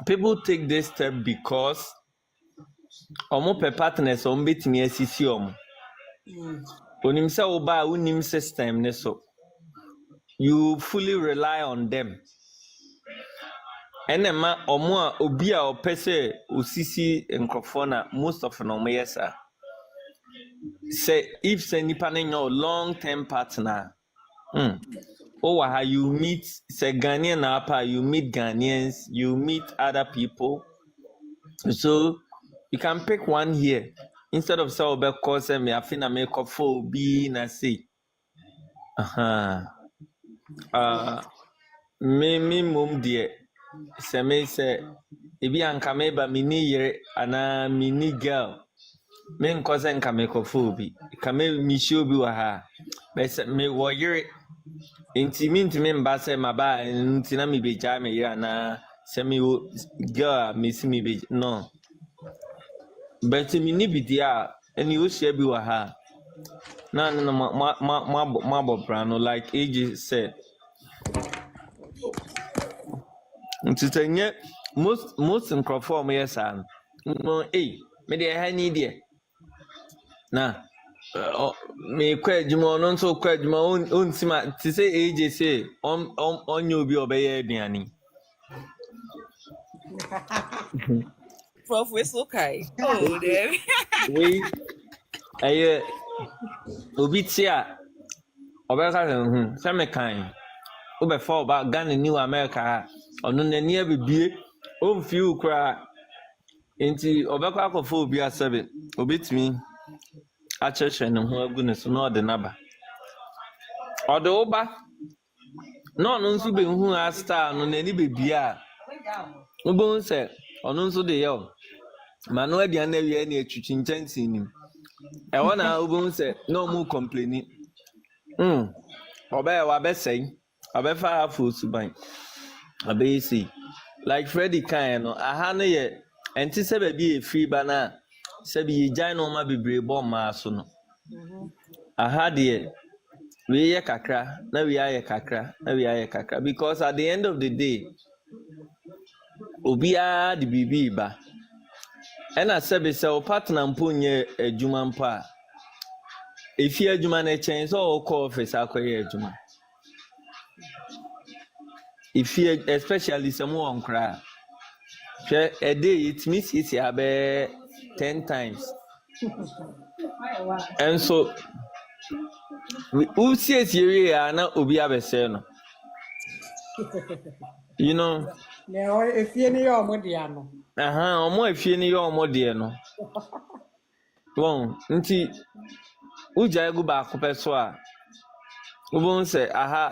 people take this step because omo pe partners omo betimi asisi omo. Onim se oba unim system ne so. You fully rely on them. Enema omo a obi a opese osisi nkrofo na most of no yes sir. Say if say nipa na your long term partner you meet say Ghanaian apa, you meet Ghanaians, you meet other people. So you can pick one here instead of say obe course me afina make up for be na say. Me mum dear. Say me say ebi anka me ba mini yere ana mini girl. Me nkose nka make up for bi. Ka me show bi wa ha. Be say me wo yere inti mba say maba inti na me beja me yere ana say me girl me si me be no. But me ni bi dia and you share bi wa ha. No, my brano like AJ said. Nti most in crofo me yes no me dey ha ni dey na me kwa adwuma no nso kwa adwuma on sima ti say AJ say on you bi obeye aduane. Prof, we so kai. Oh, there. We aye obi ti a obeka say me kan obe for about Ghana New America ono nani abibie o mfi ukra enti obekwa akofo obi asebe obetimi a church ne ho agu ne so na ode naba ode oba no no nso be hu a star no nani bebia ubon se ono nso de yo manu adia na wie na etwitwi nchansi nim e wona ubon se no mu complain oba e wa besai obefa afu suban abesi like Freddy kind no aha no ye enti se ba bi e free bana se bi gyan no ma bebre bo ma so no aha de we ye kakra na we aye kakra because at the end of the day obia de bibi ba ena se be se o partner mpo nye adwuma mpo a efi adwuma na chen so o call office akoye adwuma especially some one cry a day it means it's about 10 times and so we see it here na obi abese no you know now if you need your money no omo efie ni your money no bon nti uja egu ba kopeso a ubon say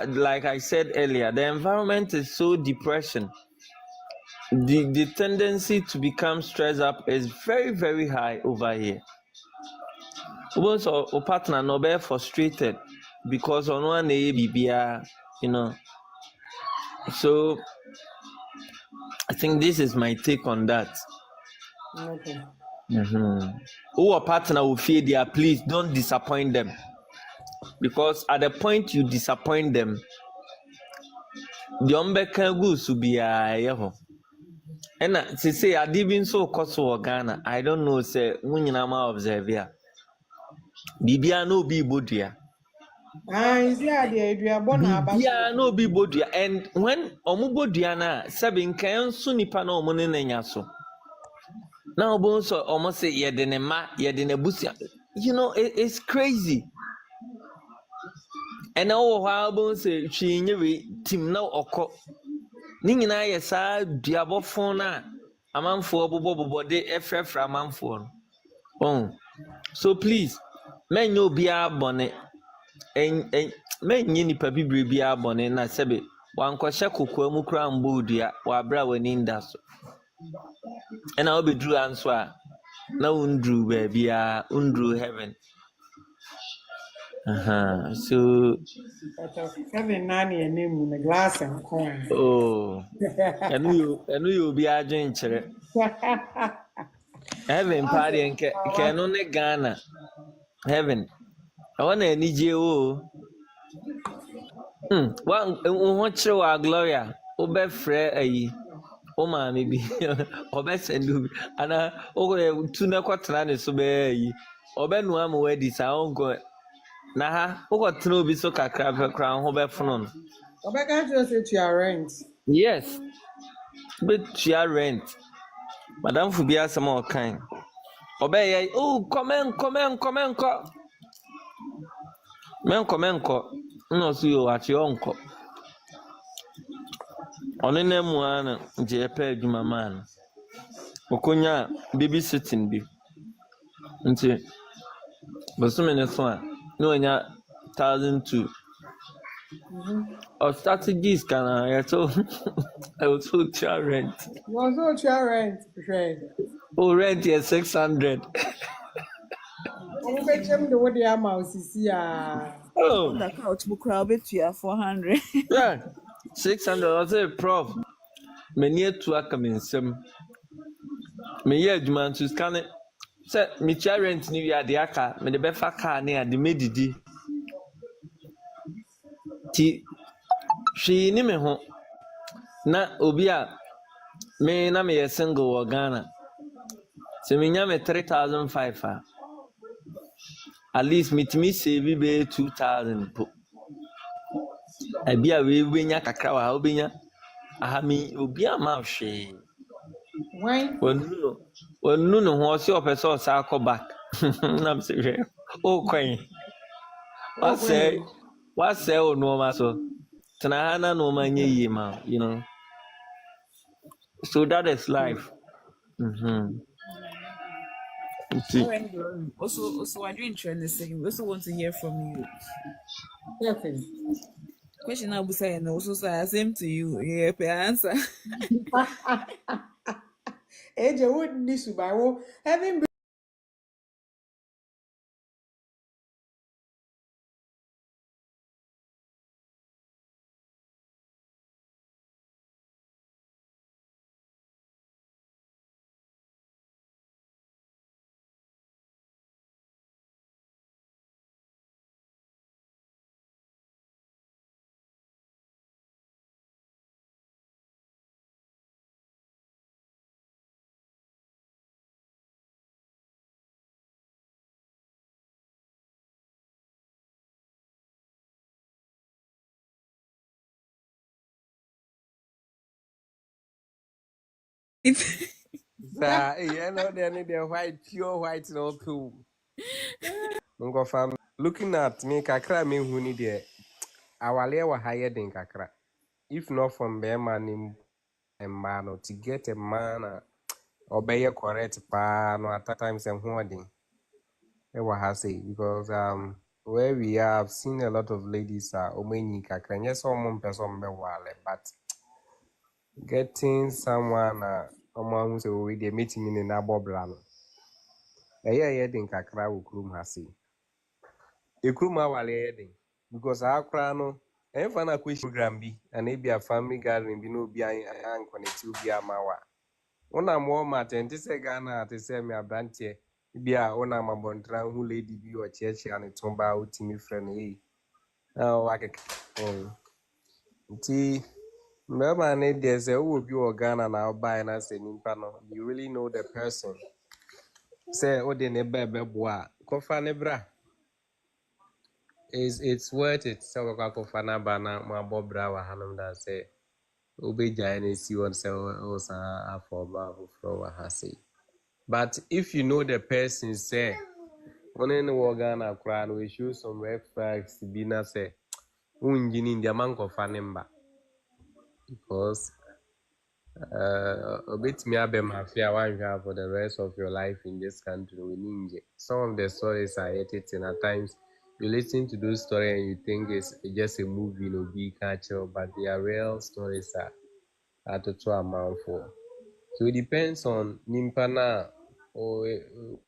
like I said earlier, the environment is so depression. The tendency to become stressed up is very, very high over here. Also, our partner no be frustrated because on one BBR, you know. So I think this is my take on that. okay. Who partner will feel there, please don't disappoint them. Because at the point you disappoint them, the umbeka goes to be a and to say I didn't so cost for Ghana. I don't know, say when you observe here. Bibia no be bodia. Is there the idea Bibia no be bodia. And when omubodia na sabin kan so nipa na omo ne nya so. Now bon so almost say yedenema yedenebusia. You know, it's crazy. And now how bon say chinyewe tim na okọ. Ni nyina ye sa duabofo na amanfo bobo de efrefra amanfo no. So please, men no bia bone en men nyini papi bia bone na sebe wankɔhye kokwa mu kra mbodua wa bra wani ndaso. Ena obedru anso a na undru ba bia undru heaven. So Kevin Nani and name the glass and coin. oh enu you be adwen kire. Heaven party and can only Ghana. Heaven. I want to need you. One our Gloria. Obe frere ayi. O ma me bi. Obe sendu bi. Ana o tuna kwatena ne so be ayi. Obe no am we di sa onko. Na ha o kwatena obi so kakra pe kra ho be fono. Obe can't just say to your rent. Yes. But to your rent. Madam Fubia some more kind. Obey, come on. Men come. No, see you at your uncle. ɔno na mu ana nti yɛpɛ adwuma maa no ɔkɔnya babysitting bi nti bosome ne so a na ɔnya 1,002 or strategies can I also try rent. Was also try rent, rent. Oh, rent is 600. Oh, bet you the what the amount is Oh, The couch book crowd bet you 400. yeah, 600. I say, prof. Many to a coming some. Me yeah, man to scan it. Say, me try rent ni via the aka. Me the befa car near the medidi. Ti, she ni me ho. Na obia me na me single or Ghana. So me nyame 3,500. At least me save be 2,000 po. Ebia we nya kakra wa obinya. Aha mi obi ama hwe. Why? Wonu no ho se opese o sa akọ back. Nam se hwe. O kwen. Wase o no ma so. Tena na no ma nye yi ma, you know. So that is life. Also, I do interested. We also want to hear from you. Yes. Question I was saying also say same to you. Yeah, per answer. AJ wouldn't this by having You know, they need the white, pure white, no cool. Looking at me, kakra me who need it. Our wa higher than kakra. If not from Bema name and man to get a man obey a correct pa no at times and hoarding. Because where we are, I've seen a lot of ladies omeni kakra. Yes, some person be wale, but getting someone someone who's already meeting in an abobran. Yeah, den kakra wo krum ha sei. Ekrum awale den because akra no emfa na question program bi and e be a family gathering bi no obi an connect obi amawa. Una mo ma tente se Ghana te se me abrante bi a una ma bontra hu lady bi o cheche an tomba utimi friend e. Wa keke. Nti remember ne there say who obi o Ghana na buy na say nimpa no you really know the person. Say o de ne bebe boa kofa ne bra. It's worth it. So we go for na bana ma bobra wa hanum da say obe jai see one say o sa afọ ba fro wa ha say. But if you know the person say one in Ghana kra no we show some red flags be na say unjini ndia man ko fa nimba because obetimi abe mafia one have for the rest of your life in this country we ninja. Some of the stories are edited at times you listen to those stories and you think it's just a movie, no big culture, but they are real stories are to amount for. So it depends on Nimpana or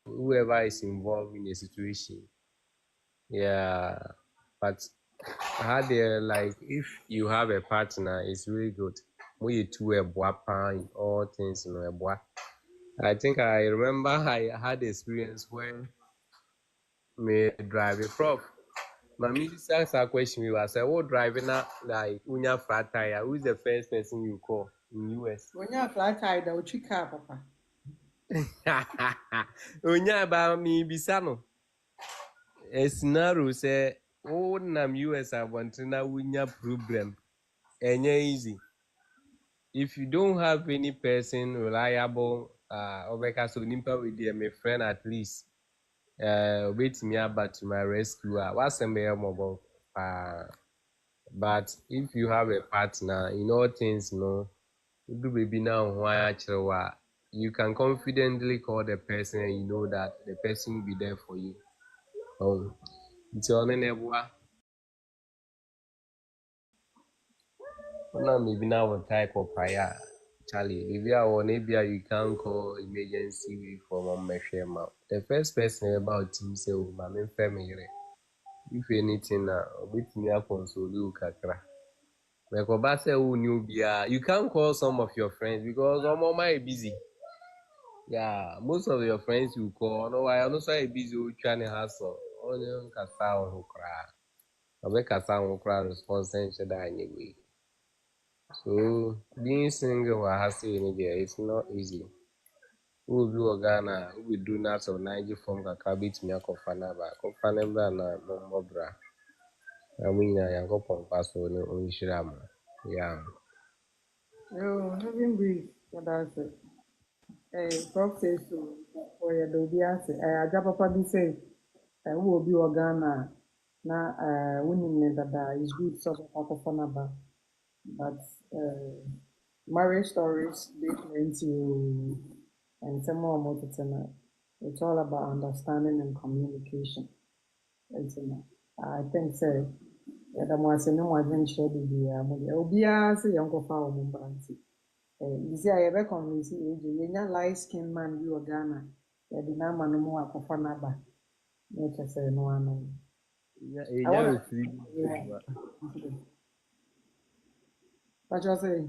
whoever is involved in the situation. Yeah, but how they like if you have a partner, it's really good. When you two a in all things, you know, a boy. I think I remember I had experience when me drive a prof. My missus asked a question. We were saying, "What driving now? Like unya flat tire? Who's the first person you call in US?" when you're flat tire, the uchi car, papa. Unya ba mi bisano. A scenario say, "Oh, nam US I want to now unya problem. Enya easy. If you don't have any person reliable, obeka so nimpa with my friend at least. Wait me about to my rescue. What's a mere mobile? But if you have a partner, in all things, no, do baby now, you can confidently call the person and you know that the person will be there for you. It's on an maybe now one type of prayer. Charlie, maybe I want maybe you can call emergency from on my shame. The first person about him say, oh, my family. If anything, with me, I console you, Kakra. Like, you can call some of your friends because I'm might busy. Yeah, most of your friends you call. No, I also busy trying to hustle. Only kasa on cry. I make kasa on cry response anyway. So being single or hustle in India, it's not easy. Who will do Ghana? Who will do that of Niger from Kakabit me a cofanaba? Cofanaba na mobra. I mean, I go pon pass on Shirama. Yeah. Oh, having breathe. Yeah, that's it. Prof says so. For your Dobias, Aja Papa be say, who will be Ghana na winning that is good sort of Papa but marriage stories they plenty and some more tonight. It's all about understanding and communication. I think so. Yeah, the more say no more than share the beer. Obia say young fa o mumbanti. You see, I ever convince you, you light skinned man you Ghana. Yeah, the na man no more akofa naba. Nature say no one. I want to. What you say?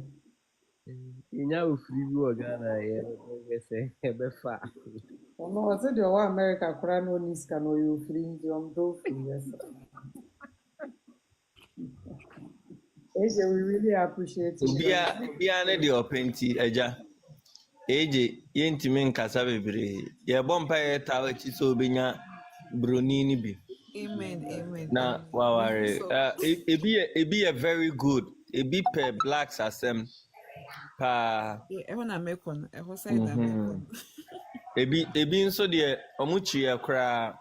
Inya ofiri bi wɔ Ghana yɛ sɛ ɛbɛfa. No, I said the whole America cry no niska no you free the free yes. Asia, we really appreciate you. Obia ne de openti eja. Eje yentimi nkasa bebree. Ye bompa ye tawo chi so obenya broni ni bi. Amen, amen. Na Amen. waware. So, Ebi a very good. Ebi per blacks asem. Pa. yeah, I wanna make one. I was saying that make one. Ebi nso de omuchi ye kra.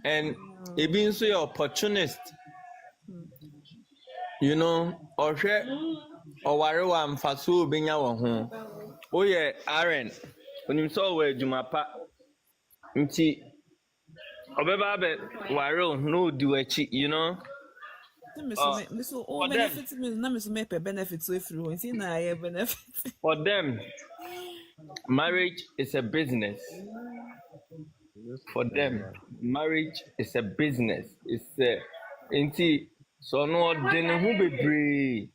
And ebi nso ye opportunist. You know, ohwe oware wa mfaso obenya wo ho. Oye RN. Onim so we adwuma pa. Nti obeba be ware no di wachi, you know. For benefit me, na me so make benefit so if you see na I benefit. For them, marriage is a business. For them, marriage is a business. It's a nti so no de ne ho bebre.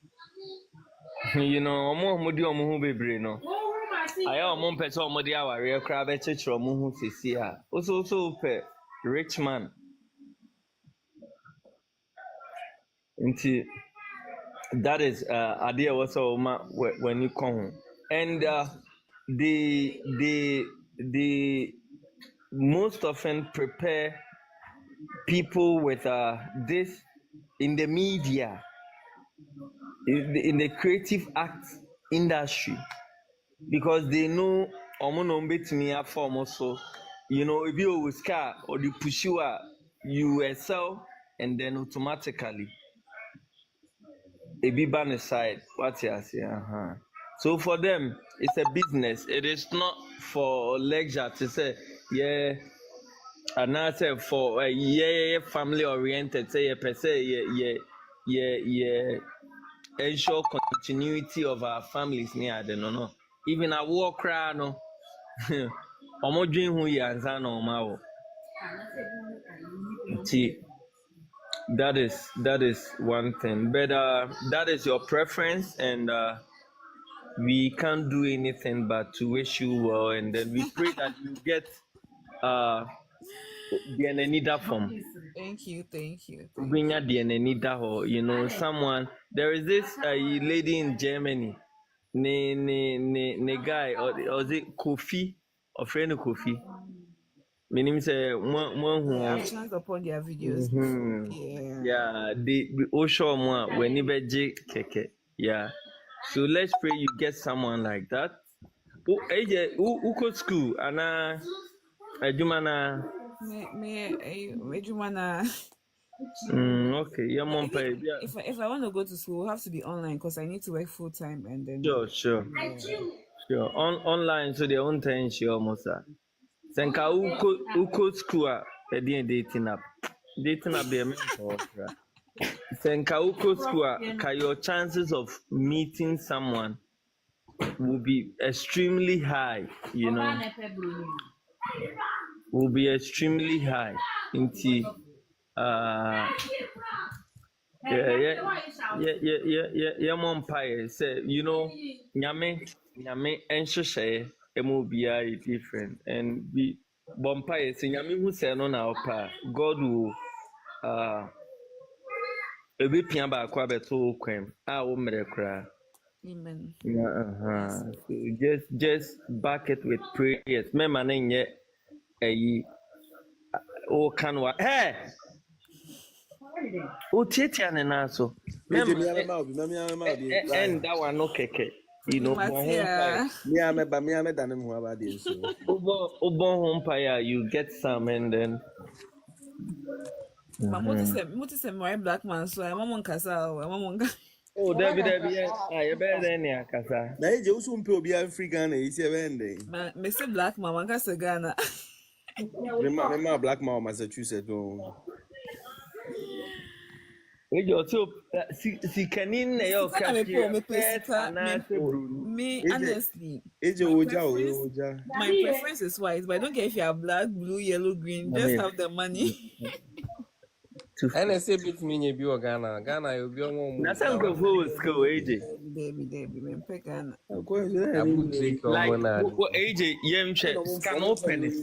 You know, omo di omo ho bebre no. Aya omo pese omo di aware kra be chechiro omo ho sesi a. Also pe rich man. Nti that is idea also when you come and the most often prepare people with this in the media in the creative act industry because they know so you know if you with car or the push you excel and then automatically a big banner side. What you say? So for them, it's a business. It is not for leisure to say, yeah, and I say for family oriented. Say per se, ensure continuity of our families near the no. Even a war cry no. Omo dream who you answer no matter. That is one thing, but that is your preference, and we can't do anything but to wish you well, and then we pray that you get the anida form. Thank you. You know, someone. There is this lady in Germany, ne guy, or is it Kofi, or friend Kofi? Meaning say one I've chanced upon their videos before. Yeah. Yeah, the Osho one when you keke. Yeah. So let's pray you get someone like that. Who go school and Jumana Me Jumana Okay, yeah, mom pay. Yeah. If I want to go to school, it have to be online because I need to work full time and then. Sure. Yeah. Online, so they own time she almost. Senka uko school dating up. Dating up the mentor. Senka uko school your chances of meeting someone will be extremely high, will be extremely high. Into yeah, mom pie say, nyame and shoshe MOBI is different and be bompire say nyame who say no na opa God will ebi pia ba kwa beto kwem a wo mere kra. Amen. Yeah, so just back it with prayers. Me man nye eyi o kanwa. Hey, o tietia ne na so. Me man and that one no keke. Ubon home paya, you get some and then. But Muti my black man, so I'm on Casa, Oh, Debbie, I better than ya, Casa. Na eje usu mpe obi Africa na isi ebe nde. Mr. Black man, Casa Ghana. Remember black man Massachusetts no. Ejo so si kanin na yo kashi. Me honestly. My preference is white, but I don't care if you are black, blue, yellow, green. Just have the money. And say bit me be Ghana you be on. Na some go for school AJ. Debbie, me pick Ghana. Like AJ yem scan open it.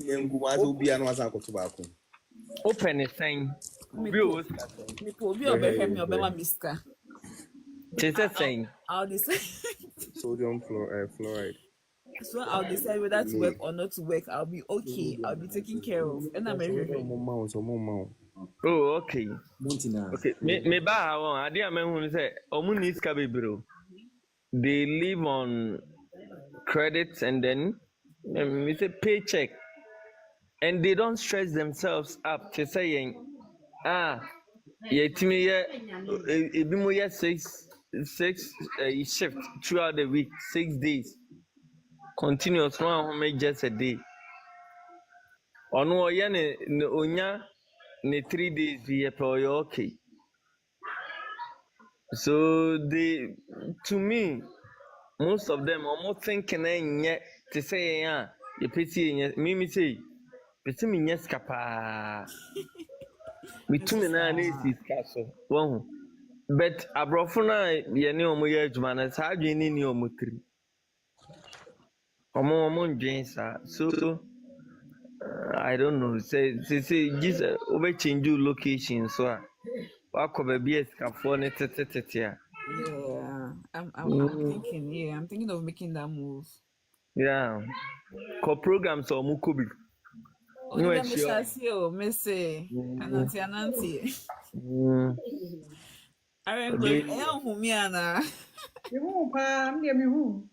Open it thing. Views. Me be obema miska. Saying I'll decide. Sodium fluoride. So I'll decide whether to work or not to work. I'll be okay. I'll be taken care of. And I'm oh, okay. Okay. Me ba won ade a menhu say omu ni ska bebro. They live on credits and then it's a paycheck. And they don't stress themselves up to saying, yetimi ye ebi mo ye six shift throughout the week, 6 days. Continuous one make just a day. Ono oye ne onya ne 3 days be okay. So to me, most of them almost thinking yet to say you pity me say pity me yes kapa me to me na is castle one but abrofuna ye ne omo ye adwuma na sa adwene ni omo tri omo ndwen sa so I don't know say just over change location so wakoba BS kafo ne tete. Yeah, I'm thinking. Yeah, I'm thinking of making that move. Yeah, programs or mukobi. No, Missy, Ananti. I am going. Humiana. You won't pam, me who.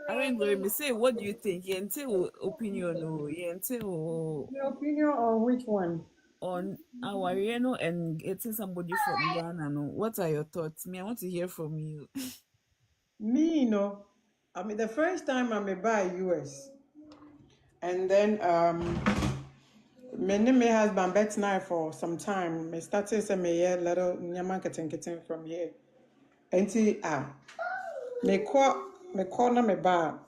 I'm going to say, what do you think? Your opinion, Your opinion on which one? On our and getting somebody from Ghana. No, what are your thoughts? Me, I want to hear from you. Me, I mean, the first time I may buy US, and then my husband bet now for some time. Me started some little nyaman from here. And see, me call na me ba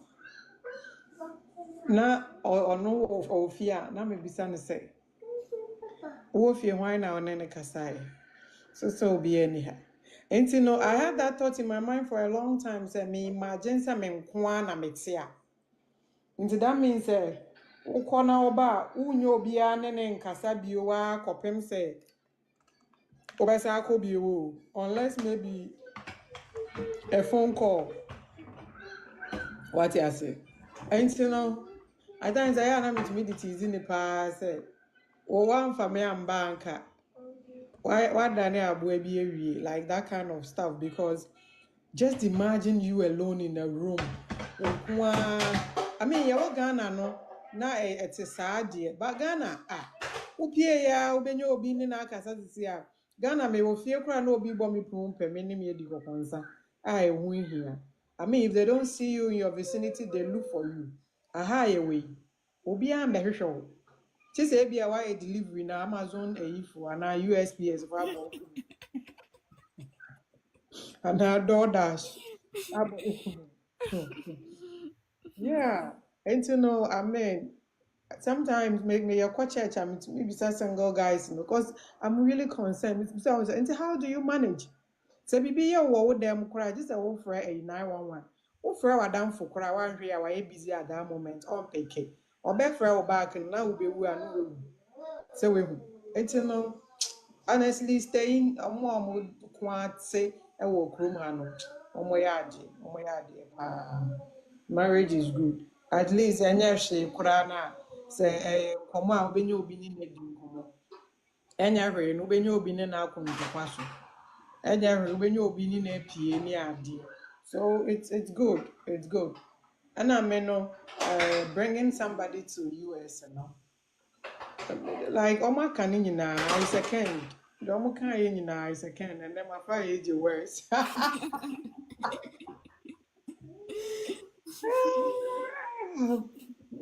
na or no of fear na me bisa ne say. Wo fie hwan na one ne kasai. So be anyhow. And you know, I had that thought in my mind for a long time. Say me imagine say me nko na metia. And that means say ukona oba unyo bia ne nkasa bio wa kopem say obesa akobio unless maybe a phone call. What you say? And you know, at times I am to meet it is in the past. One for me and banker. Why Daniel Abuebi like that kind of stuff? Because just imagine you alone in a room. I mean, you're Ghana, no. na ete saa de ba Ghana upie ya ubenye obi ni na akasa sisi Ghana me wo fie kura na obi bo me pum pe me ni me di kokonsa ehu hia. I mean, if they don't see you in your vicinity, they look for you. Aha ye we. Obi am behwehwe wo. Chi say bia why delivery na Amazon for na USPS for abo. And DoorDash. Yeah. And you know, I mean, sometimes make me your church, maybe some single guys, because I'm really concerned. So, and how do you manage? So, be your wo them cry, just a whole for a 911. Who for our damn for cry, one here, why busy at that moment, on pay or back for our back, and now we are so we, and you know, honestly, staying a more quite say a walk room, marriage is good. At least enya hwe kura na se komo a obenya obi ni na di komo. Enya hwe no obenya obi ni na akontokwa so. Enya hwe obenya obi ni na pie ni ade. So it's good. It's good. And I mean bringing somebody to US like Oma kan nyina is a kind. The Oma kan nyina is a kind and then my father age worse.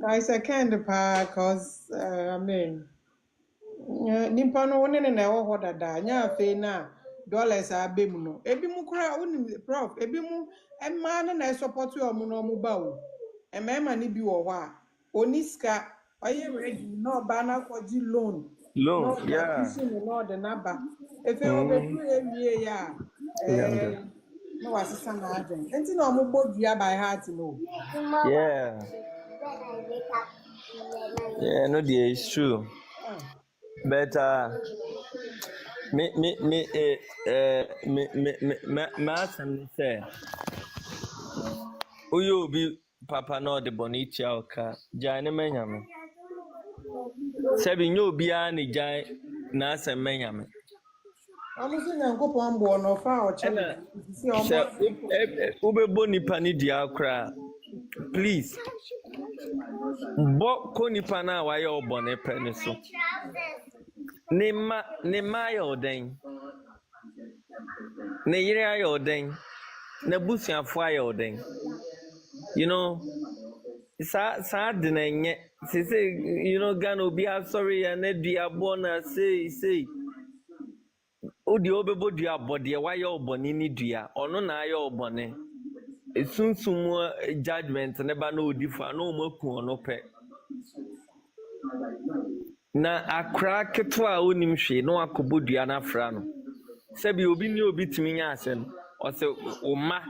I second pa cause I mean nimpa no woni na ewo ho dada nya afi na dollars abem no ebi mu kura woni prof ebi mu emma na support you omo no omo ba o emma ni bi wo ho a oniska oye ready no ba na kwaji loan no ba Yeah. kisi no de na ba efe obedu ewie ya no wasesa na adwen enti na omo bodua by heart no. Yeah. Yeah, no, dear, it's true. But me say, uyo bi papa no de bonichi oka jane menyame. Sebi nyo bia ni jai na asem menyame. Amuso nyankopon mbo no fa o chebe si omo Ubebo nipa ni dia akra. Please. Bo ko nipa na wa ye obone pe ni so. Ne ma ye oden. Ne yire aye oden. Ne busuafo aye oden. You know, sa denenye say you know Ghana obi sorry and dua bona say odi obebo dua bode wa ye obone ni dua ono na aye obone esunsum judgment ne ba na odi fa na omaku ono pe na akra keto a onim hwe no akobo dua na fra no sebi obi ni obi timi nya ase no o se o ma.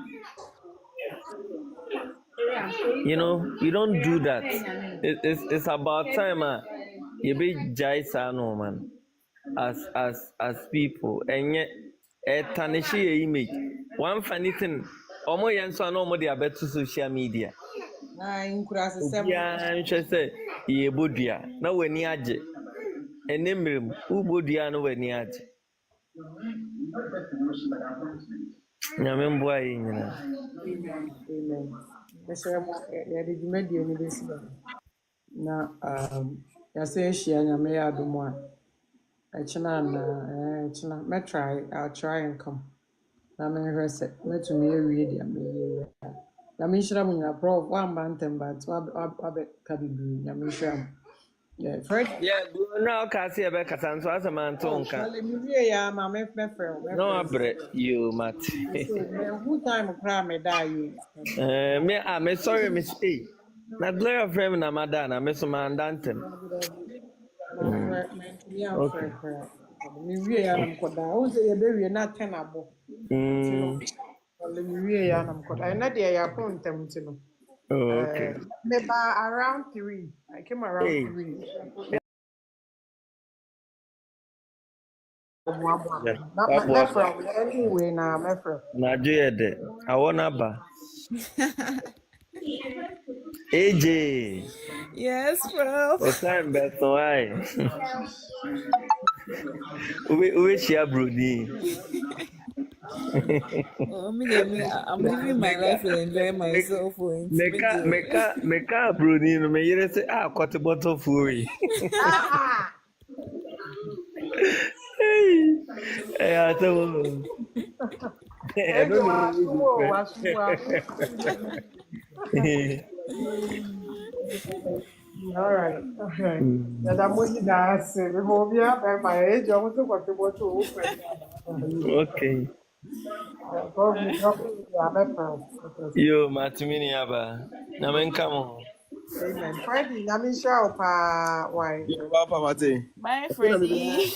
You know, you don't do that. It's about time you be jaisa no man as people and yet tarnish your image. One funny thing, omo yenso no mo dey beto social media. na inkura se Yeah, say ye bodua na wani age. Enemrem ubodua no wani age. Nyame mbo ayi nyina. Amen. Mesere mo ya de dwumadi ni besi ba. Na ya se ehia nyame ya adomo a. Echina na echina me I'll try and come. Na me hwe se metumi ewie dia me ewie. Na me nhira mo nya prof one bantem but wa be ka bibiri nyame nhira mo. Yeah, Fred. Yeah, now kasi ebe kasanso asamanto nka. Well, me wie ya ma me friend. No abre you mat. Who time cry me die Me sorry me say. Na glare of him na madana me so mandantem. Okay. me wie ya na mkoda. O se ye be wie na 10 abo. Well, me wie ya na mkoda. Na de ya pon tem tino. Okay. Me ba around 3. I came around 3. Na from anyway na me from. Na de. I wanna ba. AJ. Yes, Prof. O time beto why? Uwe share brody. I'm living my life and enjoying myself. Meka Bruni, no me say cut the bottle for you. Hey, I told I don't All right. Okay. That I'm going to ask. We hope you have my age. I want to go to what to open. Okay. Yo, Matimini Aba. Namenka mo. Amen. Friday, I'm in shower. Why? Yeah, Papa Mate. Bye, I think I'm Freddie.